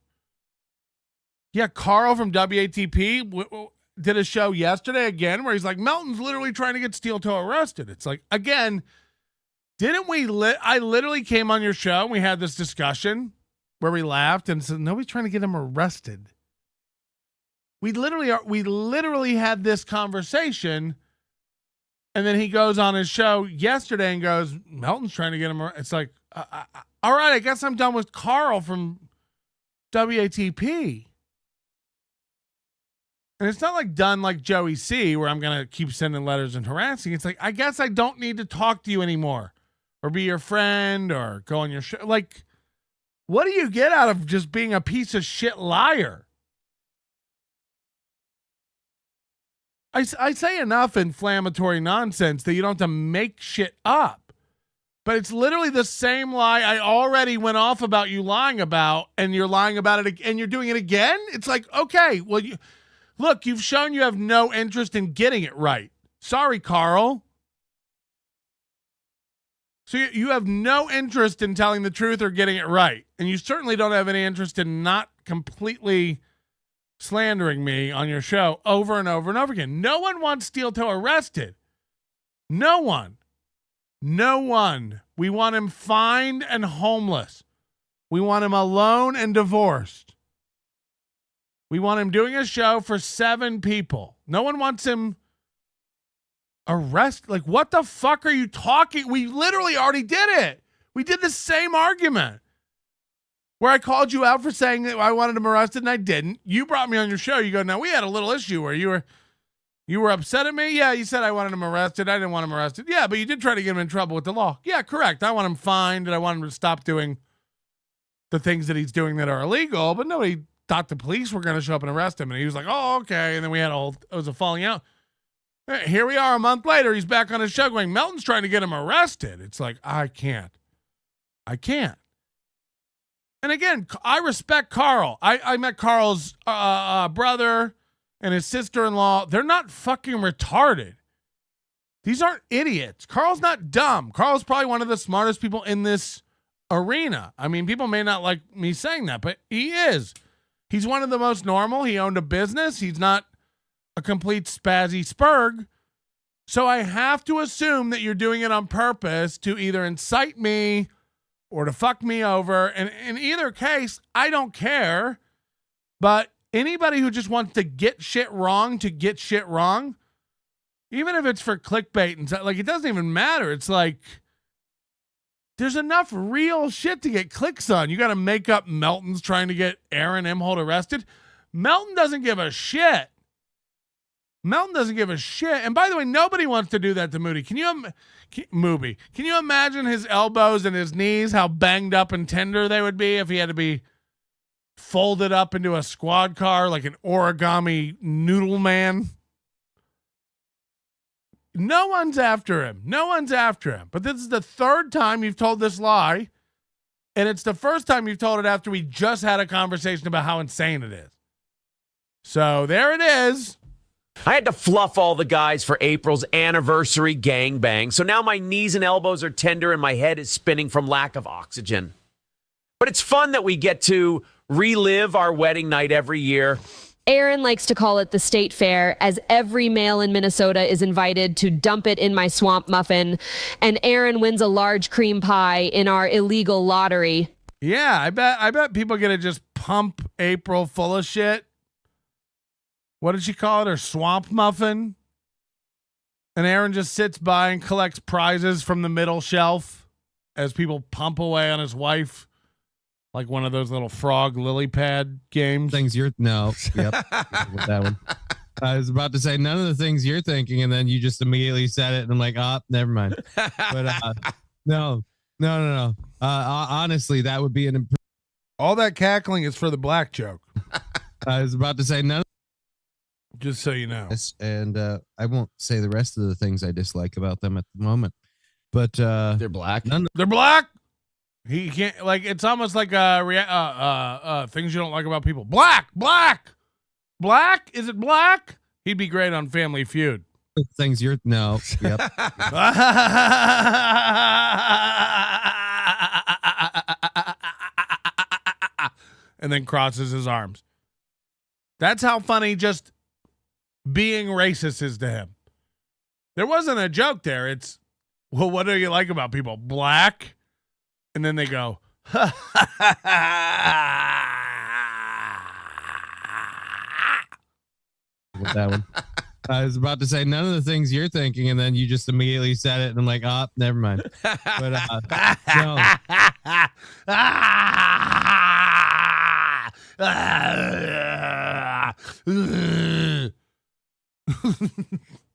Yeah, Carl from WATP did a show yesterday again where he's like, Melton's literally trying to get steel toe arrested. It's like, again, didn't we? I literally came on your show and we had this discussion where we laughed and said, nobody's trying to get him arrested. We literally had this conversation, and then he goes on his show yesterday and goes, Melton's trying to get him. It's like, all right, I guess I'm done with Carl from WATP. And it's not like done like Joey C, where I'm going to keep sending letters and harassing. It's like, I guess I don't need to talk to you anymore. or be your friend or go on your show. Like, what do you get out of just being a piece of shit liar? I say enough inflammatory nonsense that you don't have to make shit up. But it's literally the same lie I already went off about you lying about, and you're lying about it, and you're doing it again? It's like, okay, well, look, you've shown you have no interest in getting it right. Sorry, Carl. So you have no interest in telling the truth or getting it right. And you certainly don't have any interest in not completely slandering me on your show over and over and over again. No one wants Steel Toe arrested. No one. No one. We want him fined and homeless. We want him alone and divorced. We want him doing a show for 7 people. No one wants him arrested. Like, what the fuck are you talking? We literally already did it. We did the same argument where I called you out for saying that I wanted him arrested and I didn't. You brought me on your show. You go, now we had a little issue where you were upset at me. Yeah, you said I wanted him arrested. I didn't want him arrested. Yeah, but you did try to get him in trouble with the law. Yeah, correct. I want him fined and I want him to stop doing the things that he's doing that are illegal. But nobody thought the police were going to show up and arrest him. And he was like, oh, okay. And then we had it was a falling out. Here we are a month later. He's back on his show going, Melton's trying to get him arrested. It's like, I can't. And again, I respect Carl. I met Carl's brother and his sister-in-law. They're not fucking retarded. These aren't idiots. Carl's not dumb. Carl's probably one of the smartest people in this arena. I mean, people may not like me saying that, but he is. He's one of the most normal. He owned a business. He's not a complete spazzy spurg. So I have to assume that you're doing it on purpose to either incite me or to fuck me over. And in either case, I don't care. But anybody who just wants to get shit wrong, even if it's for clickbait and stuff, like, it doesn't even matter. It's like, there's enough real shit to get clicks on. You got to make up Melton's trying to get Aaron Imholt arrested. Melton doesn't give a shit. And by the way, nobody wants to do that to Moody. Can you imagine his elbows and his knees, how banged up and tender they would be if he had to be folded up into a squad car like an origami noodle man? No one's after him. But this is the 3rd time you've told this lie. And it's the first time you've told it after we just had a conversation about how insane it is. So there it is.
I had to fluff all the guys for April's anniversary gangbang, so now my knees and elbows are tender and my head is spinning from lack of oxygen. But it's fun that we get to relive our wedding night every year.
Aaron likes to call it the state fair, as every male in Minnesota is invited to dump it in my swamp muffin, and Aaron wins a large cream pie in our illegal lottery.
Yeah, I bet people get to just pump April full of shit. What did she call it? Her swamp muffin? And Aaron just sits by and collects prizes from the middle shelf as people pump away on his wife. Like one of those little frog lily pad games.
Yep. With that one. I was about to say none of the things you're thinking, and then you just immediately said it, and I'm like, never mind. But no. Honestly, that would be an improvement.
All that cackling is for the black joke.
I was about to say none.
Just so you know.
And I won't say the rest of the things I dislike about them at the moment. But
they're black.
They're black. He can't, like, it's almost like things you don't like about people. Black. Is it black? He'd be great on Family Feud.
Things you're no. Yep.
And then crosses his arms. That's how funny just being racist is to him. There wasn't a joke there. It's, well, what do you like about people? Black. And then they go, with
that one. I was about to say none of the things you're thinking, and then you just immediately said it, and I'm like, never mind. But no.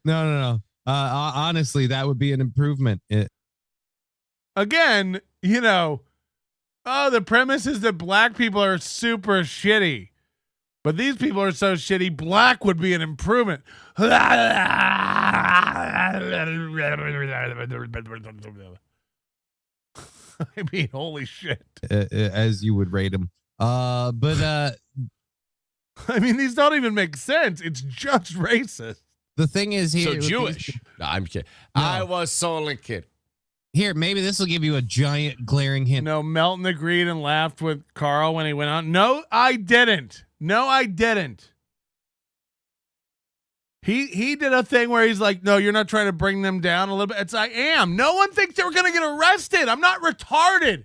No. Honestly, that would be an improvement.
again, you know, oh, the premise is that black people are super shitty. But these people are so shitty, black would be an improvement. I mean, holy shit.
As you would rate him. I
mean, these don't even make sense. It's just racist.
The thing is here.
So Jewish. No, I'm kidding. No. I was only kidding.
Here, maybe this will give you a giant glaring hint.
No, Melton agreed and laughed with Carl when he went on. No, I didn't. He did a thing where he's like, no, you're not trying to bring them down a little bit. It's I am. No one thinks they were going to get arrested. I'm not retarded.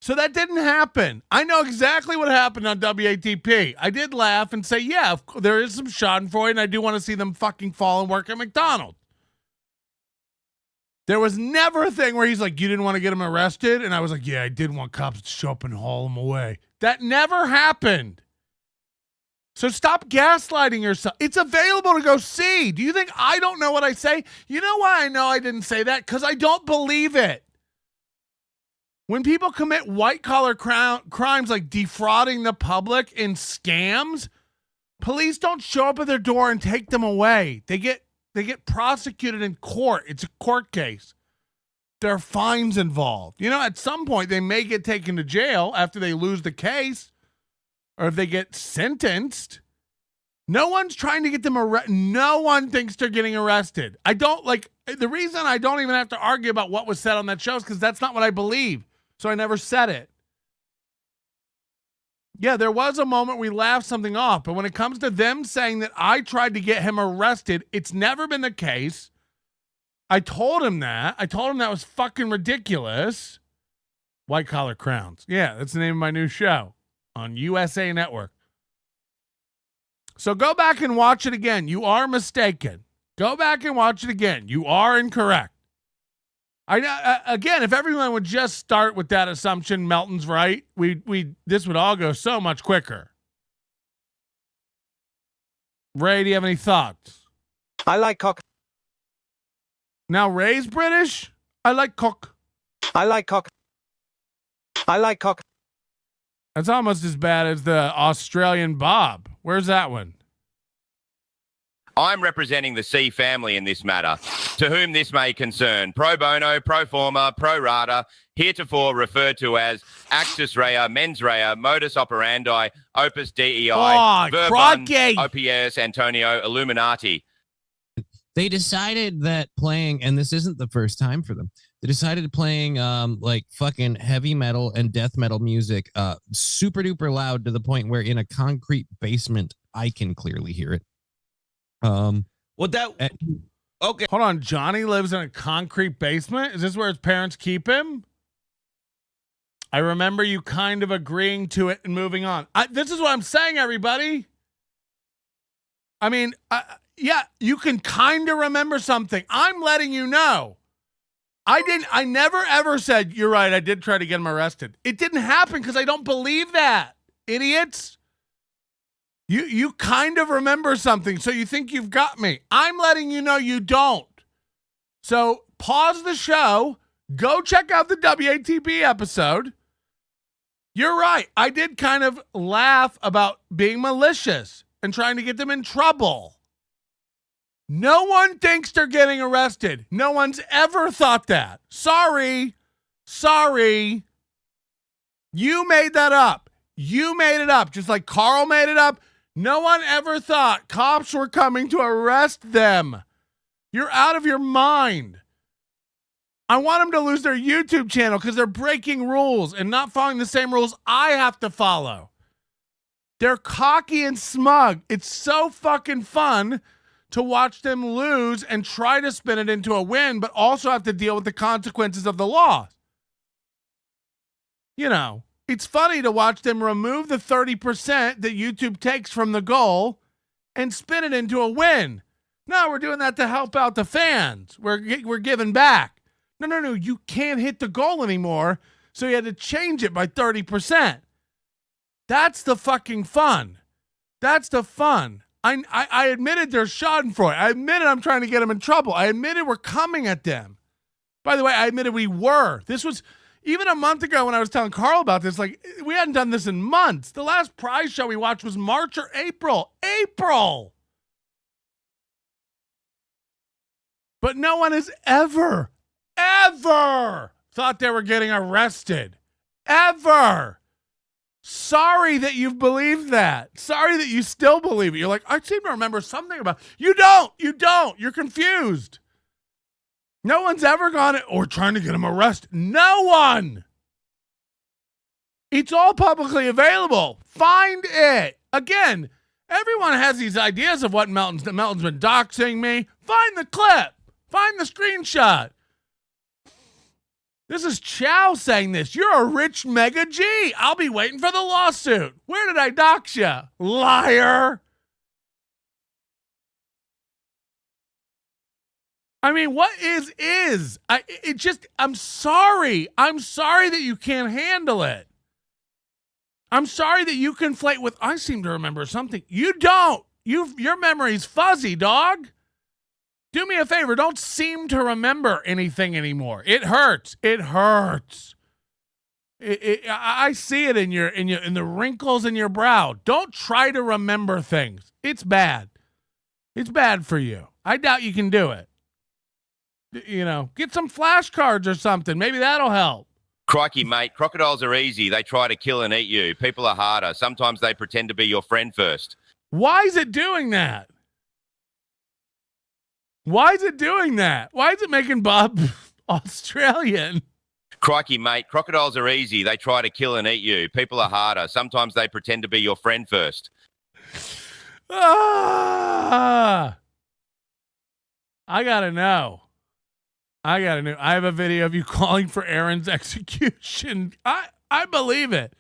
So that didn't happen. I know exactly what happened on WATP. I did laugh and say, yeah, there is some schadenfreude, and I do want to see them fucking fall and work at McDonald's. There was never a thing where he's like, you didn't want to get him arrested? And I was like, yeah, I did want cops to show up and haul him away. That never happened. So stop gaslighting yourself. It's available to go see. Do you think I don't know what I say? You know why I know I didn't say that? Because I don't believe it. When people commit white-collar crimes like defrauding the public in scams, police don't show up at their door and take them away. They get prosecuted in court. It's a court case. There are fines involved. You know, at some point, they may get taken to jail after they lose the case or if they get sentenced. No one's trying to get them arrested. No one thinks they're getting arrested. The reason I don't even have to argue about what was said on that show is because that's not what I believe. So I never said it. Yeah, there was a moment we laughed something off, but when it comes to them saying that I tried to get him arrested, it's never been the case. I told him that. Was fucking ridiculous. White Collar Crowns. Yeah, that's the name of my new show on USA Network. So go back and watch it again. You are mistaken. Go back and watch it again. You are incorrect. Again, if everyone would just start with that assumption, Melton's right, this would all go so much quicker. Ray, do you have any thoughts?
I like cock.
Now, Ray's British. I like cock.
I like cock.
That's almost as bad as the Australian Bob. Where's that one?
I'm representing the C family in this matter, to whom this may concern. Pro bono, pro forma, pro rata, heretofore referred to as actus rea, mens rea, modus operandi, opus dei, verbum, OPS, Antonio, Illuminati.
They decided that playing, and this isn't the first time for them, they decided playing like fucking heavy metal and death metal music super duper loud to the point where in a concrete basement, I can clearly hear it.
Okay. Hold on. Johnny lives in a concrete basement. Is this where his parents keep him? I remember you kind of agreeing to it and moving on. This is what I'm saying, everybody. I mean, yeah, you can kind of remember something. I'm letting you know. I never ever said, you're right, I did try to get him arrested. It didn't happen because I don't believe that. Idiots. You kind of remember something, so you think you've got me. I'm letting you know you don't. So pause the show. Go check out the WATP episode. You're right. I did kind of laugh about being malicious and trying to get them in trouble. No one thinks they're getting arrested. No one's ever thought that. Sorry. You made that up. You made it up, just like Carl made it up. No one ever thought cops were coming to arrest them. You're out of your mind. I want them to lose their YouTube channel because they're breaking rules and not following the same rules I have to follow. They're cocky and smug. It's so fucking fun to watch them lose and try to spin it into a win, but also have to deal with the consequences of the loss. You know. It's funny to watch them remove the 30% that YouTube takes from the goal and spin it into a win. No, we're doing that to help out the fans. We're giving back. No. You can't hit the goal anymore, so you had to change it by 30%. That's the fucking fun. That's the fun. I admitted there's schadenfreude. I admitted I'm trying to get them in trouble. I admitted we're coming at them. By the way, I admitted we were. This was even a month ago when I was telling Carl about this. Like, we hadn't done this in months. The last prize show we watched was March or April. April! But no one has ever thought they were getting arrested. Ever. Sorry that you've believed that. Sorry that you still believe it. You're like, I seem to remember something about. You don't. You're confused. No one's ever gone or trying to get him arrested. No one. It's all publicly available. Find it. Again, everyone has these ideas of what Melton's been doxing me. Find the clip. Find the screenshot. This is Chow saying this. You're a rich mega G. I'll be waiting for the lawsuit. Where did I dox you? Liar. I mean, what is? I'm sorry. I'm sorry that you can't handle it. I'm sorry that you conflate with, I seem to remember something. You don't. Your memory's fuzzy, dog. Do me a favor. Don't seem to remember anything anymore. It hurts. It hurts. I see it in the wrinkles in your brow. Don't try to remember things. It's bad. It's bad for you. I doubt you can do it. Get some flashcards or something. Maybe that'll help.
Crikey, mate. Crocodiles are easy. They try to kill and eat you. People are harder. Sometimes they pretend to be your friend first.
Why is it doing that? Why is it doing that? Why is it making Bob Australian?
Crikey, mate. Crocodiles are easy. They try to kill and eat you. People are harder. Sometimes they pretend to be your friend first.
I gotta know. I have a video of you calling for Aaron's execution. I believe it.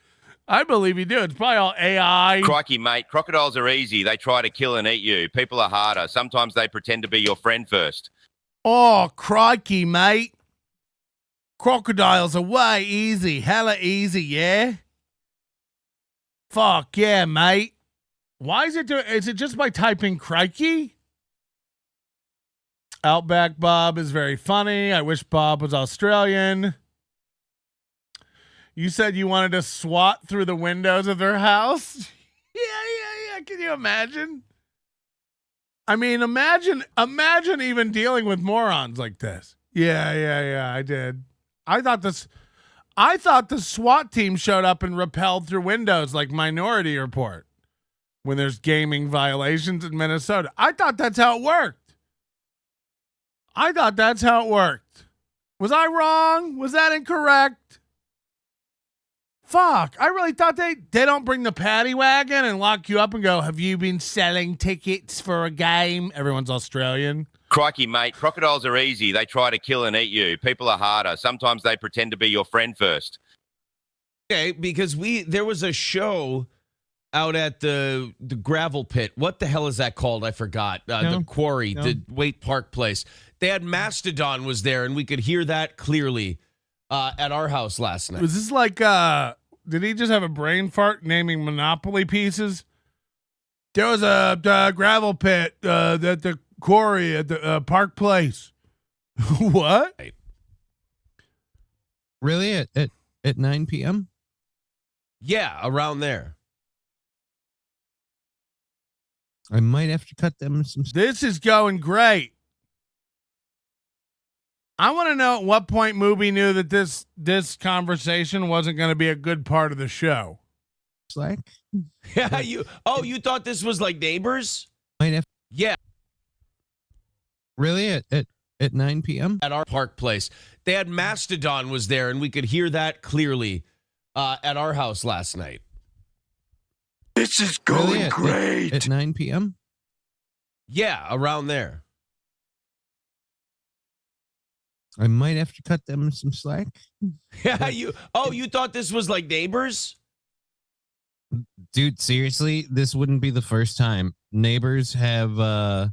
I believe you do. It's probably all AI.
Crikey, mate. Crocodiles are easy. They try to kill and eat you. People are harder. Sometimes they pretend to be your friend first.
Oh, crikey, mate. Crocodiles are way easy. Hella easy, yeah? Fuck yeah, mate. Why is it doing? Is it just by typing crikey? Outback Bob is very funny. I wish Bob was Australian. You said you wanted to swat through the windows of their house? Yeah. Can you imagine? I mean, imagine even dealing with morons like this. Yeah, I did. I thought the SWAT team showed up and rappelled through windows like Minority Report when there's gaming violations in Minnesota. I thought that's how it worked. Was I wrong? Was that incorrect? Fuck. I really thought they don't bring the paddy wagon and lock you up and go, have you been selling tickets for a game? Everyone's Australian.
Crikey, mate. Crocodiles are easy. They try to kill and eat you. People are harder. Sometimes they pretend to be your friend first.
Okay, because there was a show out at the gravel pit. What the hell is that called? I forgot. The quarry, the Waite Park place. They had Mastodon was there, and we could hear that clearly at our house last night.
Was this like, did he just have a brain fart naming Monopoly pieces? There was a gravel pit at the quarry at the Park Place. What?
Really? At 9 p.m.?
Yeah, around there.
I might have to cut them some.
This is going great. I want to know at what point Mooby knew that this conversation wasn't going to be a good part of the show.
Slack?
Yeah, you thought this was like Neighbors?
Might have.
Yeah.
Really? At 9 p.m.?
At our Park Place. They had Mastodon was there, and we could hear that clearly at our house last night.
This is going
really?
Great.
At 9 p.m.?
Yeah, around there.
I might have to cut them some slack.
Yeah, you thought this was like Neighbors?
Dude, seriously, this wouldn't be the first time. Neighbors have the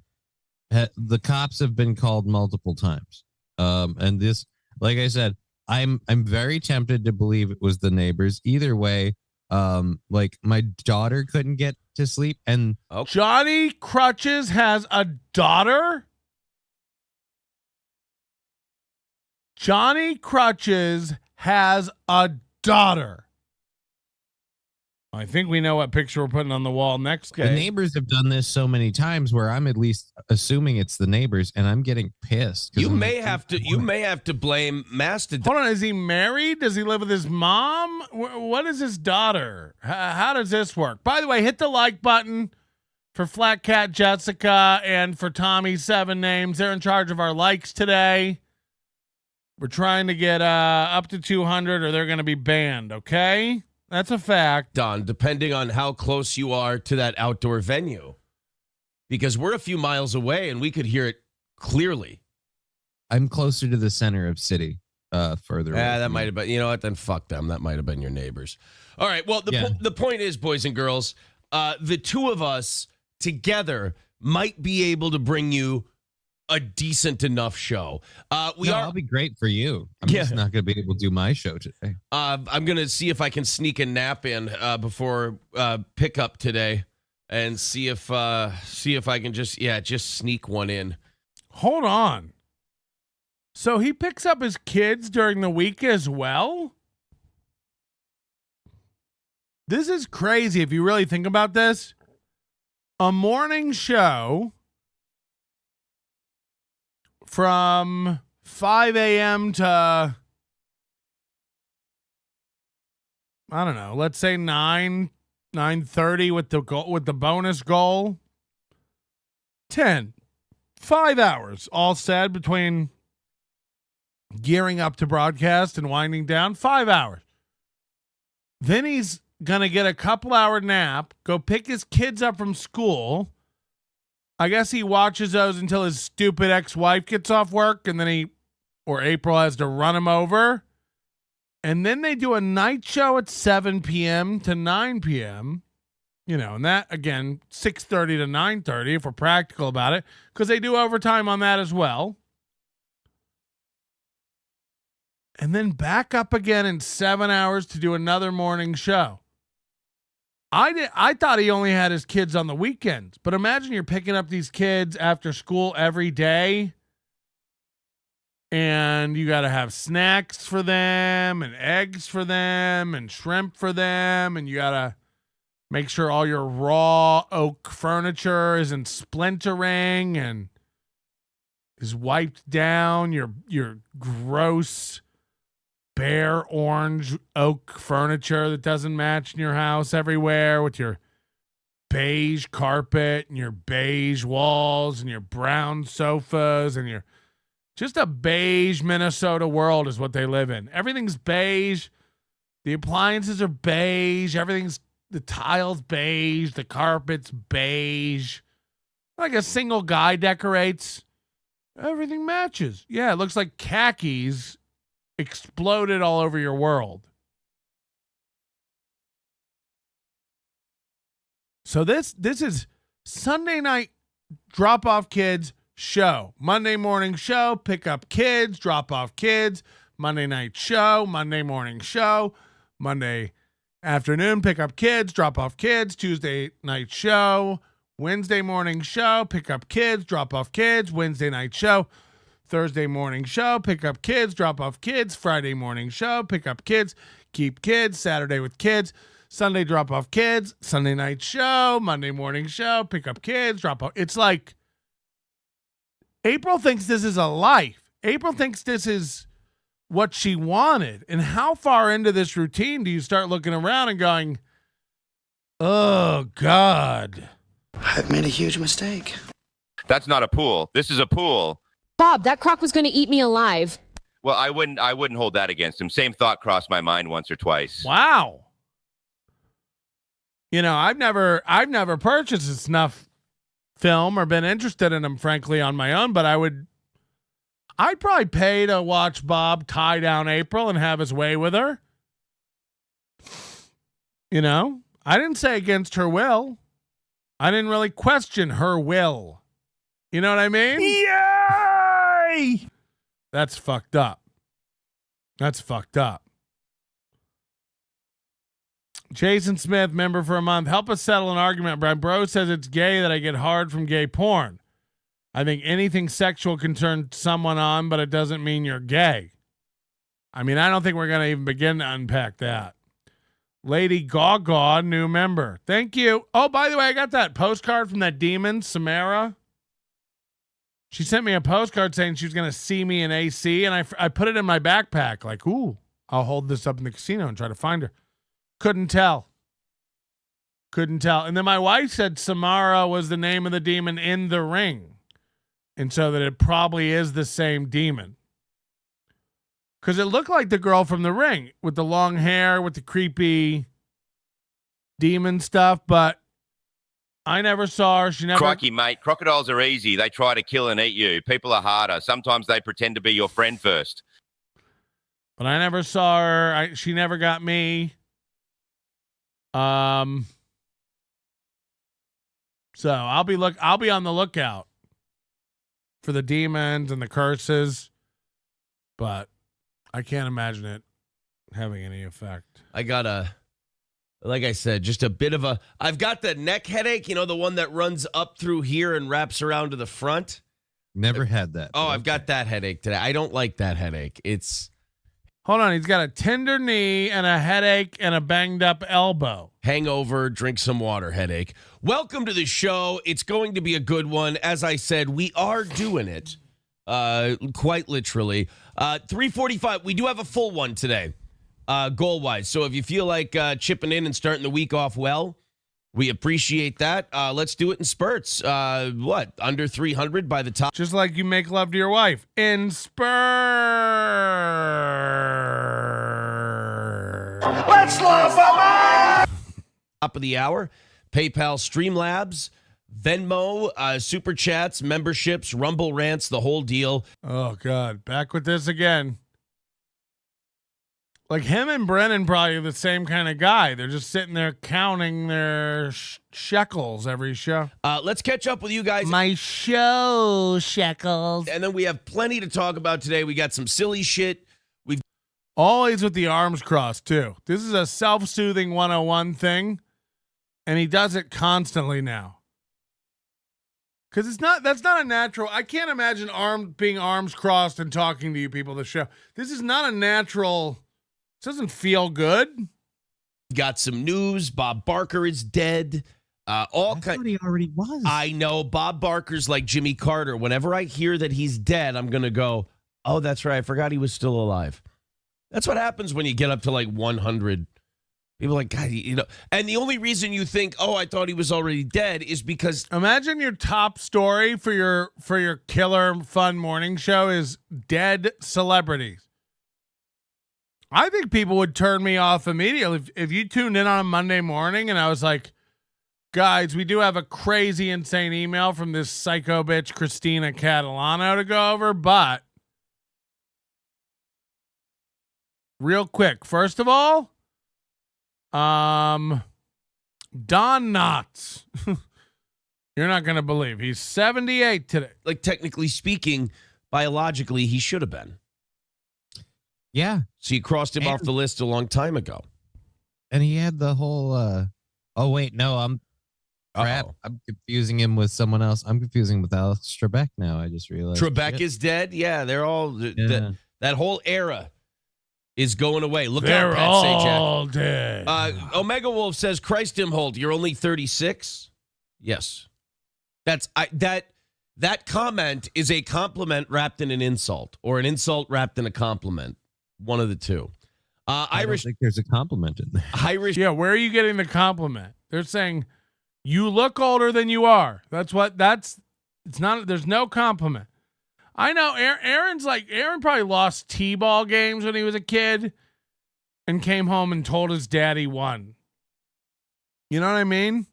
cops have been called multiple times. And this, like I said, I'm very tempted to believe it was the Neighbors. Either way, like my daughter couldn't get to sleep, and
Johnny Crutches has a daughter. Johnny Crutches has a daughter. I think we know what picture we're putting on the wall next.
The neighbors have done this so many times where I'm at least assuming it's the neighbors, and I'm getting pissed.
You may have to blame Mastodon.
Hold on, is he married? Does he live with his mom? What is his daughter? How does this work? By the way, hit the like button for Flat Cat Jessica and for Tommy's 7 names. They're in charge of our likes today. We're trying to get up to 200 or they're going to be banned, okay? That's a fact.
Don, depending on how close you are to that outdoor venue. Because we're a few miles away and we could hear it clearly.
I'm closer to the center of city, further.
Yeah, that might have been, you know what, then fuck them. That might have been your neighbors. All right, well, the point is, boys and girls, the two of us together might be able to bring you a decent enough show. I'll
be great for you. I'm just not going to be able to do my show today.
I'm going to see if I can sneak a nap in before pickup today, and see if I can just sneak one in.
Hold on. So he picks up his kids during the week as well? This is crazy if you really think about this. A morning show from 5 a.m. to, I don't know, let's say 9:30 with the bonus goal. 5 hours, all said, between gearing up to broadcast and winding down. 5 hours. Then he's going to get a couple-hour nap, go pick his kids up from school. I guess he watches those until his stupid ex-wife gets off work, and then April has to run him over. And then they do a night show at 7 p.m. to 9 p.m., and that, again, 6:30 to 9:30, if we're practical about it, because they do overtime on that as well. And then back up again in 7 hours to do another morning show. I thought he only had his kids on the weekends, but imagine you're picking up these kids after school every day, and you got to have snacks for them and eggs for them and shrimp for them, and you got to make sure all your raw oak furniture isn't splintering and is wiped down. Your gross bare orange oak furniture that doesn't match in your house everywhere, with your beige carpet and your beige walls and your brown sofas and your just a beige Minnesota world is what they live in. Everything's beige. The appliances are beige. The tiles beige. The carpet's beige. Like a single guy decorates. Everything matches. Yeah, it looks like khakis exploded all over your world. So this is Sunday night drop off kids show. Monday morning show, pick up kids, drop off kids. Monday night show, Monday morning show. Monday afternoon, pick up kids, drop off kids. Tuesday night show. Wednesday morning show, pick up kids, drop off kids. Wednesday night show. Thursday morning show, pick up kids, drop off kids. Friday morning show, pick up kids, keep kids. Saturday with kids. Sunday drop off kids. Sunday night show, Monday morning show, pick up kids, drop off. It's like April thinks this is a life. April thinks this is what she wanted. And how far into this routine do you start looking around and going, oh, God,
I've made a huge mistake.
That's not a pool. This is a pool.
Bob, that croc was going to eat me alive.
Well, I wouldn't hold that against him. Same thought crossed my mind once or twice.
Wow. I've never purchased a snuff film or been interested in them, frankly, on my own, but I'd probably pay to watch Bob tie down April and have his way with her. I didn't say against her will. I didn't really question her will. You know what I mean?
Yay!
That's fucked up. Jason Smith, member for a month. Help us settle an argument. My bro says it's gay that I get hard from gay porn. I think anything sexual can turn someone on, but it doesn't mean you're gay. I mean, I don't think we're going to even begin to unpack that. Lady Gaga, new member. Thank you. Oh, by the way, I got that postcard from that demon, Samara. She sent me a postcard saying she was going to see me in AC, and I put it in my backpack. Like, ooh, I'll hold this up in the casino and try to find her. Couldn't tell. And then my wife said Samara was the name of the demon in The Ring. And so that it probably is the same demon. Because it looked like the girl from The Ring with the long hair, with the creepy demon stuff, but I never saw her. She never.
Crikey, mate. Crocodiles are easy. They try to kill and eat you. People are harder. Sometimes they pretend to be your friend first.
But I never saw her. She never got me. So I'll be on the lookout for the demons and the curses, but I can't imagine it having any effect.
I got like I said, just a bit of I've got the neck headache, you know, the one that runs up through here and wraps around to the front.
Never had that.
Oh, I've got that headache today. I don't like that headache.
Hold on, he's got a tender knee and a headache and a banged up elbow.
Hangover, drink some water, headache. Welcome to the show. It's going to be a good one. As I said, we are doing it, quite literally. 3:45, we do have a full one today, goal-wise. So if you feel like chipping in and starting the week off well, we appreciate that. Let's do it in spurts. Under 300 by the top?
Just like you make love to your wife. In spurts.
Let's love, mama!
Top of the hour. PayPal, Streamlabs, Venmo, Super Chats, memberships, Rumble Rants, the whole deal.
Oh, God. Back with this again. Like him and Brennan probably the same kind of guy. They're just sitting there counting their shekels every show.
Let's catch up with you guys.
My show shekels.
And then we have plenty to talk about today. We got some silly shit. We've
always with the arms crossed, too. This is a self-soothing 101 thing, and he does it constantly now. Because that's not a natural. I can't imagine being arms crossed and talking to you people the show. This is not a natural. This doesn't feel good.
Got some news. Bob Barker is dead.
I thought he already was.
I know. Bob Barker's like Jimmy Carter. Whenever I hear that he's dead, I'm going to go, oh, that's right. I forgot he was still alive. That's what happens when you get up to like 100. People are like, God, you know. And the only reason you think, oh, I thought he was already dead is because.
Imagine your top story for your killer fun morning show is dead celebrities. I think people would turn me off immediately if you tuned in on a Monday morning and I was like, guys, we do have a crazy, insane email from this psycho bitch, Christina Catalano, to go over. But real quick, first of all, Don Knotts. You're not going to believe he's 78 today.
Like, technically speaking, biologically, he should have been.
Yeah.
So you crossed him off the list a long time ago.
And he had the whole, oh, wait, no, I'm confusing him with someone else. I'm confusing him with Alex Trebek now. I just realized.
Trebek is dead? Yeah, they're all, that whole era is going away. Look out, Pat Sajak.
They're all dead.
Omega Wolf says, Christ Imhold, you're only 36? Yes. That comment is a compliment wrapped in an insult, or an insult wrapped in a compliment. One of the two.
I don't think there's a compliment in there.
Irish.
Yeah, where are you getting the compliment? They're saying you look older than you are. It's not, there's no compliment. I know Aaron probably lost T-ball games when he was a kid and came home and told his dad he won. You know what I mean?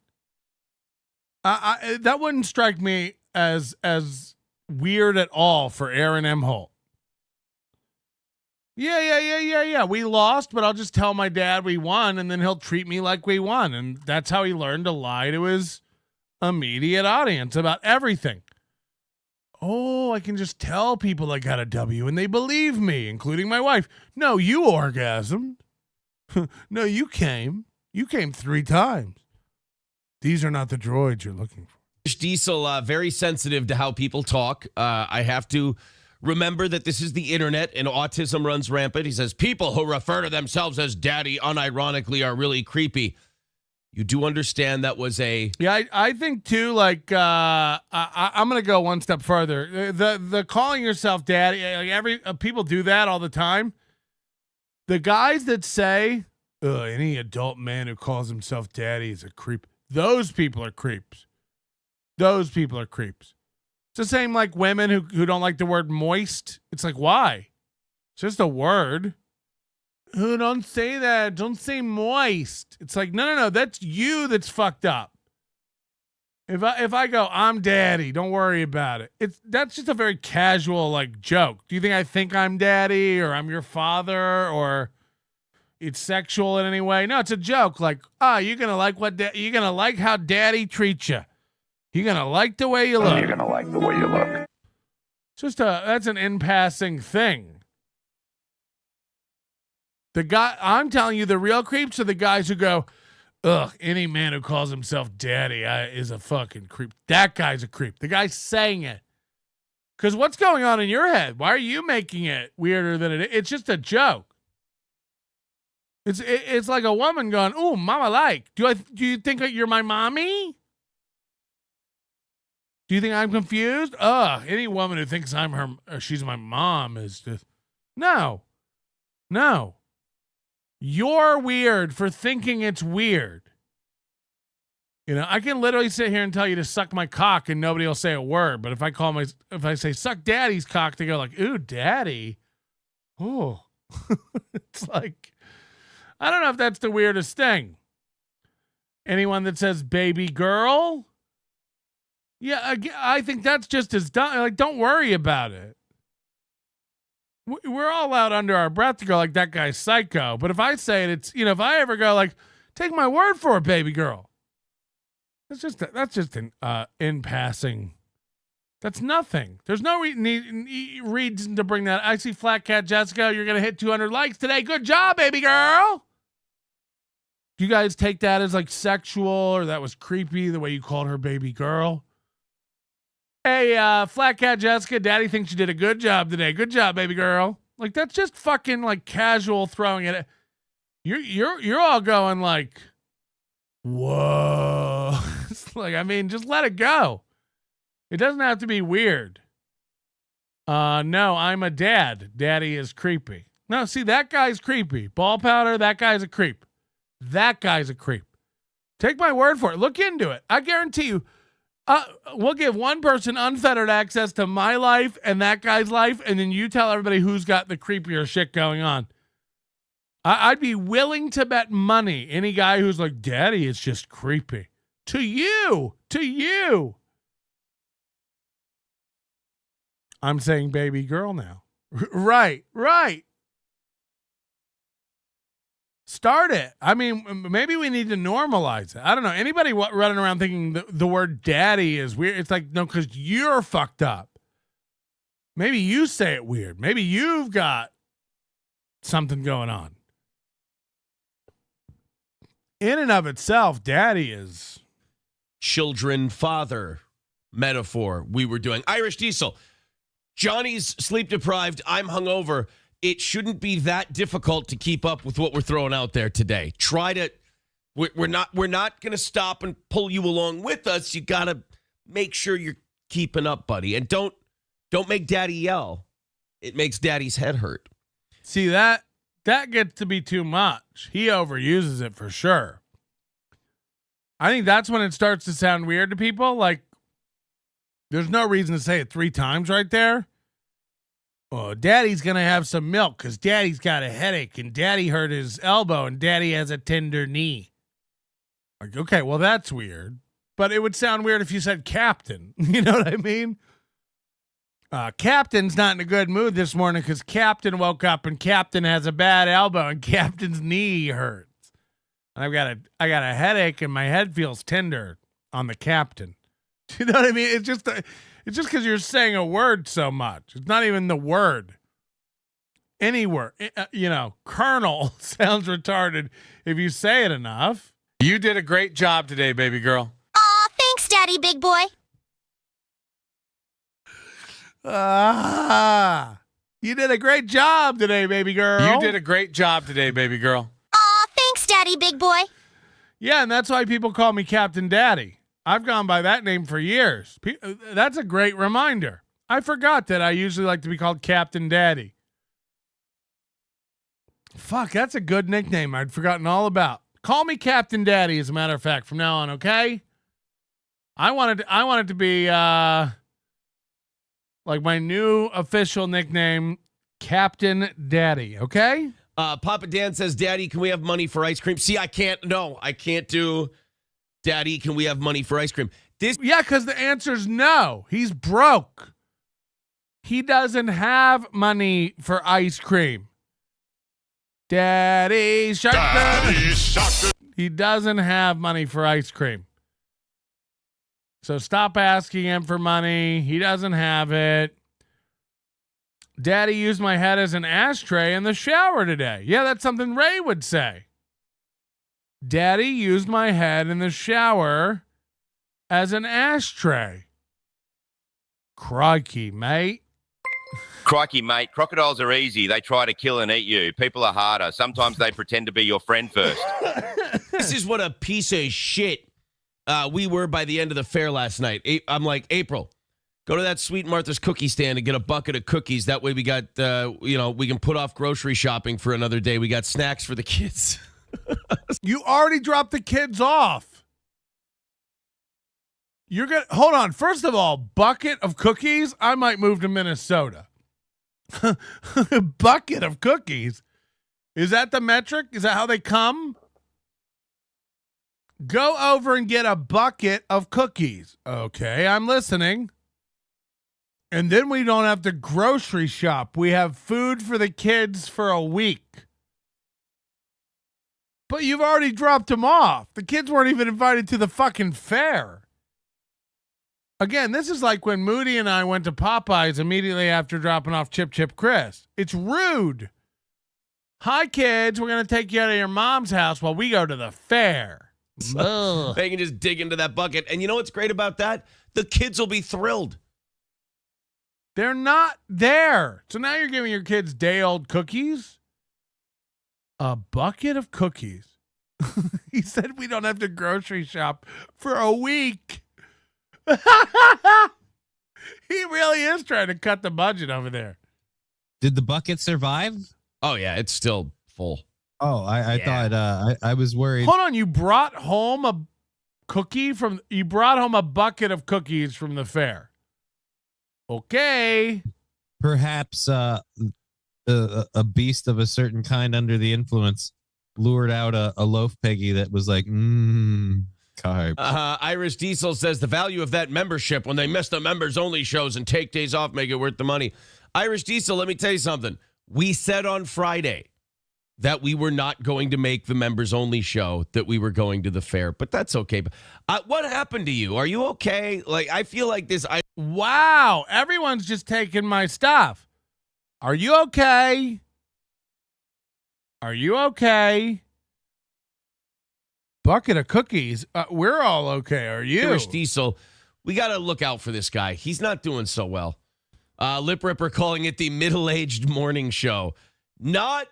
That wouldn't strike me as weird at all for Aaron M. Holt. Yeah. We lost, but I'll just tell my dad we won, and then he'll treat me like we won. And that's how he learned to lie to his immediate audience about everything. Oh, I can just tell people I got a W, and they believe me, including my wife. No, you orgasmed. No, you came. You came 3 times. These are not the droids you're looking for.
Diesel, very sensitive to how people talk. I have to Remember that this is the internet and autism runs rampant. He says people who refer to themselves as daddy unironically are really creepy. You do understand that was a...
Yeah, I think, too, like, I'm going to go one step further. The calling yourself daddy, like people do that all the time. The guys that say, any adult man who calls himself daddy is a creep, those people are creeps. Those people are creeps. It's the same like women who don't like the word moist. It's like, why? It's just a word. Oh, don't say that. Don't say moist. It's like, no. That's you that's fucked up. If I go, I'm daddy, don't worry about it. That's just a very casual like joke. Do you think I'm daddy or I'm your father or it's sexual in any way? No, it's a joke. Like, you're gonna like you're gonna like how daddy treats you. You're gonna like the way you look.
You're gonna like the way you look.
That's an in passing thing. I'm telling you, the real creeps are the guys who go, any man who calls himself daddy is a fucking creep. That guy's a creep. The guy's saying it. Because what's going on in your head? Why are you making it weirder than it is? It's just a joke. It's like a woman going, "Ooh, mama like. Do you think that you're my mommy? Do you think I'm confused? Any woman who thinks she's my mom is just no. You're weird for thinking it's weird. You know, I can literally sit here and tell you to suck my cock and nobody will say a word. But if I say suck daddy's cock, they go like, ooh, daddy. Oh, it's like, I don't know if that's the weirdest thing. Anyone that says baby girl. Yeah, I think that's just as dumb. Like, don't worry about it. We're all out under our breath to go like that guy's psycho. But if I say it, it's, if I ever go like, take my word for it, baby girl. That's just an in passing. That's nothing. There's no reason to bring that. I see Flat Cat Jessica. You're gonna hit 200 likes today. Good job, baby girl. Do you guys take that as like sexual or that was creepy the way you called her baby girl? Hey, Flat Cat Jessica, Daddy thinks you did a good job today. Good job, baby girl. Like, that's just fucking like casual throwing it. You're all going like, whoa. It's like, I mean, just let it go. It doesn't have to be weird. No, I'm a dad. Daddy is creepy. No, see, that guy's creepy. Ball powder, that guy's a creep. That guy's a creep. Take my word for it. Look into it. I guarantee you. We'll give one person unfettered access to my life and that guy's life, and then you tell everybody who's got the creepier shit going on. I'd be willing to bet money any guy who's like, daddy is just creepy. To you. I'm saying baby girl now. Right. Start it. I mean, maybe we need to normalize it. I don't know. Anybody running around thinking the word daddy is weird? It's like, no, because you're fucked up. Maybe you say it weird. Maybe you've got something going on. In and of itself, daddy is...
children father metaphor we were doing. Irish Diesel. Johnny's sleep deprived. I'm hungover. It shouldn't be that difficult to keep up with what we're throwing out there today. We're not going to stop and pull you along with us. You got to make sure you're keeping up, buddy. And don't make daddy yell. It makes daddy's head hurt.
See, that gets to be too much. He overuses it for sure. I think that's when it starts to sound weird to people. Like, there's no reason to say it 3 times right there. Oh, daddy's going to have some milk because daddy's got a headache and daddy hurt his elbow and daddy has a tender knee. Like, okay, well, that's weird. But it would sound weird if you said captain. You know what I mean? Captain's not in a good mood this morning because Captain woke up and Captain has a bad elbow and Captain's knee hurts. And I got a headache and my head feels tender on the Captain. You know what I mean? It's just because you're saying a word so much. It's not even the word. Any word. Colonel sounds retarded if you say it enough. You did a great job today, baby girl.
Aw, thanks, Daddy Big Boy.
You did a great job today, baby girl.
You did a great job today, baby girl.
Aw, thanks, Daddy Big Boy.
Yeah, and that's why people call me Captain Daddy. I've gone by that name for years. That's a great reminder. I forgot that I usually like to be called Captain Daddy. Fuck, that's a good nickname I'd forgotten all about. Call me Captain Daddy, as a matter of fact, from now on, okay? I want it to be like my new official nickname, Captain Daddy, okay?
Papa Dan says, Daddy, can we have money for ice cream? See, I can't do Daddy, can we have money for ice cream?
Yeah, because the answer's no. He's broke. He doesn't have money for ice cream. Daddy Shark. He doesn't have money for ice cream. So stop asking him for money. He doesn't have it. Daddy used my head as an ashtray in the shower today. Yeah, that's something Ray would say. Daddy used my head in the shower as an ashtray. Crikey, mate.
Crikey, mate. Crocodiles are easy. They try to kill and eat you. People are harder. Sometimes they pretend to be your friend first.
This is what a piece of shit we were by the end of the fair last night. I'm like, April, go to that Sweet Martha's cookie stand and get a bucket of cookies. That way we got, we can put off grocery shopping for another day. We got snacks for the kids.
You already dropped the kids off. You're gonna hold on. First of all, bucket of cookies. I might move to Minnesota. Bucket of cookies. Is that the metric? Is that how they come? Go over and get a bucket of cookies. Okay, I'm listening. And then we don't have to grocery shop. We have food for the kids for a week. But you've already dropped them off. The kids weren't even invited to the fucking fair. Again, this is like when Moody and I went to Popeyes immediately after dropping off Chip Chip Chris. It's rude. Hi, kids. We're going to take you out of your mom's house while we go to the fair.
They can just dig into that bucket. And you know what's great about that? The kids will be thrilled.
They're not there. So now you're giving your kids day-old cookies? A bucket of cookies. He said we don't have to grocery shop for a week. He really is trying to cut the budget over there.
Did the bucket survive?
Oh, yeah, it's still full.
Oh, I thought I was worried.
Hold on, you brought home a bucket of cookies from the fair. Okay.
Perhaps a beast of a certain kind under the influence lured out a loaf peggy that was like, carbs.
Irish Diesel says the value of that membership when they miss the members only shows and take days off make it worth the money. Irish Diesel, let me tell you something. We said on Friday that we were not going to make the members only show, that we were going to the fair, but that's okay. What happened to you? Are you okay? Like, I feel like this.
Wow. Everyone's just taking my stuff. Are you okay? Are you okay? Bucket of cookies. We're all okay. Are you?
Irish Diesel, we got to look out for this guy. He's not doing so well. Lip Ripper calling it the middle-aged morning show. Not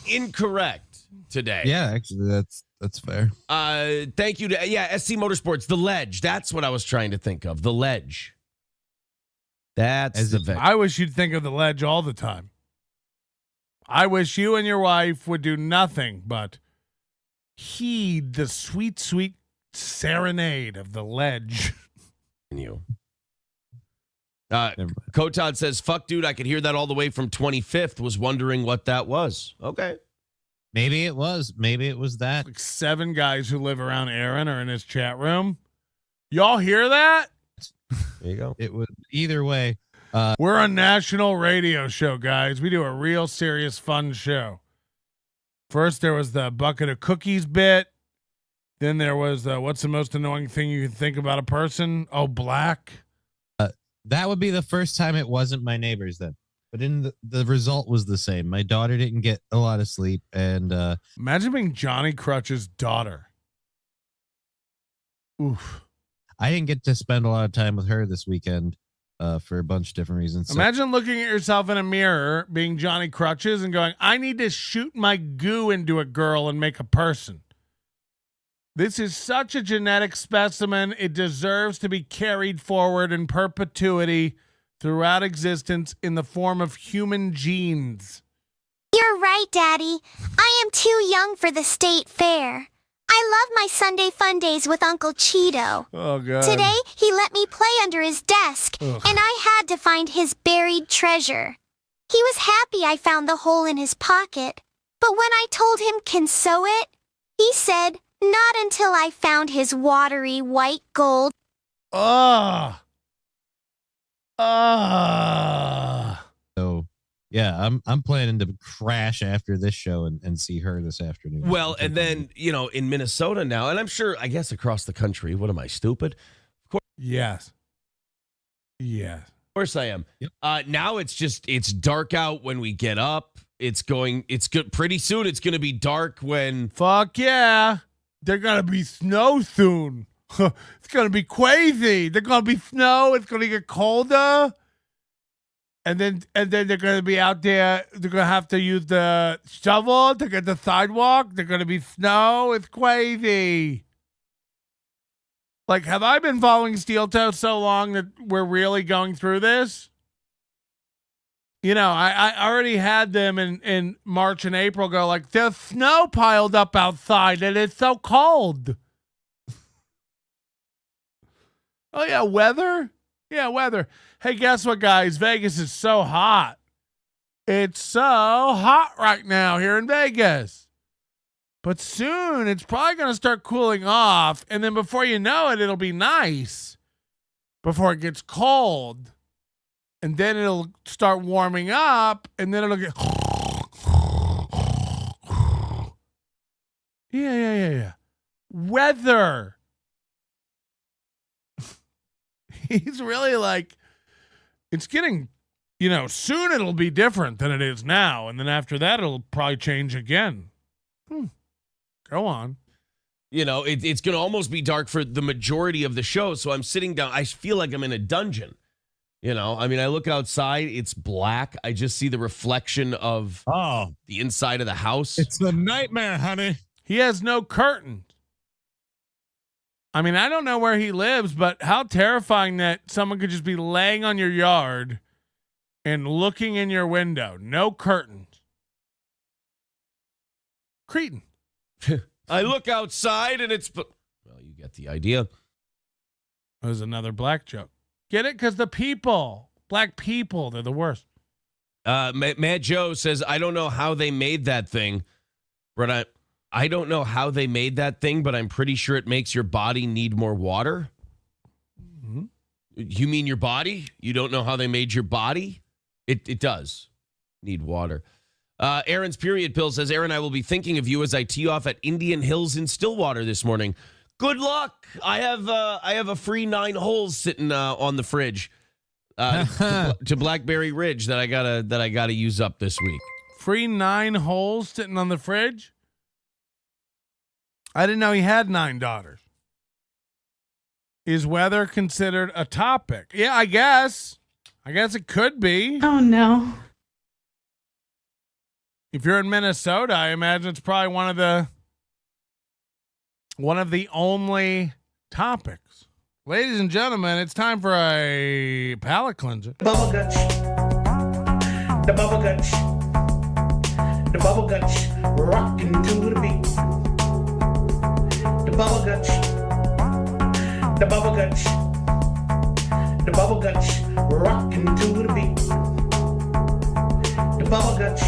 incorrect today.
Yeah, actually, that's fair.
Thank you to SC Motorsports, the Ledge. That's what I was trying to think of. The Ledge. That's the
I wish you'd think of the Ledge all the time. I wish you and your wife would do nothing but heed the sweet, sweet serenade of the Ledge.
You. Kotad says, fuck, dude, I could hear that all the way from 25th. Was wondering what that was. Okay.
Maybe it was. Maybe it was that.
Like 7 guys who live around Aaron are in his chat room. Y'all hear that?
There you go.
It was either way.
We're a national radio show, guys. We do a real serious, fun show. First, there was the bucket of cookies bit. Then there was what's the most annoying thing you can think about a person? Oh, black.
That would be the first time it wasn't my neighbors then. But in the result was the same. My daughter didn't get a lot of sleep. And
imagine being Johnny Crutch's daughter. Oof.
I didn't get to spend a lot of time with her this weekend. for a bunch of different reasons.
Imagine looking at yourself in a mirror, being Johnny Crutches, and going, I need to shoot my goo into a girl and make a person. This is such a genetic specimen. It deserves to be carried forward in perpetuity throughout existence in the form of human genes.
You're right, Daddy. I am too young for the state fair. I love my Sunday fun days with Uncle Cheeto.
Oh, God.
Today, he let me play under his desk,
Ugh.
and I had to find his buried treasure. He was happy I found the hole in his pocket, but when I told him can sew it, he said, not until I found his watery white gold.
Ugh.
So yeah, I'm planning to crash after this show and see her this afternoon.
Well, and then, in Minnesota now, and I'm sure, I guess across the country, what am I, stupid? Of course.
Yes. Yes.
Of course I am.
Yep.
Now it's dark out when we get up. It's good. Pretty soon it's going to be dark when.
Fuck yeah. They're going to be snow soon. It's going to be crazy. They're going to be snow. It's going to get colder. And then they're going to be out there. They're going to have to use the shovel to get the sidewalk. They're going to be snow. It's crazy. Like, have I been following Steel Toe so long that we're really going through this? I already had them in March and April go like, there's snow piled up outside and it's so cold. Oh, yeah, weather? Yeah, weather. Hey, guess what, guys? Vegas is so hot. It's so hot right now here in Vegas. But soon it's probably going to start cooling off. And then before you know it, it'll be nice before it gets cold. And then it'll start warming up. And then it'll get. Yeah. Weather. He's really like, it's getting, soon it'll be different than it is now. And then after that, it'll probably change again. Go on.
It's going to almost be dark for the majority of the show. So I'm sitting down. I feel like I'm in a dungeon. I look outside. It's black. I just see the reflection of the inside of the house.
It's a nightmare, honey.
He has no curtains. I don't know where he lives, but how terrifying that someone could just be laying on your yard and looking in your window. No curtains. Cretin.
I look outside and it's... Well, you get the idea.
There's another black joke. Get it? Because black people, they're the worst.
Matt Joe says, I don't know how they made that thing, but I don't know how they made that thing, but I'm pretty sure it makes your body need more water.
Mm-hmm.
You mean your body? You don't know how they made your body? It does need water. Aaron's period pill says, Aaron, I will be thinking of you as I tee off at Indian Hills in Stillwater this morning. Good luck. I have a free 9 holes sitting on the fridge to Blackberry Ridge that I gotta use up this week.
Free 9 holes sitting on the fridge? I didn't know he had 9 daughters. Is weather considered a topic? Yeah, I guess it could be.
Oh, no.
If you're in Minnesota, I imagine it's probably one of the only topics. Ladies and gentlemen, it's time for a palate cleanser.
Bubble guts. The bubble guts. The bubble guts. Rocking to the beat. The bubble guts. The bubble guts. The bubble guts. Rocking to the beat. The bubble guts.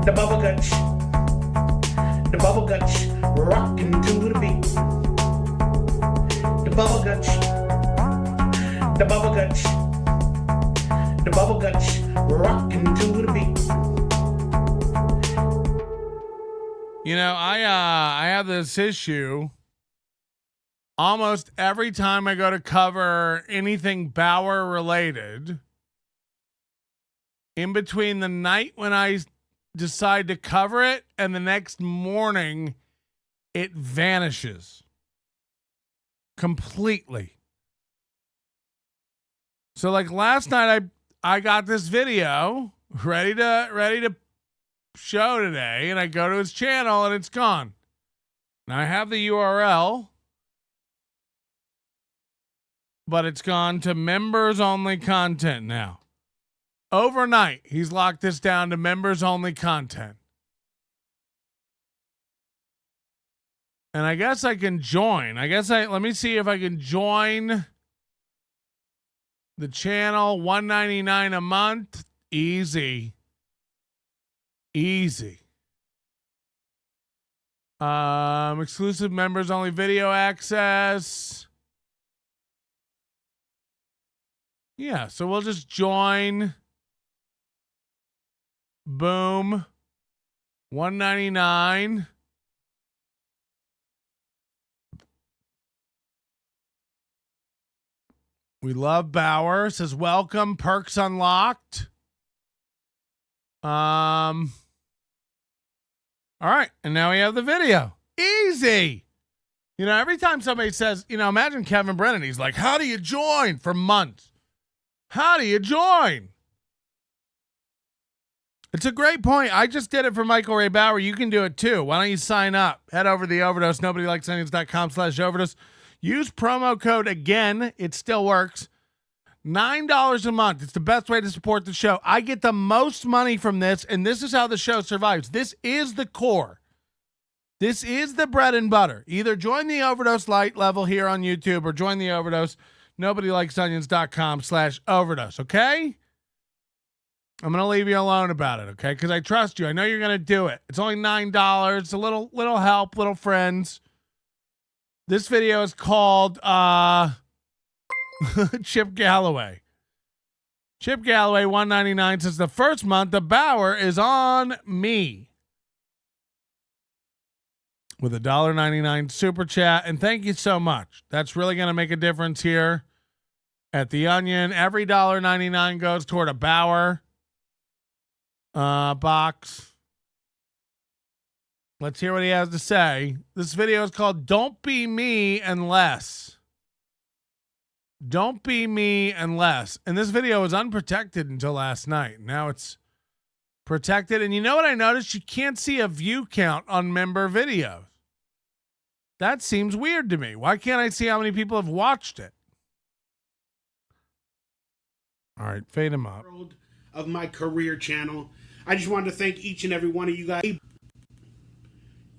The bubble guts. The bubble guts. Rocking to the beat. The bubble guts. The bubble guts. The bubble guts. Rocking to the beat.
I have this issue almost every time I go to cover anything Bauer related. In between the night when I decide to cover it and the next morning, it vanishes completely. So like last night I got this video ready to show today, and I go to his channel and it's gone. Now I have the URL, but it's gone to members only content now. Overnight, he's locked this down to members only content. And I guess I can join. Let me see if I can join the channel. $1.99 a month. Easy. Exclusive members only video access. Yeah, so we'll just join. Boom. $1.99. We love Bauer. Says welcome. Perks unlocked. All right, and now we have the video. Easy. You know, every time somebody says, you know, imagine Kevin Brennan. He's like, "How do you join?" for months. How do you join? It's a great point. I just did it for Michael Ray Bauer. You can do it too. Why don't you sign up? Head over to the Overdose. NobodyLikesOnions.com/overdose. Use promo code again. It still works. $9 a month. It's the best way to support the show. I get the most money from this, and this is how the show survives. This is the core. This is the bread and butter. Either join the Overdose Light level here on YouTube or join the Overdose. NobodyLikesOnions.com/overdose. Okay? I'm going to leave you alone about it, okay? Because I trust you. I know you're going to do it. It's only $9. A little help, little friends. This video is called Chip Galloway. Chip Galloway, $1.99, says the first month of Bauer is on me. With a $1.99 super chat. And thank you so much. That's really going to make a difference here at The Onion. Every $1.99 goes toward a Bauer box. Let's hear what he has to say. This video is called Don't Be Me Unless. Don't Be Me Unless. And this video was unprotected until last night. Now it's protected. And you know what I noticed? You can't see a view count on member videos. That seems weird to me. Why can't I see how many people have watched it? All right, fade him up.
Of my career channel. I just wanted to thank each and every one of you guys.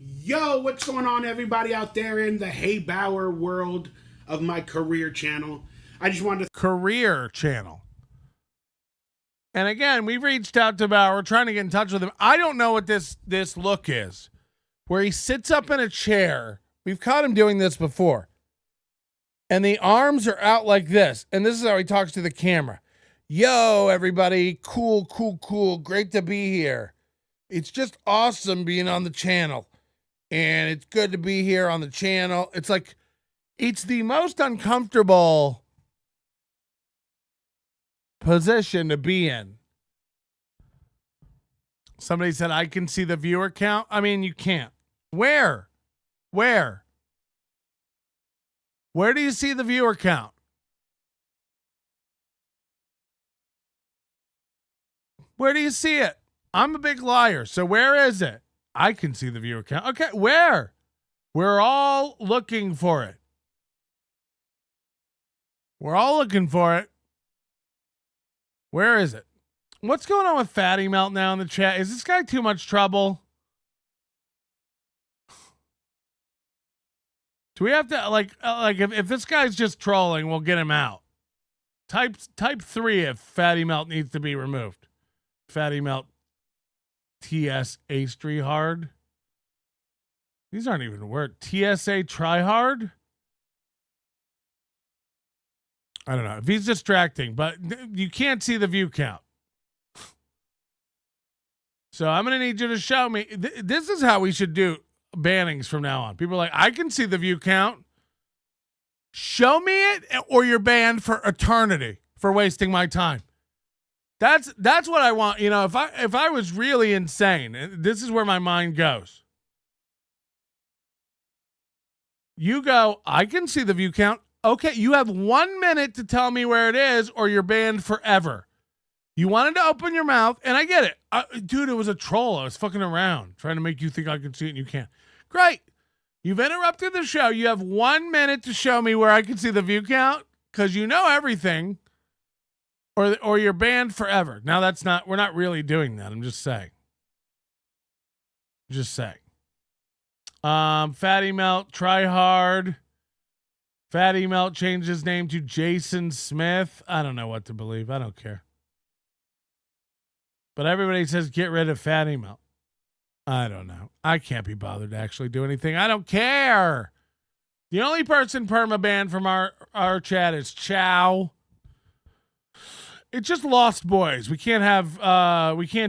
Yo, what's going on, everybody out there in the Hey Bauer world of my career channel? I just wanted to
career channel. And again, we've reached out to Bauer, trying to get in touch with him. I don't know what this look is, where he sits up in a chair. We've caught him doing this before. And the arms are out like this. And this is how he talks to the camera. Yo, everybody. Cool. Great to be here. It's just awesome being on the channel. And it's good to be here on the channel. It's like, it's the most uncomfortable position to be in. Somebody said, I can see the viewer count. I mean, you can't. Where do you see the viewer count? Where do you see it? I'm a big liar. So where is it? I can see the viewer count. Okay, where? We're all looking for it. We're all looking for it. Where is it? What's going on with Fatty Melt now in the chat? Is this guy too much trouble? Do we have to like if this guy's just trolling, we'll get him out. Type 3 if Fatty Melt needs to be removed. Fatty Melt TS H3 hard. These aren't even words. TSA try hard. I don't know if he's distracting, but you can't see the view count. So I'm going to need you to show me. This is how we should do bannings from now on. People are like, I can see the view count. Show me it or you're banned for eternity for wasting my time. That's what I want. You know, if I was really insane, this is where my mind goes. You go, I can see the view count. Okay, you have 1 minute to tell me where it is or you're banned forever. You wanted to open your mouth, and I get it. Dude, it was a troll. I was fucking around trying to make you think I could see it and you can't. Great. You've interrupted the show. You have 1 minute to show me where I can see the view count because you know everything or you're banned forever. Now we're not really doing that. I'm just saying. Fatty Melt, try hard. Fatty Melt changed his name to Jason Smith. I don't know what to believe. I don't care. But everybody says get rid of Fatty Melt. I don't know. I can't be bothered to actually do anything. I don't care. The only person perma-banned from our chat is Chow. It's just lost boys. We can't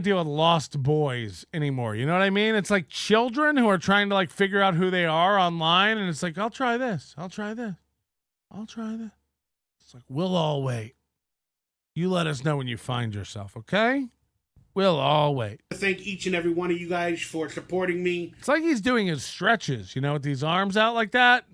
deal with lost boys anymore. You know what I mean? It's like children who are trying to like figure out who they are online, and it's like, I'll try this. I'll try this. It's like, we'll all wait. You let us know when you find yourself, okay? We'll all wait.
Thank each and every one of you guys for supporting me.
It's like he's doing his stretches, with these arms out like that.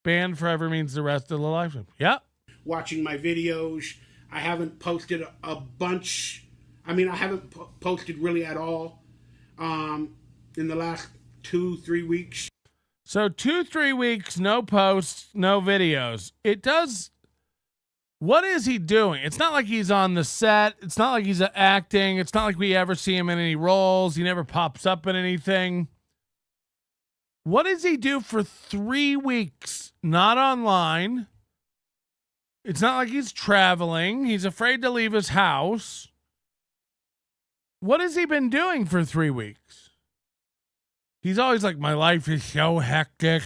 Banned forever means the rest of the lifetime. Yep.
Watching my videos. I haven't posted a bunch. I mean, I haven't posted really at all in the last 2-3 weeks.
So 2-3 weeks, no posts, no videos. It does. What is he doing? It's not like he's on the set. It's not like he's acting. It's not like we ever see him in any roles. He never pops up in anything. What does he do for 3 weeks? Not online. It's not like he's traveling. He's afraid to leave his house. What has he been doing for 3 weeks? He's always like, my life is so hectic.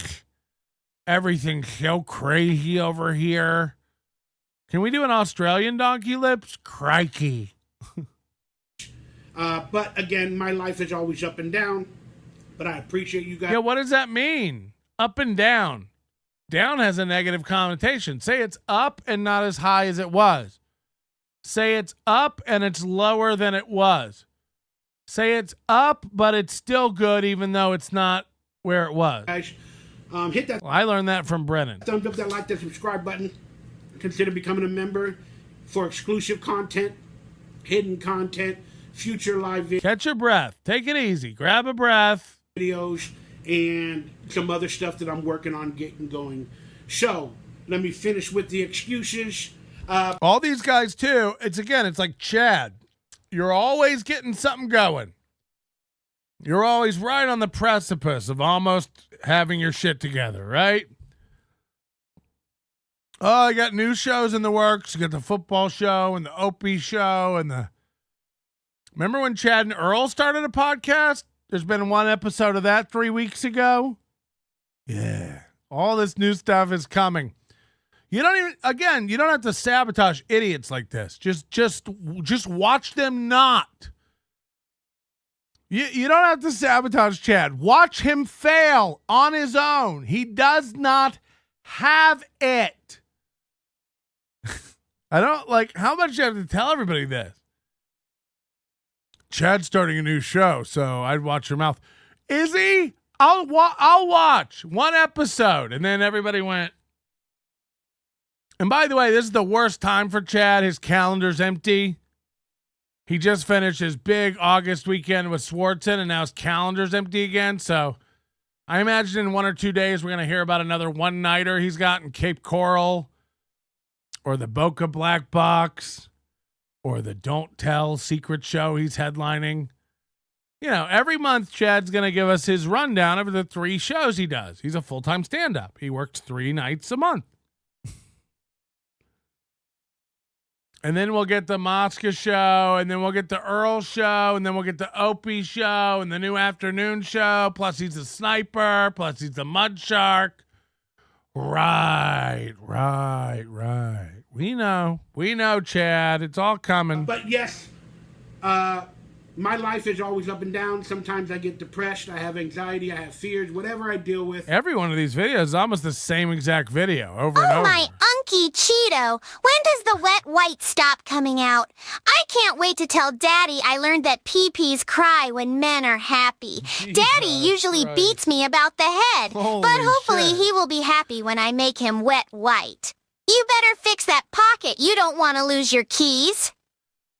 Everything's so crazy over here. Can we do an Australian donkey lips? Crikey.
But again, my life is always up and down. But I appreciate you guys.
Yeah, what does that mean? Up and down. Down has a negative connotation. Say it's up and not as high as it was. Say it's up and it's lower than it was. Say it's up, but it's still good even though it's not where it was.
Guys, hit that.
Well, I learned that from Brennan.
Thumbs up, that like, that subscribe button. Consider becoming a member for exclusive content, hidden content, future live videos.
Catch your breath. Take it easy. Grab a breath.
Videos and some other stuff that I'm working on getting going. So let me finish with the excuses.
All these guys too. It's like Chad. You're always getting something going. You're always right on the precipice of almost having your shit together, right? Oh, I got new shows in the works. You got the football show and the Opie show and the. Remember when Chad and Earl started a podcast? There's been one episode of that 3 weeks ago. Yeah. All this new stuff is coming. You don't have to sabotage idiots like this. Just watch them not. You don't have to sabotage Chad. Watch him fail on his own. He does not have it. I don't like how much you have to tell everybody this. Chad's starting a new show, so I'd watch your mouth. Is he? I'll watch one episode, and then everybody went. And by the way, this is the worst time for Chad. His calendar's empty. He just finished his big August weekend with Swartzen, and now his calendar's empty again. So I imagine in 1 or 2 days we're going to hear about another one-nighter he's got in Cape Coral, or the Boca Black Box, or the Don't Tell secret show he's headlining. Every month Chad's going to give us his rundown of the 3 shows he does. He's a full-time stand-up. He works 3 nights a month. And then we'll get the Mosca show, and then we'll get the Earl show, and then we'll get the Opie show, and the new afternoon show. Plus he's a sniper. Plus he's a mud shark. Right. We know, Chad. It's all coming.
But yes, My life is always up and down. Sometimes I get depressed. I have anxiety. I have fears. Whatever I deal with.
Every one of these videos is almost the same exact video over and
Oh,
over.
my Unky Cheeto. When does the wet white stop coming out? I can't wait to tell Daddy I learned that pee-pees cry when men are happy. Daddy usually beats me about the head, but hopefully he will be happy when I make him wet white. You better fix that pocket. You don't want to lose your keys.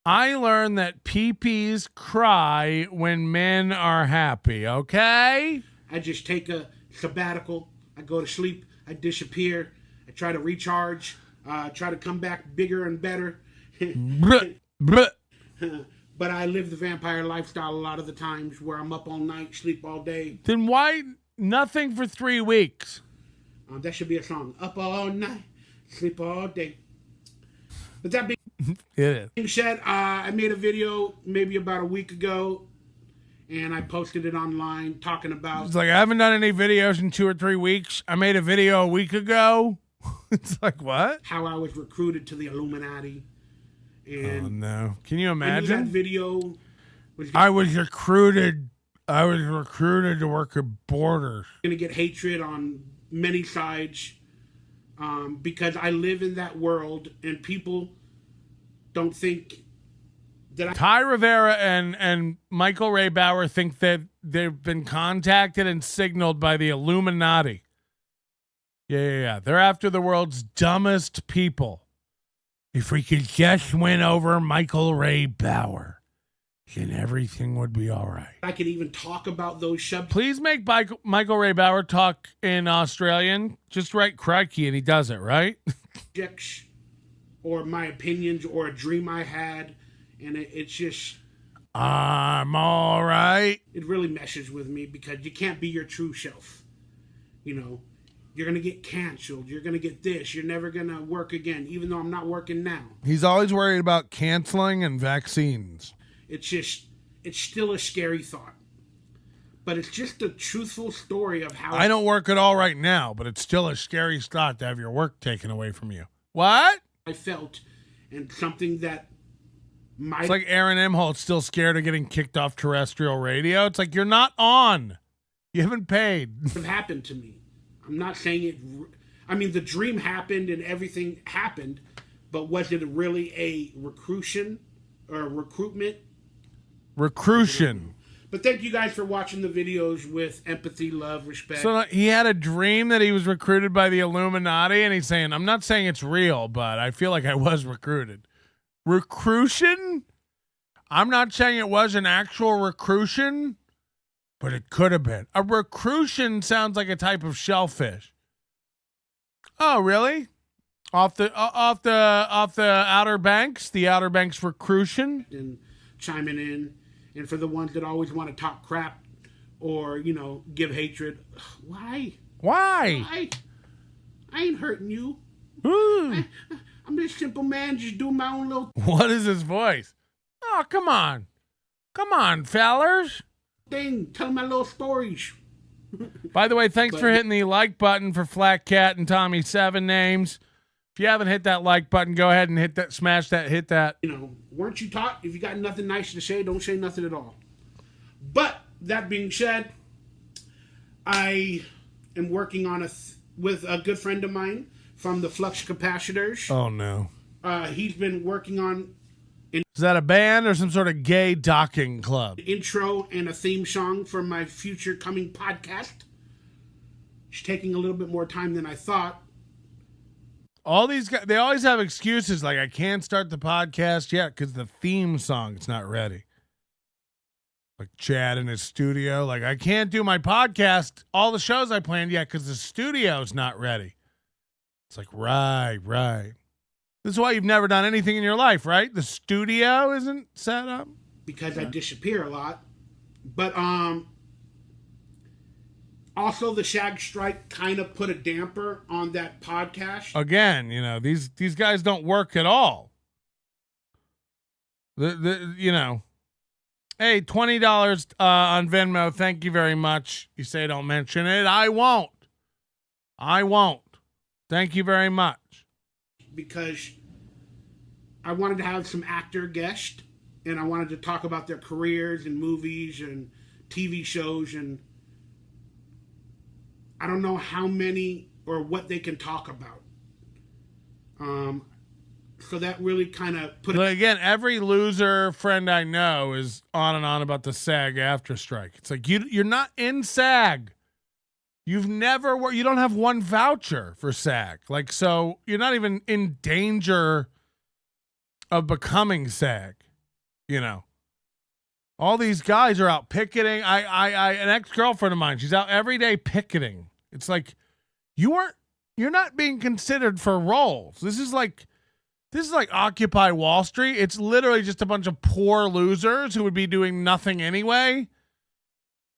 I learned that pee-pees cry when men are happy, okay?
I just take a sabbatical. I go to sleep. I disappear. I try to recharge. Try to come back bigger and better. But I live the vampire lifestyle a lot of the times where I'm up all night, sleep all day.
Then why nothing for 3 weeks?
That should be a song. Up all night, sleep all day. But that being said, I made a video maybe about a week ago, and I posted it online talking about...
It's like, I haven't done any videos in 2 or 3 weeks. I made a video a week ago. It's like, what?
How I was recruited to the Illuminati. And
oh, no. Can you imagine?
That video
I was recruited to work at Borders.
Going to get hatred on many sides because I live in that world, and people don't think that
Ty Rivera and Michael Ray Bauer think that they've been contacted and signaled by the Illuminati. Yeah. They're after the world's dumbest people. If we could just win over Michael Ray Bauer, then everything would be all right.
I could even talk about those subjects.
Please make Michael Ray Bauer talk in Australian. Just write crikey and he does it, right?
Or my opinions or a dream I had. And it's just...
I'm all right.
It really messes with me because you can't be your true self. You know, you're going to get canceled. You're going to get this. You're never going to work again, even though I'm not working now.
He's always worried about canceling and vaccines.
It's still a scary thought. But it's just a truthful story of how...
I don't work at all right now, but it's still a scary thought to have your work taken away from you. What?
I felt, and something that might...
It's like Aaron Imholt still scared of getting kicked off terrestrial radio. It's like, you're not on. You haven't paid.
It happened to me. I'm not saying it... I mean, the dream happened and everything happened, but was it really a recruitment?
Recruitment.
But thank you guys for watching the videos with empathy, love, respect.
So he had a dream that he was recruited by the Illuminati, and he's saying, I'm not saying it's real, but I feel like I was recruited. Recruitment? I'm not saying it was an actual recruitment, but it could have been. A recruitment sounds like a type of shellfish. Oh, really? Off the Outer Banks, the Outer Banks recruitment?
And chiming in. And for the ones that always want to talk crap or, you know, give hatred. Why?
Why?
I ain't hurting you. I'm just a simple man just doing my own little...
What is his voice? Oh, come on. Come on, fellers.
Tell my little stories.
By the way, thanks for hitting the like button for Flat Cat and Tommy 7 names. If you haven't hit that like button, go ahead and hit that, smash that, hit that.
You know, weren't you taught if you got nothing nice to say, don't say nothing at all. But that being said, I am working on with a good friend of mine from the Flux Capacitors.
Oh no.
He's been working on
Is that a band or some sort of gay docking club?
an intro and a theme song for my future coming podcast. It's taking a little bit more time than I thought.
All these guys, they always have excuses like, I can't start the podcast yet because the theme song's not ready. Like Chad in his studio, like, I can't do my podcast, all the shows I planned yet because the studio's not ready. It's like, right. This is why you've never done anything in your life, right? The studio isn't set up.
Because I disappear a lot. But also the SAG strike kind of put a damper on that podcast.
Again, you know, these guys don't work at all. You know, hey, $20 on Venmo. Thank you very much. You say don't mention it. I won't. Thank you very much.
Because I wanted to have some actor guest and I wanted to talk about their careers and movies and TV shows, and I don't know how many or what they can talk about. So that really kind of put.
But again, every loser friend I know is on and on about the SAG after strike. It's like you're not in SAG. You've never you don't have one voucher for SAG. Like, so you're not even in danger of becoming SAG. You know, all these guys are out picketing. An ex-girlfriend of mine, she's out every day picketing. It's like you're not being considered for roles. This is like Occupy Wall Street. It's literally just a bunch of poor losers who would be doing nothing anyway,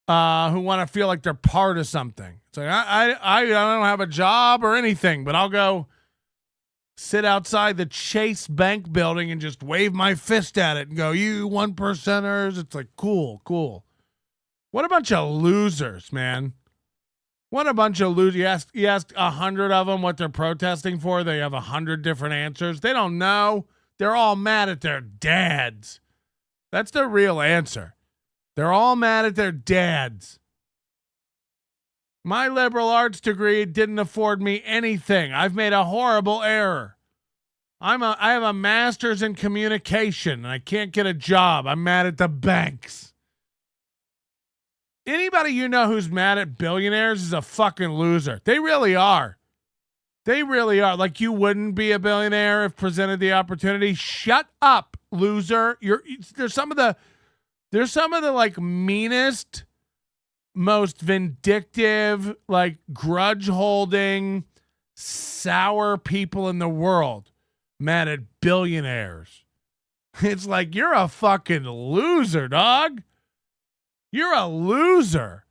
who want to feel like they're part of something. It's like, I don't have a job or anything, but I'll go sit outside the Chase Bank building and just wave my fist at it and go, you 1%ers. It's like, cool. What a bunch of losers, man. What a bunch of losers. You ask 100 of them what they're protesting for. They have 100 different answers. They don't know. They're all mad at their dads. That's their real answer. They're all mad at their dads. My liberal arts degree didn't afford me anything. I've made a horrible error. I have a master's in communication and I can't get a job. I'm mad at the banks. Anybody you know who's mad at billionaires is a fucking loser. They really are. They really are. Like, you wouldn't be a billionaire if presented the opportunity. Shut up, loser. There's some of the like meanest, most vindictive, like grudge holding, sour people in the world mad at billionaires. It's like, you're a fucking loser, dog. You're a loser.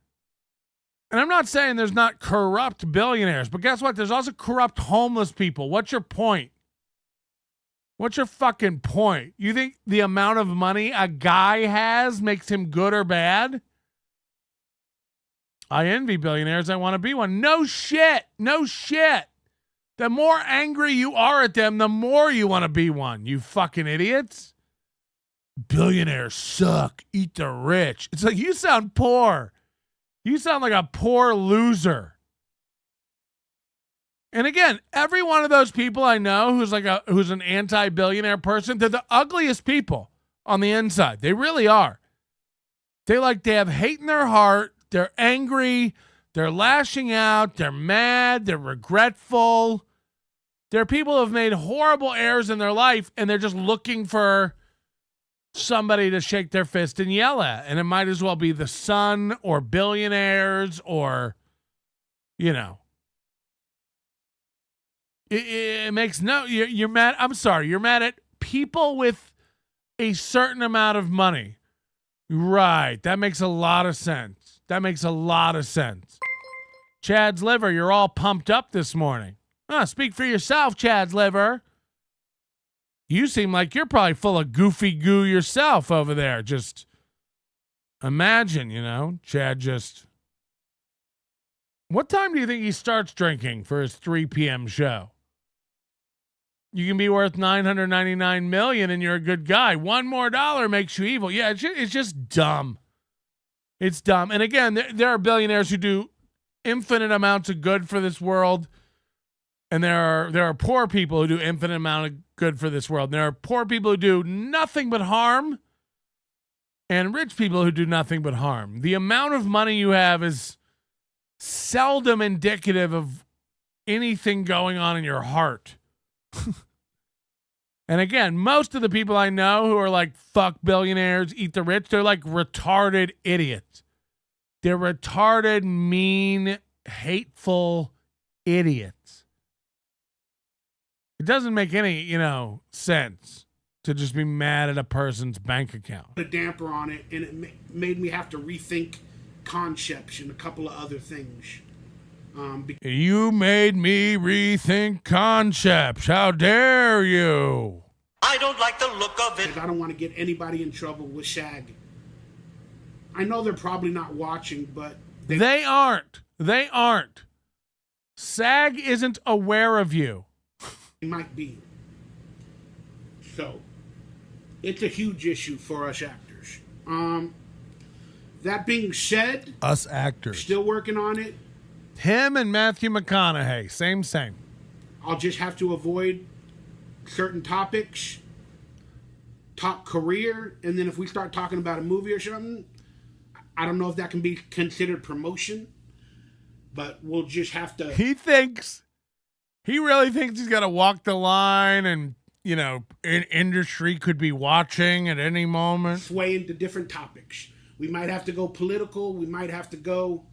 And I'm not saying there's not corrupt billionaires, but guess what? There's also corrupt homeless people. What's your point? What's your fucking point? You think the amount of money a guy has makes him good or bad? I envy billionaires. I want to be one. No shit. The more angry you are at them, the more you want to be one, you fucking idiots. Billionaires suck. Eat the rich. It's like, you sound poor. You sound like a poor loser. And again, every one of those people I know who's an anti-billionaire person, they're the ugliest people on the inside. They really are. They have hate in their heart. They're angry. They're lashing out. They're mad. They're regretful. They're people who have made horrible errors in their life, and they're just looking for somebody to shake their fist and yell at. And it might as well be the sun or billionaires or, you know. It makes no, you're mad. I'm sorry. You're mad at people with a certain amount of money. Right. That makes a lot of sense. Chad's liver, you're all pumped up this morning. Speak for yourself, Chad's liver. You seem like you're probably full of goofy goo yourself over there. Just imagine, Chad just... What time do you think he starts drinking for his 3 p.m. show? You can be worth $999 million and you're a good guy. $1 more makes you evil. Yeah, it's just dumb. It's dumb. And again, there are billionaires who do infinite amounts of good for this world. And there are poor people who do infinite amount of good for this world. And there are poor people who do nothing but harm. And rich people who do nothing but harm. The amount of money you have is seldom indicative of anything going on in your heart. And again, most of the people I know who are like, fuck billionaires, eat the rich, they're like retarded idiots. They're retarded, mean, hateful idiots. It doesn't make any, sense to just be mad at a person's bank account.
A damper on it, and it made me have to rethink concepts and a couple of other things.
You made me rethink concepts. How dare you?
I don't like the look of it. I don't want to get anybody in trouble with SAG. I know they're probably not watching, but...
They aren't. SAG isn't aware of you.
They might be. So, It's a huge issue for us actors. That being said,
Us actors.
still working on it.
Him and Matthew McConaughey. Same.
I'll just have to avoid certain topics, talk career, and then if we start talking about a movie or something, I don't know if that can be considered promotion, but we'll just have to.
He really thinks he's got to walk the line and, you know, industry could be watching at any moment.
Sway into different topics. We might have to go political. We might have to go.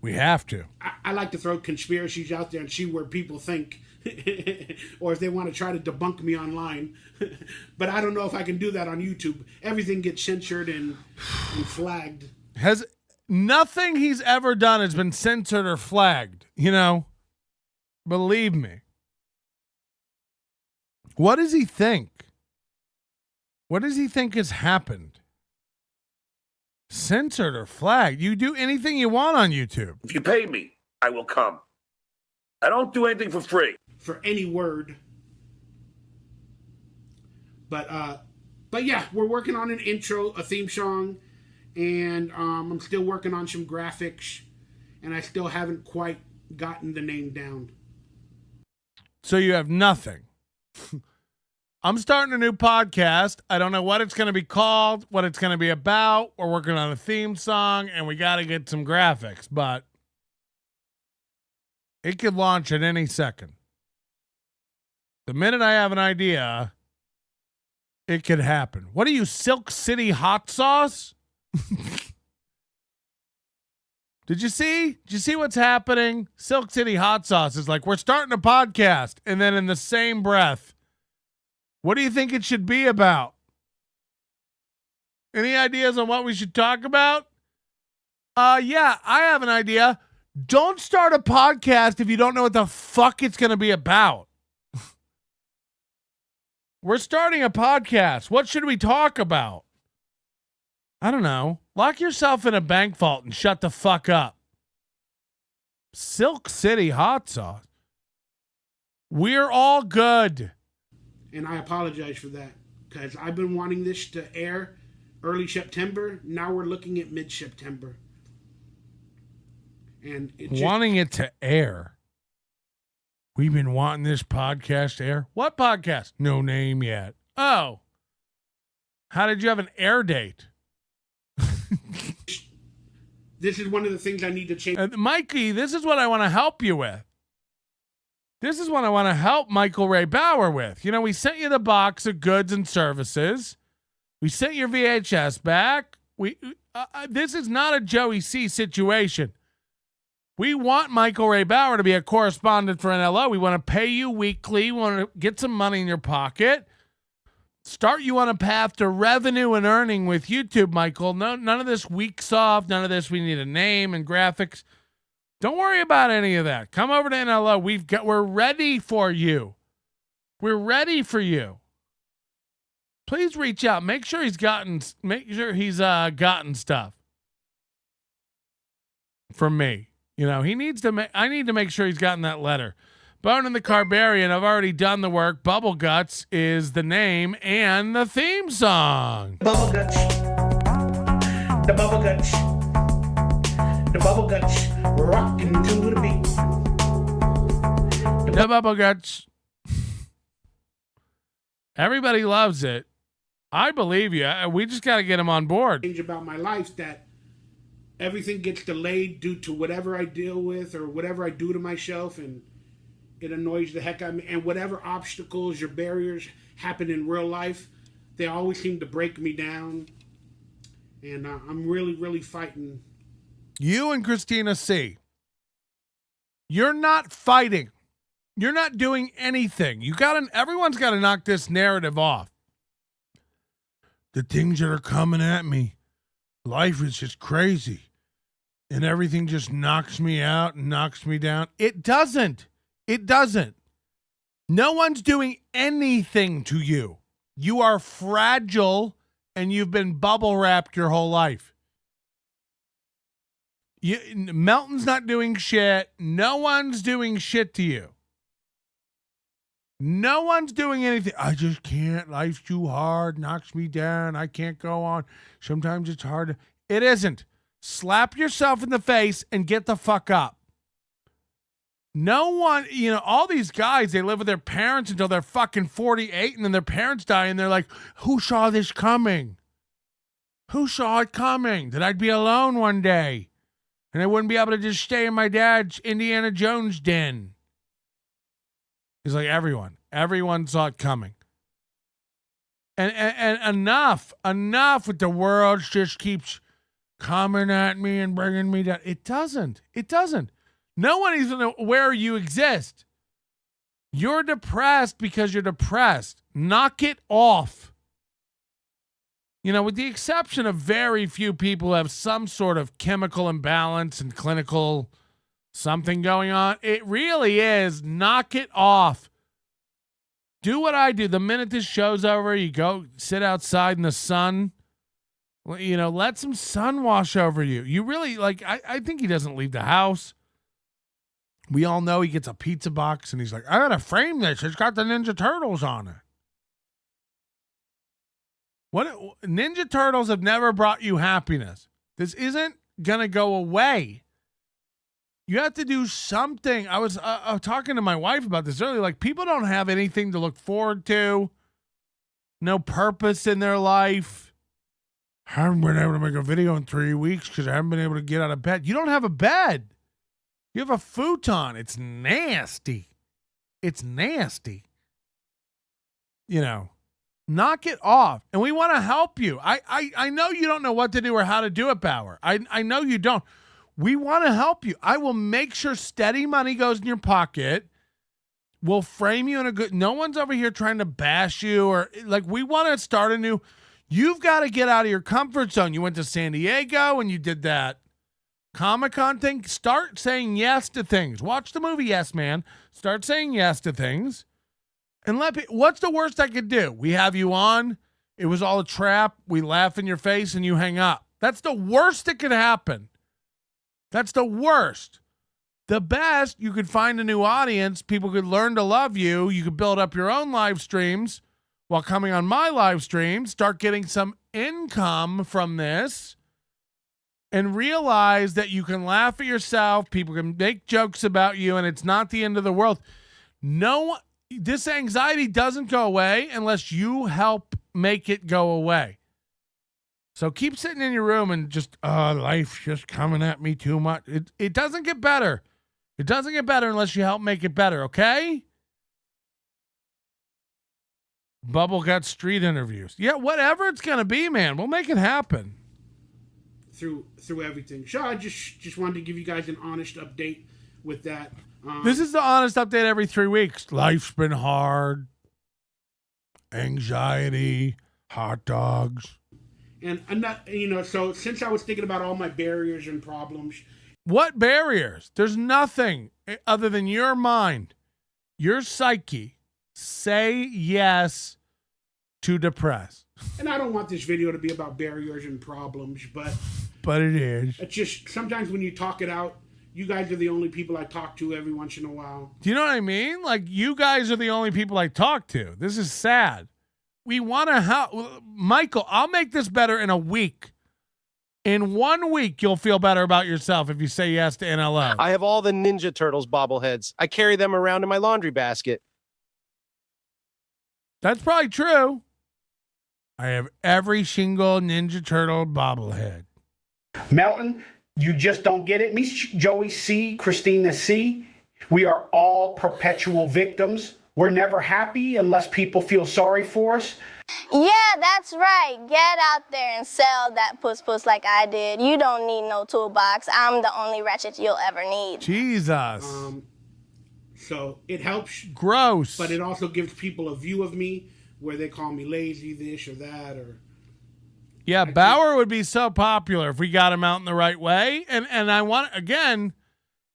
We have to.
I like to throw conspiracies out there and see where people think, or if they want to try to debunk me online. But I don't know if I can do that on YouTube. Everything gets censored and flagged.
Nothing he's ever done has been censored or flagged, you know? Believe me. What does he think? What does he think has happened? Censored or flagged? You do anything you want on YouTube.
If you pay me, I will come. I don't do anything for free.
For any word. But yeah, we're working on an intro, a theme song, and I'm still working on some graphics, and I still haven't quite gotten the name down.
So you have nothing. I'm starting a new podcast. I don't know what it's going to be called, what it's going to be about. We're working on a theme song, and we got to get some graphics, but it could launch at any second. The minute I have an idea, it could happen. What are you, Silk City hot sauce? Did you see what's happening? Silk City hot sauce is like, we're starting a podcast, and then in the same breath, what do you think it should be about? Any ideas on what we should talk about? Yeah, I have an idea. Don't start a podcast if you don't know what the fuck it's going to be about. We're starting a podcast. What should we talk about? I don't know. Lock yourself in a bank vault and shut the fuck up. Silk City hot sauce. We're all good.
And I apologize for that, because I've been wanting this to air early September. Now we're looking at mid-September. And
wanting it to air. We've been wanting this podcast to air. What podcast? No name yet. Oh. How did you have an air date?
This is one of the things I need to change.
Mikey, this is what I want to help you with. This is what I want to help Michael Ray Bauer with. You know, we sent you the box of goods and services. We sent your VHS back. This is not a Joey C situation. We want Michael Ray Bauer to be a correspondent for NLO. We want to pay you weekly. We want to get some money in your pocket. Start you on a path to revenue and earning with YouTube, Michael. No, none of this weeks off. None of this we need a name and graphics. Don't worry about any of that. Come over to NLO. We're ready for you. We're ready for you. Please reach out. Make sure he's gotten stuff from me. You know, he needs to I need to make sure he's gotten that letter. Bone and the Carbarian, I've already done the work. Bubble Guts is the name and the theme song.
Bubble Guts. The Bubble Guts. The Bubble Guts. Rocking to the beat.
The Bubble Guts. Everybody loves it. I believe you. We just got to get him on board.
Things about my life that everything gets delayed due to whatever I deal with or whatever I do to myself, and it annoys the heck out of me. And whatever obstacles or barriers happen in real life, they always seem to break me down. And I'm really, really fighting.
You and Christina C. You're not fighting. You're not doing anything. Everyone's got to knock this narrative off. The things that are coming at me, life is just crazy. And everything just knocks me out and knocks me down. It doesn't. It doesn't. No one's doing anything to you. You are fragile and you've been bubble wrapped your whole life. Melton's not doing shit. No one's doing shit to you. No one's doing anything. I just can't. Life's too hard. Knocks me down. I can't go on. Sometimes it's hard. It isn't. Slap yourself in the face and get the fuck up. No one, all these guys, they live with their parents until they're fucking 48 and then their parents die and they're like, who saw this coming? Who saw it coming? That I'd be alone one day and I wouldn't be able to just stay in my dad's Indiana Jones den. He's like, everyone saw it coming. And enough with the world just keeps coming at me and bringing me down. It doesn't. No one is aware you exist. You're depressed because you're depressed. Knock it off. With the exception of very few people who have some sort of chemical imbalance and clinical something going on, it really is knock it off. Do what I do. The minute this show's over, you go sit outside in the sun. Let some sun wash over you. You really, I think he doesn't leave the house. We all know he gets a pizza box and he's like, I gotta frame this. It's got the Ninja Turtles on it. What Ninja Turtles have never brought you happiness. This isn't gonna go away. You have to do something. I was talking to my wife about this earlier. Like, people don't have anything to look forward to. No purpose in their life. I haven't been able to make a video in 3 weeks because I haven't been able to get out of bed. You don't have a bed. You have a futon. It's nasty. Knock it off. And we want to help you. I know you don't know what to do or how to do it, Bauer. I know you don't. We want to help you. I will make sure steady money goes in your pocket. We'll frame you in a good... No one's over here trying to bash you or... we want to start a new... You've got to get out of your comfort zone. You went to San Diego and you did that Comic-Con thing. Start saying yes to things. Watch the movie Yes Man. Start saying yes to things. And what's the worst I could do? We have you on. It was all a trap. We laugh in your face and you hang up. That's the worst that could happen. That's the worst. The best, you could find a new audience. People could learn to love you. You could build up your own live streams while coming on my live stream. Start getting some income from this. And realize that you can laugh at yourself. People can make jokes about you, and it's not the end of the world. This anxiety doesn't go away unless you help make it go away. So keep sitting in your room and just, life's just coming at me too much. It doesn't get better. It doesn't get better unless you help make it better, okay? Bubblegut street interviews. Yeah, whatever it's going to be, man. We'll make it happen.
Through everything. So I just wanted to give you guys an honest update with that.
This is the honest update every 3 weeks. Life's been hard. Anxiety. Hot dogs.
And I'm not, so since I was thinking about all my barriers and problems.
What barriers? There's nothing other than your mind, your psyche. Say yes to depress.
And I don't want this video to be about barriers and problems, but
it is.
It's just sometimes when you talk it out, you guys are the only people I talk to every once in a while.
Do you know what I mean? You guys are the only people I talk to. This is sad. We want to help. Michael, I'll make this better in a week. In 1 week, you'll feel better about yourself if you say yes to NLO.
I have all the Ninja Turtles bobbleheads. I carry them around in my laundry basket.
That's probably true. I have every single Ninja Turtle bobblehead.
Melton, you just don't get it. Me, Joey C, Christina C, we are all perpetual victims. We're never happy unless people feel sorry for us.
Yeah, that's right. Get out there and sell that puss like I did. You don't need no toolbox. I'm the only ratchet you'll ever need.
Jesus.
So it helps.
Gross.
But it also gives people a view of me where they call me lazy, this or that, or...
Yeah, Bauer would be so popular if we got him out in the right way. And I want, again,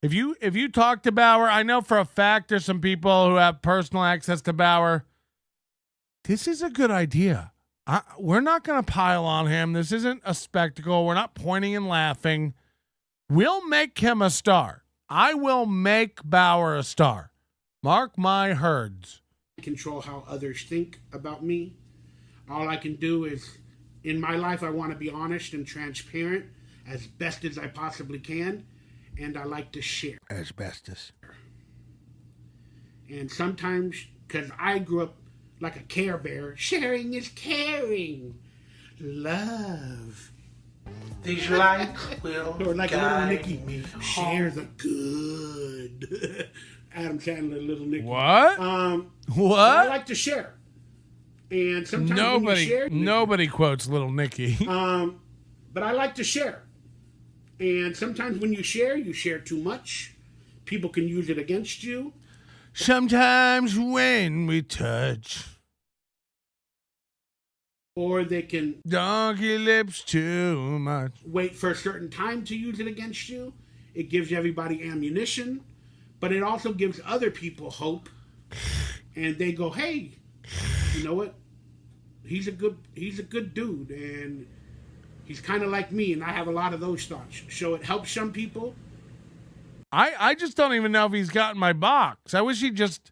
if you talk to Bauer, I know for a fact there's some people who have personal access to Bauer. This is a good idea. We're not going to pile on him. This isn't a spectacle. We're not pointing and laughing. We'll make him a star. I will make Bauer a star. Mark my herds.
control how others think about me. All I can do is, in my life, I want to be honest and transparent as best as I possibly can, and I like to share.
Asbestos.
And sometimes, because I grew up like a Care Bear, sharing is caring. Love.
These lights will
Or like a little Nicky,
me
share the good. Adam Sandler, little Nicky.
What? What?
I like to share. And sometimes when you share,
nobody quotes Little Nicky.
but I like to share. And sometimes when you share too much. People can use it against you.
Sometimes when we touch.
Or they can
donkey lips too much.
Wait for a certain time to use it against you. It gives everybody ammunition, but it also gives other people hope. And they go, "Hey, you know what? He's a good dude, and he's kind of like me." And I have a lot of those thoughts. So it helps some people.
I just don't even know if he's gotten my box. I wish he'd just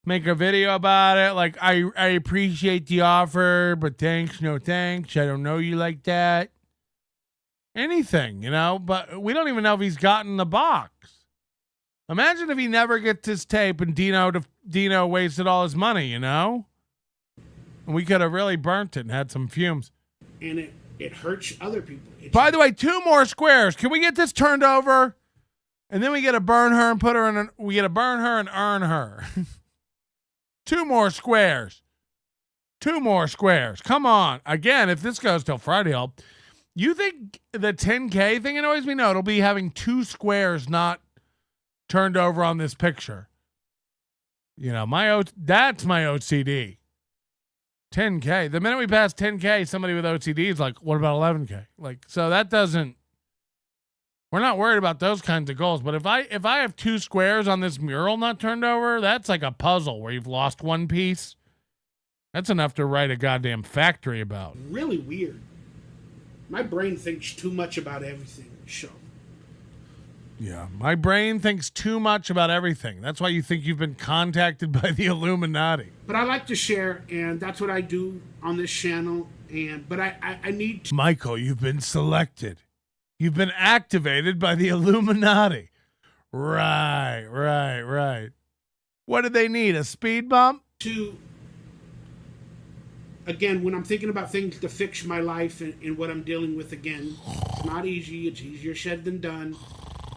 make a video about it. Like, I appreciate the offer, but thanks, no thanks. I don't know you like that. Anything, you know? But we don't even know if he's gotten the box. Imagine if he never gets his tape and Dino wasted all his money, you know? And we could have really burnt it and had some fumes.
And it hurts other people.
By the way, 2 more squares. Can we get this turned over? And then we get to burn her and put her in we get to burn her and earn her. 2 more squares. 2 more squares. Come on. Again, if this goes till Friday, you think the 10K thing annoys me? No, it'll be having 2 squares not turned over on this picture. You know, that's my OCD. 10K. The minute we pass 10K, somebody with OCD is like, what about 11K? Like, so that doesn't, we're not worried about those kinds of goals. But if I have 2 squares on this mural not turned over, that's like a puzzle where you've lost one piece. That's enough to write a goddamn factory about.
Really weird. My brain thinks too much about everything. So.
Yeah, my brain thinks too much about everything. That's why you think you've been contacted by the Illuminati.
But I like to share, and that's what I do on this channel. But I need to.
Michael, you've been selected. You've been activated by the Illuminati. Right. What do they need? A speed bump?
Again, when I'm thinking about things to fix my life and what I'm dealing with, again, it's not easy. It's easier said than done.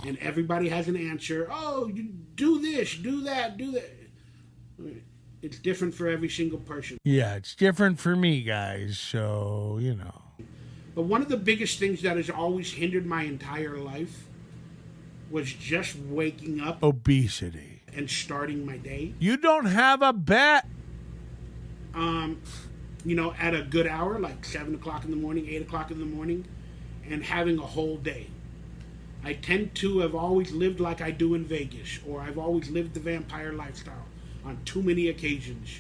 And everybody has an answer. Oh, you do this, do that, do that. It's different for every single person.
Yeah, it's different for me, guys. So, you know.
But one of the biggest things that has always hindered my entire life was just waking up.
Obesity.
And starting my day.
You don't have a bet.
You know, at a good hour, like 7 o'clock in the morning, 8 o'clock in the morning, and having a whole day. I tend to have always lived like I do in Vegas, or I've always lived the vampire lifestyle on too many occasions.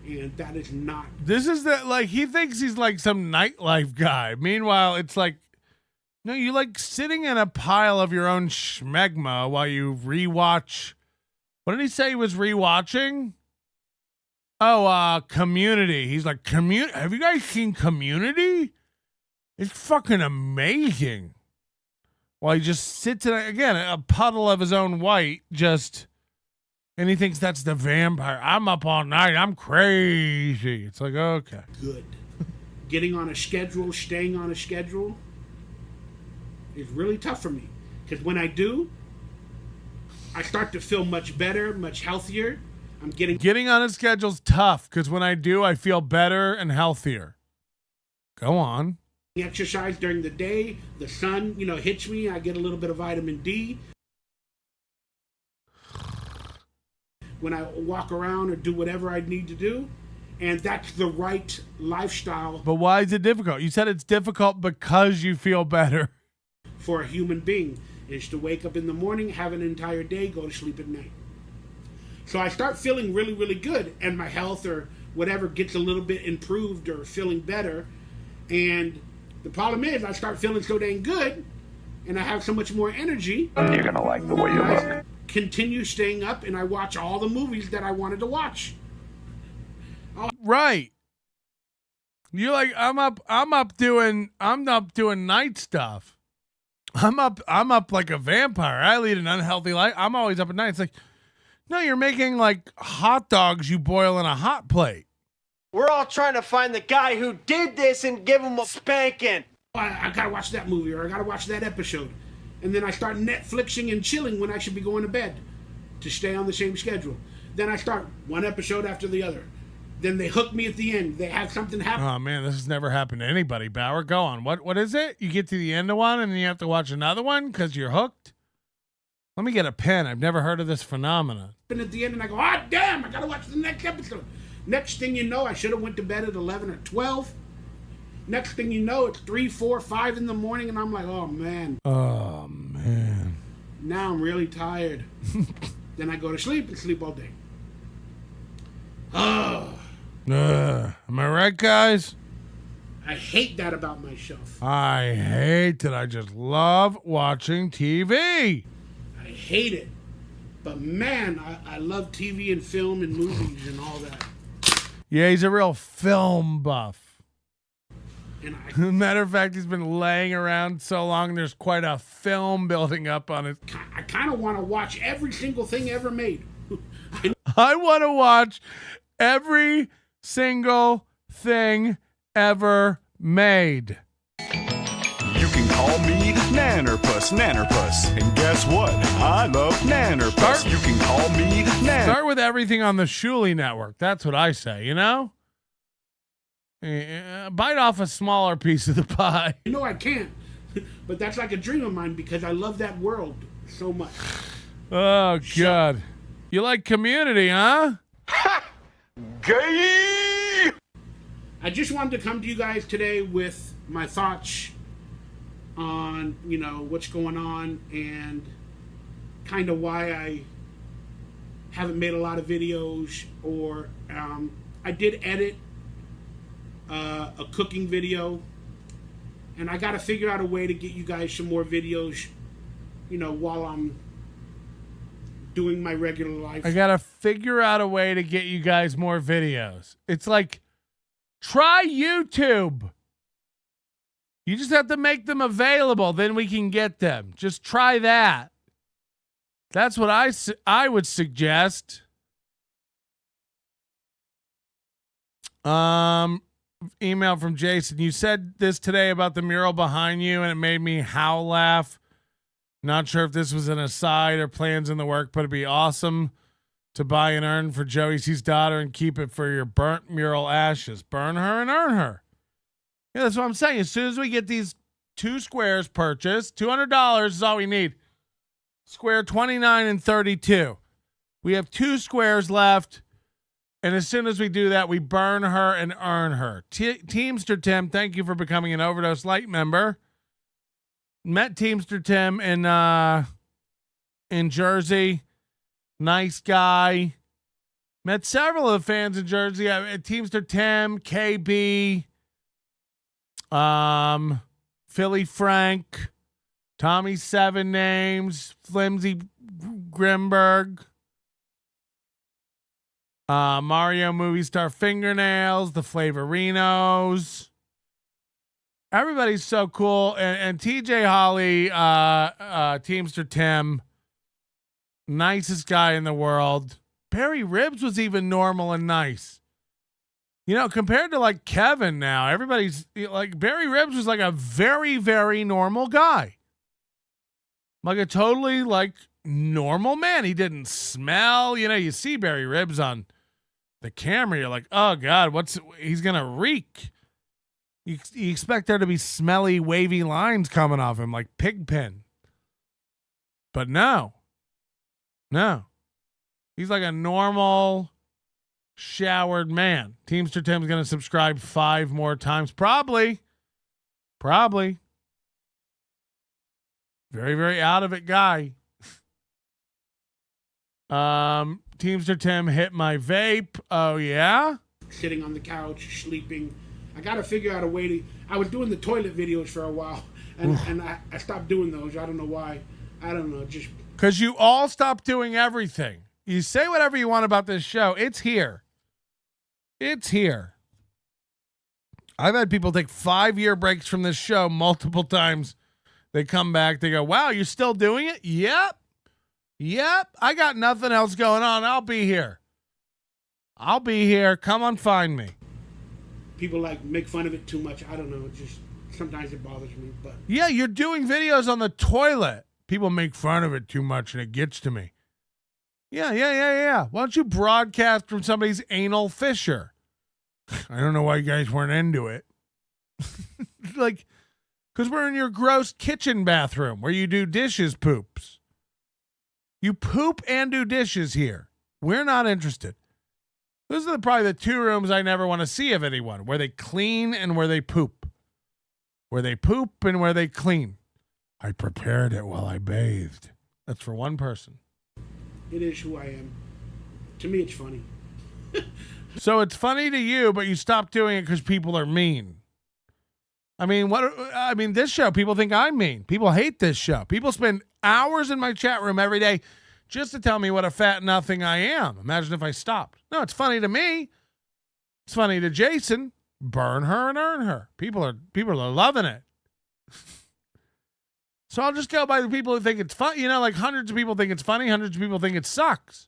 And that is not.
This is he thinks he's like some nightlife guy. Meanwhile, it's like, no, you like sitting in a pile of your own schmegma while you rewatch. What did he say he was rewatching? Oh, Community. He's like, have you guys seen Community? It's fucking amazing. While he just sits in, again, a puddle of his own white, and he thinks that's the vampire. I'm up all night. I'm crazy. It's like, okay.
Good. Getting on a schedule, staying on a schedule is really tough for me. Because when I do, I start to feel much better, much healthier.
Getting on a schedule's tough because when I do, I feel better and healthier. Go on.
Exercise during the day. The sun, hits me. I get a little bit of vitamin D. When I walk around or do whatever I need to do. And that's the right lifestyle.
But why is it difficult? You said it's difficult because you feel better.
For a human being is to wake up in the morning, have an entire day, go to sleep at night. So I start feeling really, really good, and my health or whatever gets a little bit improved or feeling better. And the problem is I start feeling so dang good, and I have so much more energy.
You're going to like the way you look.
Continue staying up, and I watch all the movies that I wanted to watch.
Right. You're like, I'm up doing night stuff. I'm up like a vampire. I lead an unhealthy life. I'm always up at night. It's like, no, you're making like hot dogs you boil in a hot plate.
We're all trying to find the guy who did this and give him a spanking.
I gotta watch that movie or I gotta watch that episode. And then I start Netflixing and chilling when I should be going to bed to stay on the same schedule. Then I start one episode after the other. Then they hook me at the end. They have something happen.
Oh man, this has never happened to anybody. Bauer, go on. What is it? You get to the end of one and then you have to watch another one because you're hooked? Let me get a pen. I've never heard of this phenomenon.
And at the end, and I go, ah, damn! I gotta watch the next episode. Next thing you know, I should have went to bed at 11 or 12. Next thing you know, it's 3, 4, 5 in the morning, and I'm like, oh man.
Oh man.
Now I'm really tired. Then I go to sleep and sleep all day. Oh.
Am I right, guys?
I hate that about myself.
I hate that. I just love watching TV.
I hate it. But man, I love TV and film and movies and all that.
Yeah, he's a real film buff.
And
Matter of fact, he's been laying around so long, there's quite a film building up on it.
I kind of want to watch every single thing ever made.
I want to watch every single thing ever made.
You can call me Nannerpuss. And guess what? I love Nannerpuss. You can call me
Start with everything on the Shuli network. That's what I say, you know? Bite off a smaller piece of the pie.
You know I can't, but that's like a dream of mine because I love that world so much.
Oh, God. You like Community, huh?
Gay! I just wanted to come to you guys today with my thoughts on, what's going on and kind of why I haven't made a lot of videos or I did edit a cooking video and I got to figure out a way to get you guys some more videos, while I'm doing my regular life.
I got to figure out a way to get you guys more videos. It's like, try YouTube. You just have to make them available. Then we can get them. Just try that. That's what I would suggest. Email from Jason. You said this today about the mural behind you, and it made me howl laugh. Not sure if this was an aside or plans in the work, but it'd be awesome to buy an urn for Joey C's daughter and keep it for your burnt mural ashes. Burn her and earn her. Yeah, that's what I'm saying. As soon as we get these 2 squares purchased, $200 is all we need. Square 29 and 32. We have 2 squares left. And as soon as we do that, we burn her and earn her. Teamster Tim, thank you for becoming an Overdose Light member. Met Teamster Tim in Jersey. Nice guy. Met several of the fans in Jersey. Teamster Tim, KB, Philly Frank, Tommy Seven Names, Flimsy Grimberg, Mario Movie Star Fingernails, the Flavorinos. Everybody's so cool. And TJ Holly, Teamster Tim, nicest guy in the world. Barry Ribs was even normal and nice. Compared to like Kevin now, everybody's like Barry Ribs was like a very, very normal guy. Like a totally like normal man. He didn't smell, you see Barry Ribs on the camera. You're like, oh God, he's going to reek. You expect there to be smelly, wavy lines coming off him like Pigpen. But no. He's like a normal, showered man. Teamster Tim's going to subscribe 5 more times. Probably. Very, very out of it guy. Teamster Tim hit my vape. Oh, yeah?
Sitting on the couch, sleeping. I got to figure out a way to... I was doing the toilet videos for a while, and I stopped doing those. I don't know why. I don't know. Just...
Because you all stopped doing everything. You say whatever you want about this show. It's here. It's here. I've had people take 5-year breaks from this show multiple times. They come back. They go, wow, you're still doing it? Yep. I got nothing else going on. I'll be here. Come on, find me.
People like make fun of it too much. I don't know. It just sometimes it bothers me. But
yeah, you're doing videos on the toilet. People make fun of it too much, and it gets to me. Yeah. Why don't you broadcast from somebody's anal fissure? I don't know why you guys weren't into it. Like, because we're in your gross kitchen bathroom where you do dishes poops. You poop and do dishes here. We're not interested. Those are probably the 2 rooms I never want to see of anyone, where they clean and where they poop. Where they poop and where they clean. I prepared it while I bathed. That's for one person.
it is who I am. To me, it's funny.
So it's funny to you, but you stop doing it because people are mean. I mean, this show, people think I'm mean. People hate this show. People spend hours in my chat room every day just to tell me what a fat nothing I am. Imagine if I stopped. No, it's funny to me. It's funny to Jason. Burn her and earn her. People are loving it. So I'll just go by the people who think it's fun. You know, like hundreds of people think it's funny. Hundreds of people think it sucks.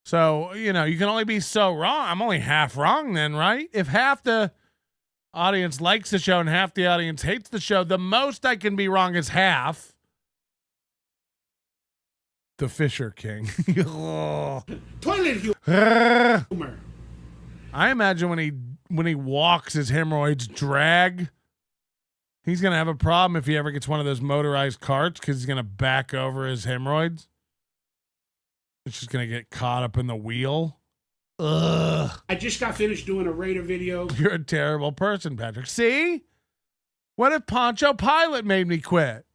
So, you know, you can only be so wrong. I'm only half wrong then, right? If half the audience likes the show and half the audience hates the show, the most I can be wrong is half. The Fisher King.
Toilet humor.
I imagine when he walks, his hemorrhoids drag. He's going to have a problem if he ever gets one of those motorized carts because he's going to back over his hemorrhoids. It's just going to get caught up in the wheel. Ugh.
I just got finished doing a Raider video.
You're a terrible person, Patrick. See? What if Poncho Pilot made me quit?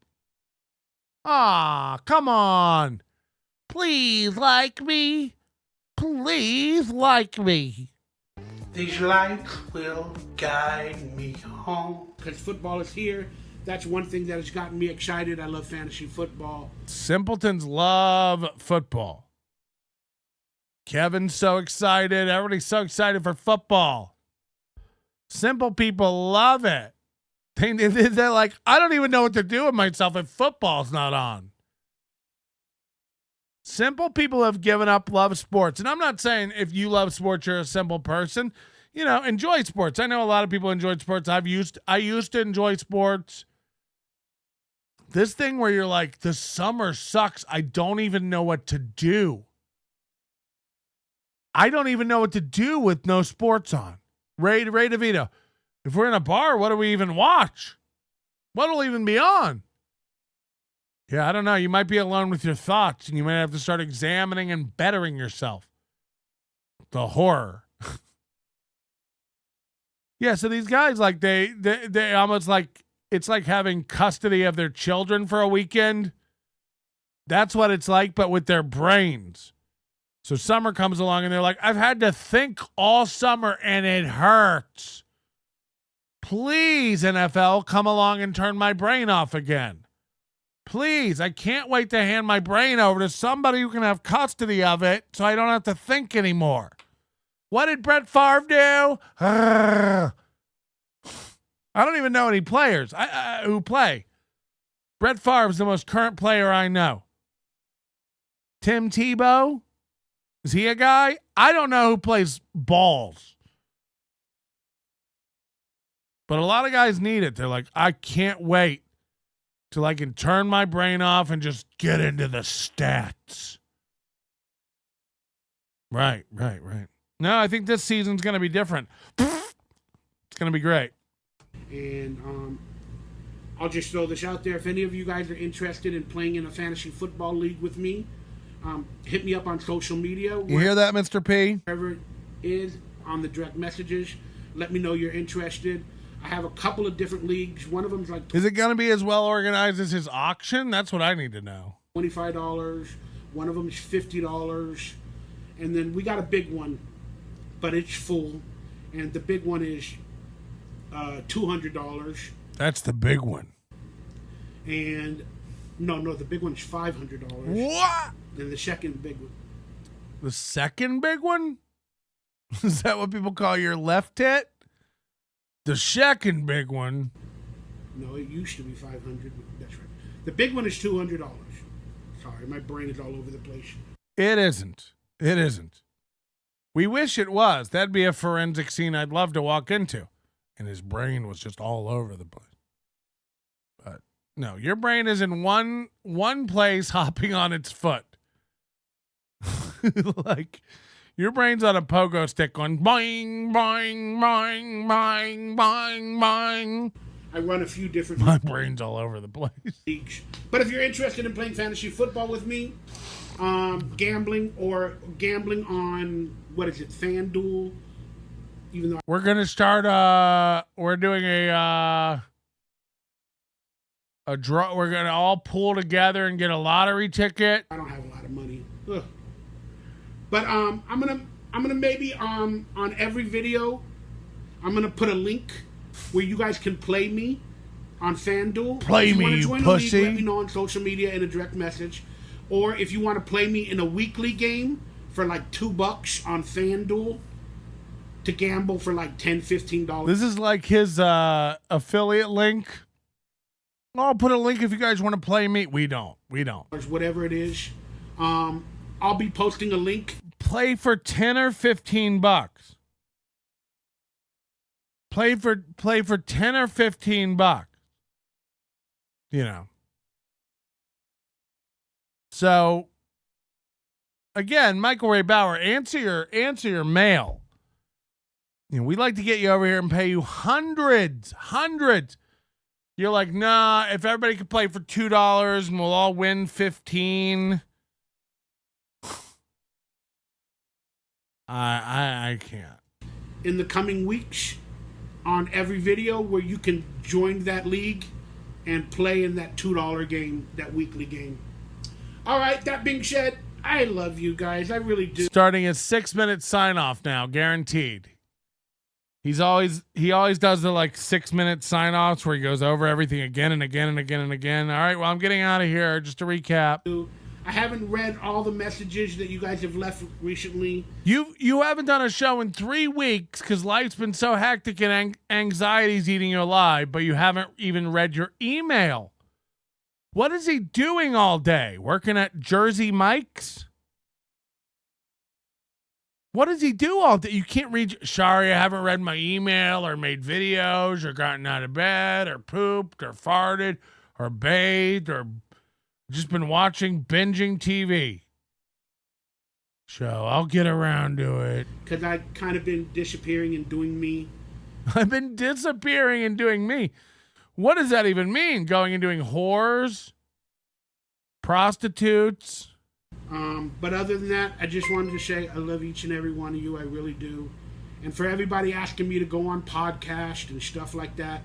Ah, come on. Please like me. Please like me.
These lights will guide me home. Because football is here. That's one thing that has gotten me excited. I love fantasy football.
Simpletons love football. Kevin's so excited. Everybody's so excited for football. Simple people love it. They're like, I don't even know what to do with myself if football's not on. Simple people have given up love sports. And I'm not saying if you love sports, you're a simple person. You know, enjoy sports. I know a lot of people enjoy sports. I used to enjoy sports. This thing where you're like, the summer sucks. I don't even know what to do. I don't even know what to do with no sports on. Ray DeVito. If we're in a bar, what do we even watch? What'll even be on? Yeah, I don't know. You might be alone with your thoughts, and you might have to start examining and bettering yourself. The horror. Yeah, so these guys, like, they almost like, it's like having custody of their children for a weekend. That's what it's like, but with their brains. So summer comes along, and they're like, I've had to think all summer, and it hurts. Please, NFL, come along and turn my brain off again. Please, I can't wait to hand my brain over to somebody who can have custody of it so I don't have to think anymore. What did Brett Favre do? I don't even know any players who play. Brett Favre's the most current player I know. Tim Tebow? Is he a guy? I don't know who plays balls. But a lot of guys need it. They're like, I can't wait till I can turn my brain off and just get into the stats. Right. No, I think this season's going to be different. It's going to be great.
And I'll just throw this out there. If any of you guys are interested in playing in a fantasy football league with me, hit me up on social media.
You hear that, Mr. P?
Wherever it is on the direct messages. Let me know you're interested. I have a couple of different leagues. One of them's like...
Is it going to be as well organized as his auction? That's what I need to know.
$25. One of them is $50. And then we got a big one, but it's full. And the big one is $200.
That's the big one.
And no, the big one's $500.
What?
And the second big one.
The second big one? Is that what people call your left tit? The second big one.
No, it used to be $500. That's right. The big one is $200. Sorry, my brain is all over the place.
It isn't. It isn't. We wish it was. That'd be a forensic scene I'd love to walk into. And his brain was just all over the place. But no, your brain is in one place hopping on its foot. Like your brain's on a pogo stick going boing, boing, boing, boing, boing, boing.
I run a few different...
My brain's all over the place.
Leagues. But if you're interested in playing fantasy football with me, gambling on, what is it, FanDuel, even though...
We're going to start, we're doing a draw. We're going to all pull together and get a lottery ticket.
I don't have a lot of money. Ugh. But I'm gonna maybe on every video, I'm gonna put a link where you guys can play me on FanDuel.
Play me, you pussy.
Let me know on social media in a direct message. Or if you want to play me in a weekly game for like $2 on FanDuel to gamble for like $10, $15.
This is like his affiliate link. I'll put a link if you guys want to play me. We don't.
Whatever it is. I'll be posting a link.
Play for $10 or $15. Play for $10 or $15. You know. So again, Michael Ray Bauer, answer your mail. You know, we'd like to get you over here and pay you hundreds. You're like, nah, if everybody could play for $2 and we'll all win 15. I can't.
In the coming weeks on every video where you can join that league and play in that $2 game, that weekly game. All right, that being said, I love you guys. I really do.
Starting a 6-minute sign off now, guaranteed. He always does the like 6-minute sign offs where he goes over everything again and again and again and again. All right, well, I'm getting out of here. Just to recap.
I haven't read all the messages that you guys have left recently.
You haven't done a show in 3 weeks because life's been so hectic and anxiety's eating you alive, but you haven't even read your email. What is he doing all day? Working at Jersey Mike's? What does he do all day? You can't read. Sorry, I haven't read my email or made videos or gotten out of bed or pooped or farted or bathed or just been binging TV. So I'll get around to it.
Because I've kind of been disappearing and doing me.
I've been disappearing and doing me. What does that even mean? Going and doing whores? Prostitutes?
But other than that, I just wanted to say I love each and every one of you. I really do. And for everybody asking me to go on podcast and stuff like that,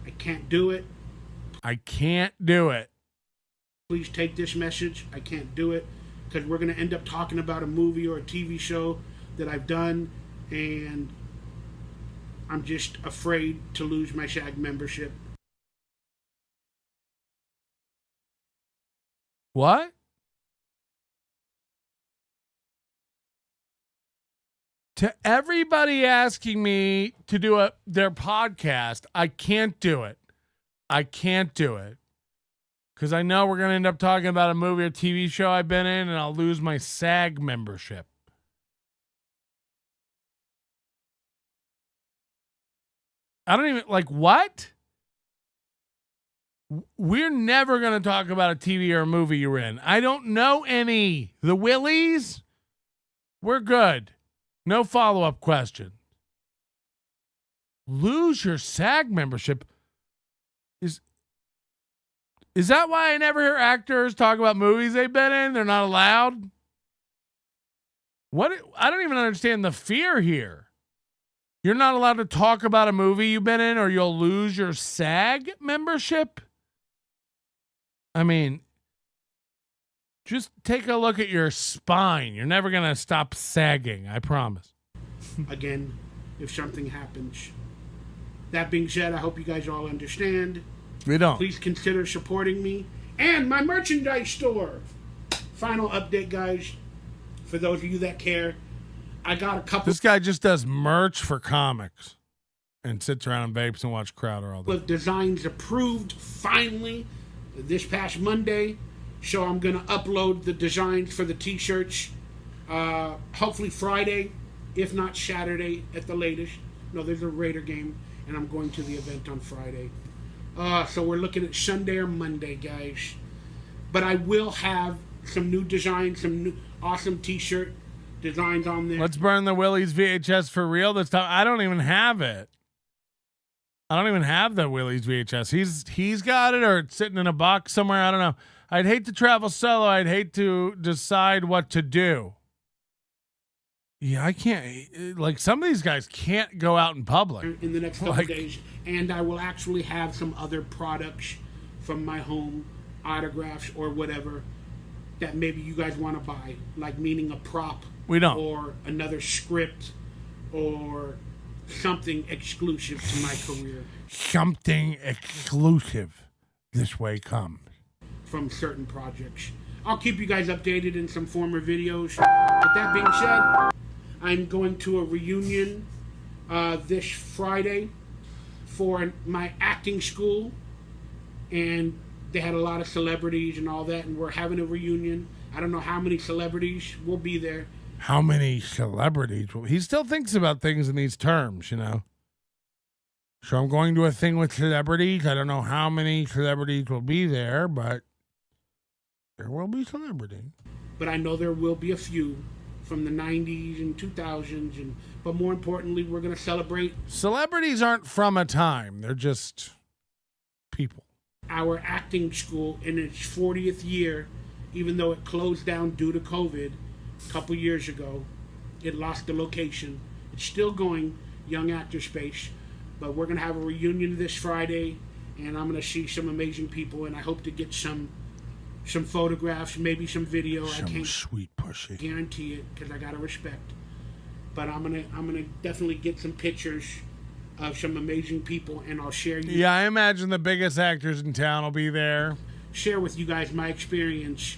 I can't do it.
I can't do it.
Please take this message. I can't do it because we're going to end up talking about a movie or a TV show that I've done, and I'm just afraid to lose my SAG membership.
What? To everybody asking me to do their podcast, I can't do it. I can't do it. Because I know we're going to end up talking about a movie or TV show I've been in, and I'll lose my SAG membership. I don't even, like, what? We're never going to talk about a TV or a movie you're in. I don't know any. The Willies? We're good. No follow-up question. Lose your SAG membership? Is that why I never hear actors talk about movies they've been in? They're not allowed? What? I don't even understand the fear here. You're not allowed to talk about a movie you've been in or you'll lose your SAG membership? I mean, just take a look at your spine. You're never going to stop sagging, I promise.
Again, if something happens. That being said, I hope you guys all understand.
We don't.
Please consider supporting me and my merchandise store. Final update, guys. For those of you that care, I got a couple
This guy just does merch for comics and sits around and vapes and watch Crowder all day.
of designs approved finally this past Monday. So I'm going to upload the designs for the t-shirts hopefully Friday, if not Saturday at the latest. No, there's a Raider game, and I'm going to the event on Friday. So we're looking at Sunday or Monday, guys. But I will have some new designs, some new awesome t-shirt designs on there.
Let's burn the Willie's VHS for real this time. I don't even have it. I don't even have the Willie's VHS. He's got it, or it's sitting in a box somewhere. I don't know. I'd hate to travel solo. I'd hate to decide what to do. Yeah, I can't. Like, some of these guys can't go out in public.
In the next couple days. And I will actually have some other products from my home, autographs or whatever, that maybe you guys want to buy. Like, meaning a prop.
We don't.
Or another script or something exclusive to my career.
Something exclusive this way comes.
From certain projects. I'll keep you guys updated in some former videos. With that being said, I'm going to a reunion this Friday for my acting school. And they had a lot of celebrities and all that, and we're having a reunion. I don't know how many celebrities will be there.
How many celebrities? He still thinks about things in these terms, you know. So I'm going to a thing with celebrities. I don't know how many celebrities will be there, but there will be celebrities.
But I know there will be a few from the 90s and 2000s. But more importantly, we're going to celebrate.
Celebrities aren't from a time. They're just people.
Our acting school in its 40th year, even though it closed down due to COVID a couple years ago, it lost the location. It's still going, Young Actor Space, but we're going to have a reunion this Friday, and I'm going to see some amazing people, and I hope to get some photographs, maybe some video.
Some
I can't
sweet pussy.
Guarantee it, because I got to respect. But I'm gonna definitely get some pictures of some amazing people, and I'll share you.
Yeah, I imagine the biggest actors in town will be there.
Share with you guys my experience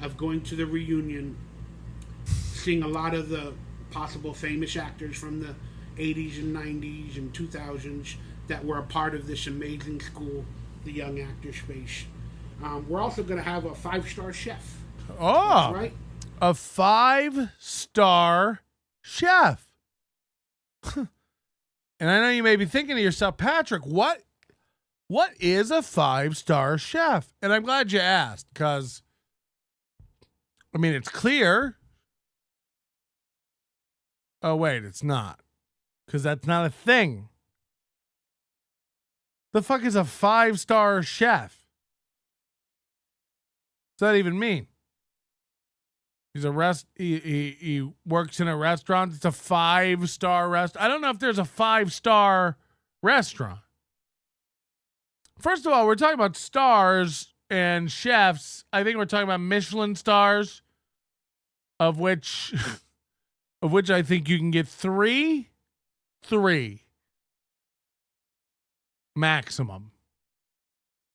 of going to the reunion, seeing a lot of the possible famous actors from the 80s and 90s and 2000s that were a part of this amazing school, the Young Actor Space. We're also going to have a 5-star chef.
Oh,
That's right.
A 5-star chef. And I know you may be thinking to yourself, Patrick, what is a 5-star chef? And I'm glad you asked, because, I mean, it's clear. Oh, wait, it's not. Because that's not a thing. The fuck is a 5-star chef? What's that even mean? He works in a restaurant. It's a 5-star restaurant. I don't know if there's a 5-star restaurant. First of all, we're talking about stars and chefs. I think we're talking about Michelin stars, of which I think you can get three maximum.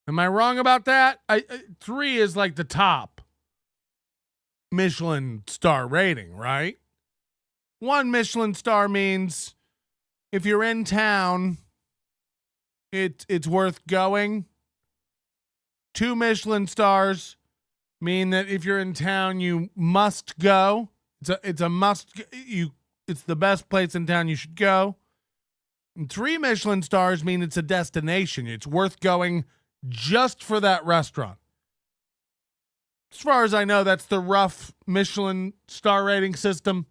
Am I wrong about that? 3 is like the top Michelin star rating, right? 1 Michelin star means if you're in town, it's worth going. 2 Michelin stars mean that if you're in town, you must go. It's a must. It's the best place in town. You should go. And 3 Michelin stars mean it's a destination. It's worth going just for that restaurant. As far as I know, that's the rough Michelin star rating system.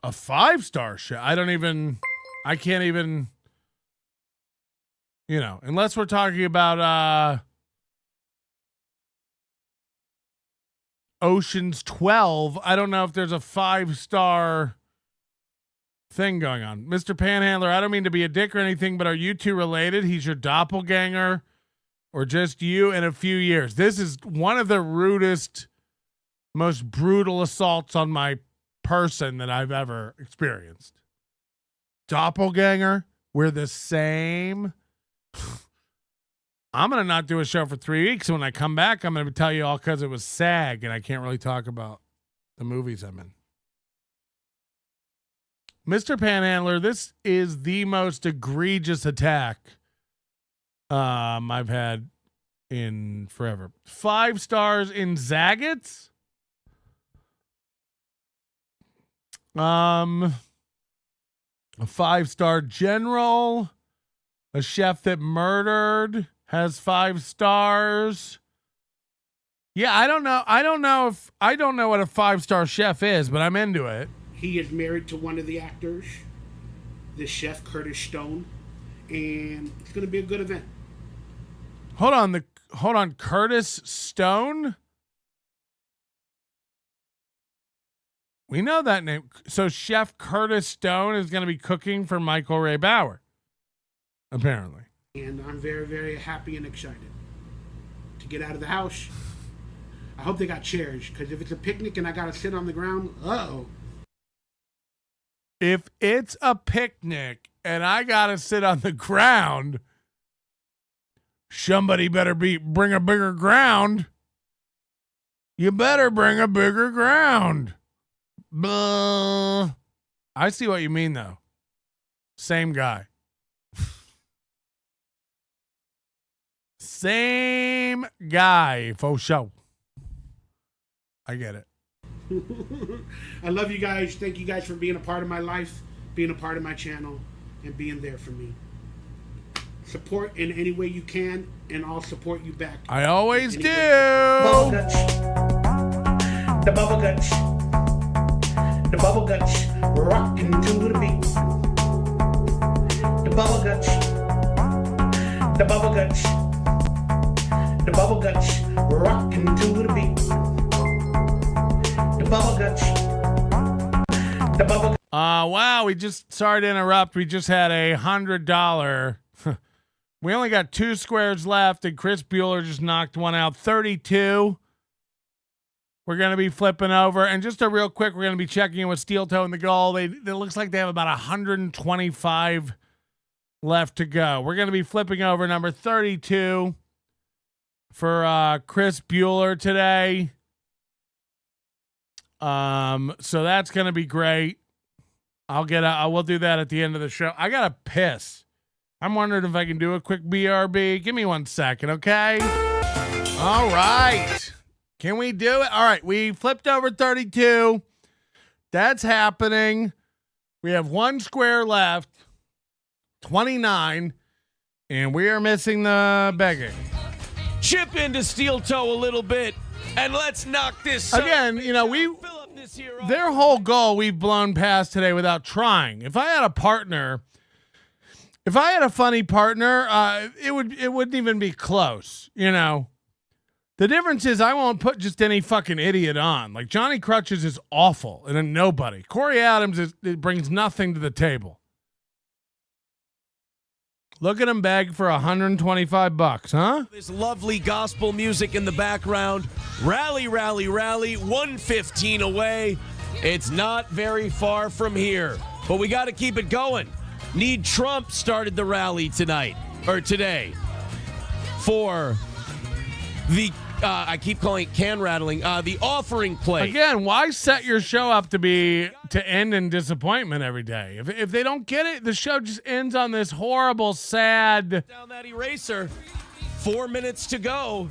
A 5-star chef. I can't even, unless we're talking about Ocean's 12. I don't know if there's a 5-star thing going on. Mr. Panhandler, I don't mean to be a dick or anything, but are you two related? He's your doppelganger, or just you in a few years? This is one of the rudest, most brutal assaults on my person that I've ever experienced. Doppelganger? We're the same? I'm going to not do a show for 3 weeks. And when I come back, I'm going to tell you all because it was SAG and I can't really talk about the movies I'm in. Mr. Panhandler, this is the most egregious attack I've had in forever. 5 stars in Zagat's. A 5-star general. A chef that murdered has 5 stars. Yeah, I don't know what a 5-star chef is, but I'm into it.
He is married to one of the actors, the chef Curtis Stone, and it's going to be a good event.
Hold on, Curtis Stone? We know that name. So Chef Curtis Stone is going to be cooking for Michael Ray Bauer, apparently.
And I'm very, very happy and excited to get out of the house. I hope they got chairs, because if it's a picnic and I got to sit on the ground, uh-oh.
If it's a picnic and I got to sit on the ground, somebody better bring a bigger ground. You better bring a bigger ground. I see what you mean, though. Same guy. Same guy, for sure. I get it.
I love you guys. Thank you guys for being a part of my life, being a part of my channel, and being there for me. Support in any way you can, and I'll support you back.
I always do.
Bubble guts. The bubble guts. The bubble guts. Rocking to the beat. The bubble guts. The bubble guts. The bubble guts. Rocking to the beat. The bubble guts. The bubble.
Wow. Sorry to interrupt. We just had $100. We only got 2 squares left, and Chris Bueller just knocked one out. 32. We're going to be flipping over. And just a real quick, we're going to be checking in with Steel Toe and the Goal. It looks like they have about 125 left to go. We're going to be flipping over number 32 for Chris Bueller today. So that's going to be great. We'll do that at the end of the show. I got to piss. I'm wondering if I can do a quick BRB. Give me 1 second, okay? All right. Can we do it? All right. We flipped over 32. That's happening. We have 1 square left. 29. And we are missing the begging.
Chip into Steel Toe a little bit, and let's knock this
again. Their whole goal we've blown past today without trying. If I had a funny partner, it wouldn't even be close. The difference is I won't put just any fucking idiot on. Like Johnny Crutches is awful and a nobody. Corey Adams it brings nothing to the table. Look at him beg for $125, huh?
This lovely gospel music in the background. Rally, rally, rally. 115 away. It's not very far from here, but we got to keep it going. Need Trump started the rally today for the I keep calling it can rattling, the offering plate.
Again, why set your show up to end in disappointment every day? If they don't get it, the show just ends on this horrible, sad.
Down that eraser. 4 minutes to go.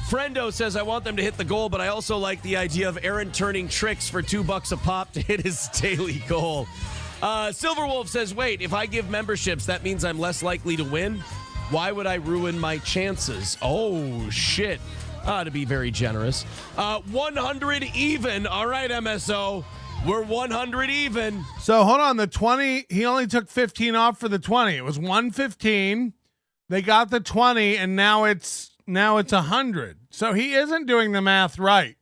Friendo says, I want them to hit the goal, but I also like the idea of Aaron turning tricks for $2 a pop to hit his daily goal. Silverwolf says, wait, if I give memberships, that means I'm less likely to win? Why would I ruin my chances? Oh, shit. To be very generous. 100 even. All right, MSO. We're 100 even.
So hold on. The 20, he only took 15 off for the 20. It was 115. They got the 20, and now it's 100. So he isn't doing the math right.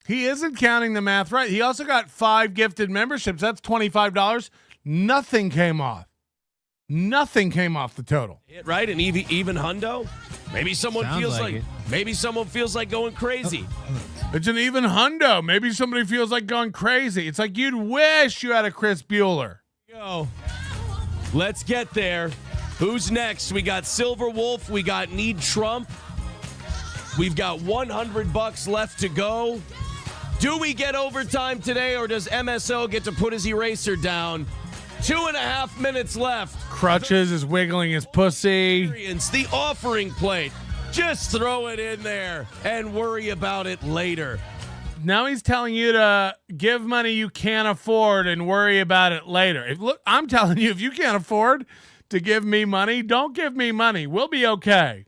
He isn't counting the math right. He also got 5 gifted memberships. That's $25. Nothing came off. Nothing came off the total.
Right? An even hundo? Maybe someone feels like going crazy.
It's an even hundo. Maybe somebody feels like going crazy. It's like you'd wish you had a Chris Bueller.
Go. Let's get there. Who's next? We got Silver Wolf. We got Need Trump. We've got $100 left to go. Do we get overtime today, or does MSO get to put his eraser down? 2.5 minutes left.
Crutches is wiggling his pussy.
The offering plate. Just throw it in there and worry about it later.
Now he's telling you to give money you can't afford and worry about it later. Look, I'm telling you, if you can't afford to give me money, don't give me money. We'll be okay.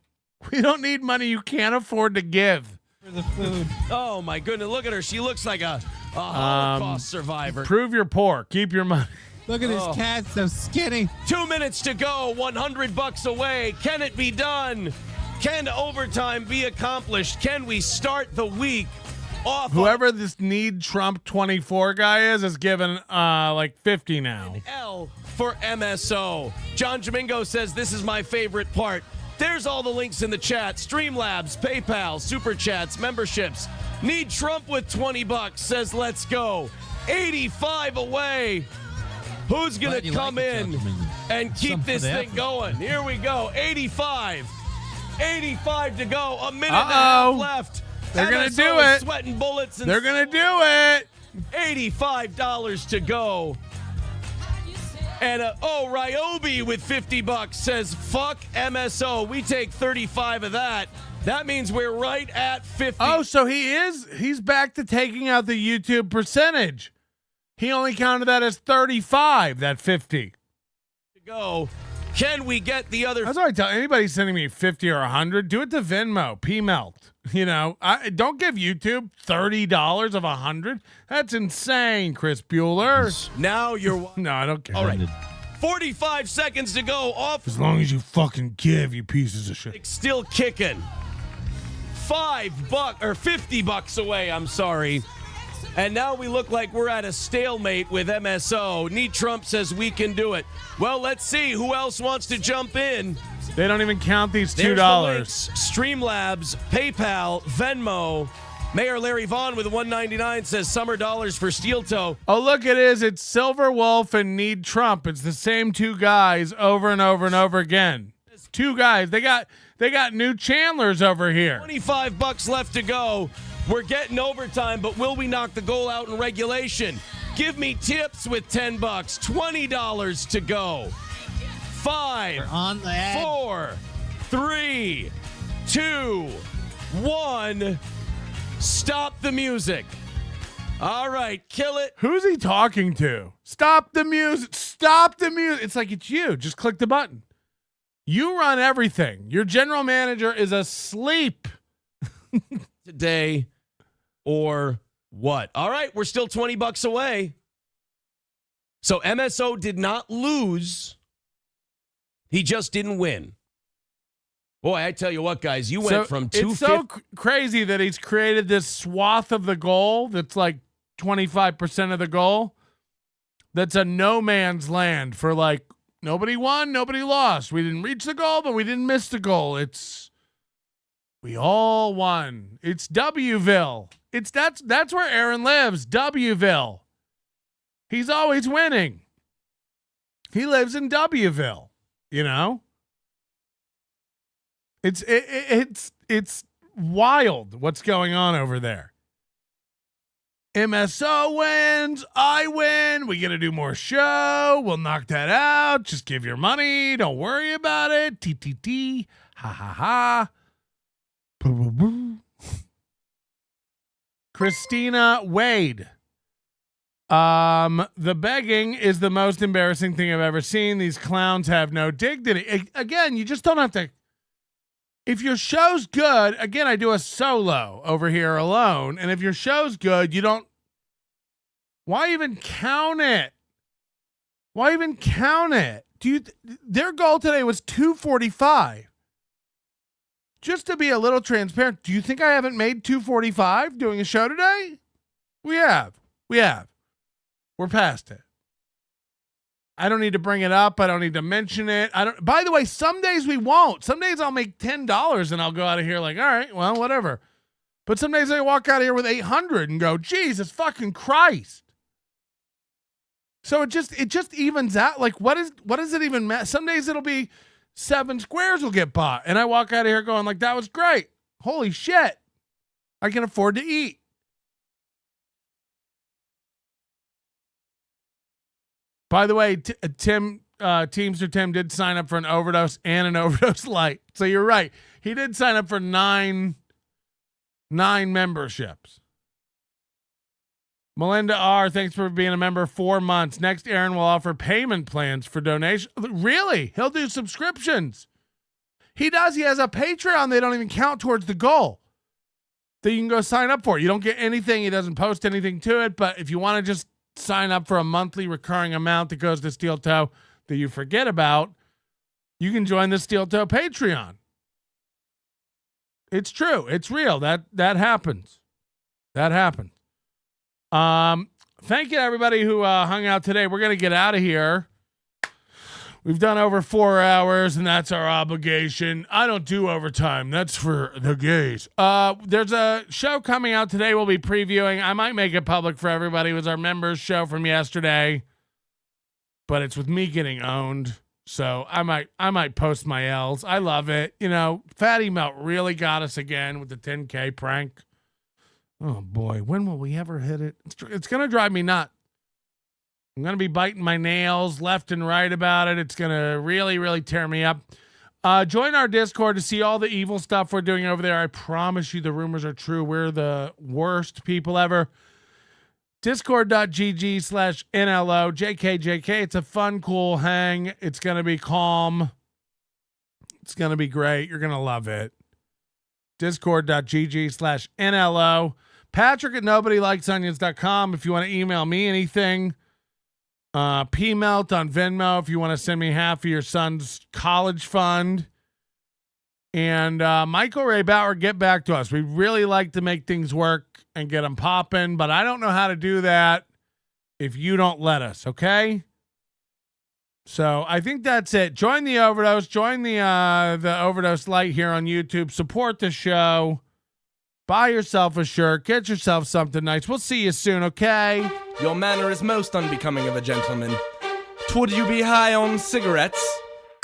We don't need money you can't afford to give.
For the food.
Oh, my goodness. Look at her. She looks like a Holocaust survivor.
Prove you're poor. Keep your money.
Look at this cat, so skinny.
2 minutes to go, $100 away. Can it be done? Can overtime be accomplished? Can we start the week off?
Whoever this Need Trump 24 guy is given like 50 now.
L for MSO. John Domingo says this is my favorite part. There's all the links in the chat. Streamlabs, PayPal, Super Chats, memberships. Need Trump with $20 says let's go. 85 away. Who's going to come in and keep this thing going? Here we go. 85. 85 to go. A minute and a half left.
They're going to do
MSO is
it.
Sweating bullets. And
They're going to do it.
$85 to go. And Ryobi with $50 says, fuck MSO. We take 35 of that. That means we're right at 50.
Oh, so he's back to taking out the YouTube percentage. He only counted that as 35, that 50.
To go. Can we get the other?
That's what I tell anybody sending me 50 or 100. Do it to Venmo, P-Melt. You know, don't give YouTube $30 of 100. That's insane, Chris Bueller.
Now you're.
No, I don't care.
All right. 45 seconds to go. Off.
As long as you fucking give, you pieces of shit.
Still kicking. $5 or $50 away. I'm sorry. And now we look like we're at a stalemate with MSO. Need Trump says we can do it. Well, let's see who else wants to jump in.
They don't even count these $2.
There's the links. Streamlabs, PayPal, Venmo. Mayor Larry Vaughn with $1.99 says summer dollars for steel toe.
Oh, look, it is. It's Silver Wolf and Need Trump. It's the same two guys over and over and over again. Two guys. They got new Chandlers over here.
$25 left to go. We're getting overtime, but will we knock the goal out in regulation? Give me tips with $10. $20 to go. 5, 4, 3, 2, 1. Stop the music. All right, kill it.
Who's he talking to? Stop the music. Stop the music. It's like it's you. Just click the button. You run everything. Your general manager is asleep.
Today or what? All right, we're still $20 away. So MSO did not lose. He just didn't win. Boy, I tell you what, guys, you went from 250.
It's so crazy that he's created this swath of the goal that's like 25% of the goal. That's a no man's land for like nobody won, nobody lost. We didn't reach the goal, but we didn't miss the goal. We all won. It's Wville. That's where Aaron lives, Wville. He's always winning. He lives in Wville, you know? It's wild what's going on over there. MSO wins, I win. We get to do more show. We'll knock that out. Just give your money. Don't worry about it. TTT. Ha ha ha. Christina Wade. The begging is the most embarrassing thing I've ever seen. These clowns have no dignity. Again, you just don't have to. If your show's good, again, I do a solo over here alone. And if your show's good, you don't. Why even count it? Why even count it? Their goal today was 245. Just to be a little transparent, do you think I haven't made 245 doing a show today? We have. We're past it. I don't need to bring it up. I don't need to mention it. By the way, some days we won't. Some days I'll make $10 and I'll go out of here like, all right, well, whatever. But some days I walk out of here with 800 and go, Jesus fucking Christ. So it just evens out. Like, what does it even matter? Some days it'll be 7 squares will get bought. And I walk out of here going like, that was great. Holy shit. I can afford to eat. By the way, Teamster Tim did sign up for an overdose and an overdose light. So you're right. He did sign up for nine memberships. Melinda R., thanks for being a member 4 months. Next, Aaron will offer payment plans for donation. Really? He'll do subscriptions. He does. He has a Patreon. They don't even count towards the goal that you can go sign up for. You don't get anything. He doesn't post anything to it. But if you want to just sign up for a monthly recurring amount that goes to Steel Toe that you forget about, you can join the Steel Toe Patreon. It's true. It's real. That happens. That happens. Thank you to everybody who hung out today. We're going to get out of here. We've done over 4 hours, and that's our obligation. I don't do overtime. That's for the gays. There's a show coming out today we'll be previewing. I might make it public for everybody. It was our members show from yesterday, but it's with me getting owned. So I might post my L's. I love it. You know, Fatty Melt really got us again with the 10K prank. Oh boy, when will we ever hit it? It's going to drive me nuts. I'm going to be biting my nails left and right about it. It's going to really, really tear me up. Join our Discord to see all the evil stuff we're doing over there. I promise you the rumors are true. We're the worst people ever. Discord.gg/NLO JKJK. It's a fun, cool hang. It's going to be calm. It's going to be great. You're going to love it. Discord.gg/NLO. Patrick at nobodylikesonions.com if you want to email me anything. P-Melt on Venmo if you want to send me half of your son's college fund. And Michael Ray Bauer, get back to us. We really like to make things work and get them popping, but I don't know how to do that if you don't let us, okay? So I think that's it. Join the Overdose. Join the Overdose Light here on YouTube. Support the show. Buy yourself a shirt. Get yourself something nice. We'll see you soon, okay?
Your manner is most unbecoming of a gentleman. Would you be high on cigarettes?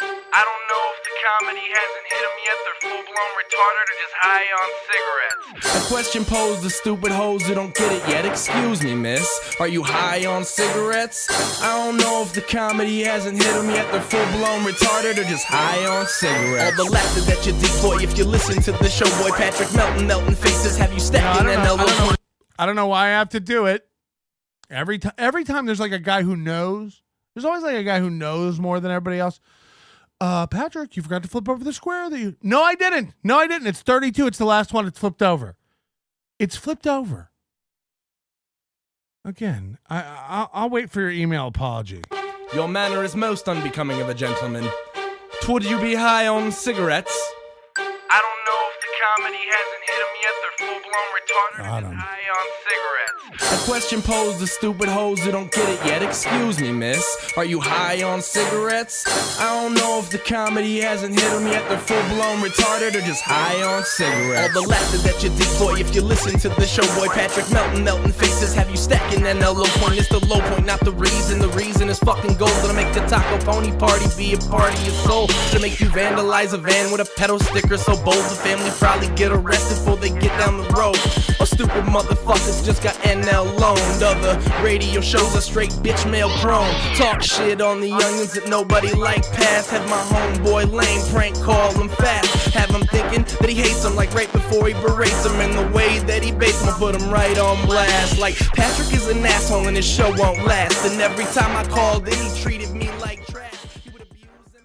I don't know if the comedy hasn't hit them yet. They're full-blown retarded or just high on cigarettes.
A question posed to stupid hoes who don't get it yet. Excuse me, miss. Are you high on cigarettes? I don't know if the comedy hasn't hit them yet. They're full-blown retarded or just high on cigarettes. All the laughter that you dig, boy, if you listen to the show, boy, Patrick Melton faces have you stacking and
I don't know why I have to do it. Every time there's like a guy who knows. There's always like a guy who knows more than everybody else. Patrick, you forgot to flip over the square that you... No, I didn't. It's 32. It's the last one. It's flipped over. It's flipped over. Again, I'll wait for your email apology.
Your manner is most unbecoming of a gentleman. Would you be high on cigarettes?
I don't know if the comedy hasn't hit them yet. They're full-blown retarded or just high on cigarettes.
A question posed to stupid hoes who don't get it yet. Excuse me, miss. Are you high on cigarettes? I don't know if the comedy hasn't hit them yet. They're full-blown retarded or just high on cigarettes. All the laughter that you dig, boy, if you listen to the show, boy, Patrick Melton faces have you stacking and the low point is the low point, not the reason. The reason is fucking gold. Gonna make the Taco Pony party be a party of soul. To make you vandalize a van with a pedal sticker so bold the family probably get arrested before they get down the road. Or stupid motherfuckers just got NL loaned. Other radio shows are straight bitch mail prone. Talk shit on the youngins that nobody like past. Have my homeboy lame prank call him fast. Have him thinking that he hates him like right before he berates him. And the way that he baits him, put him right on blast. Like Patrick is an asshole and his show won't last. And every time I called in he treated me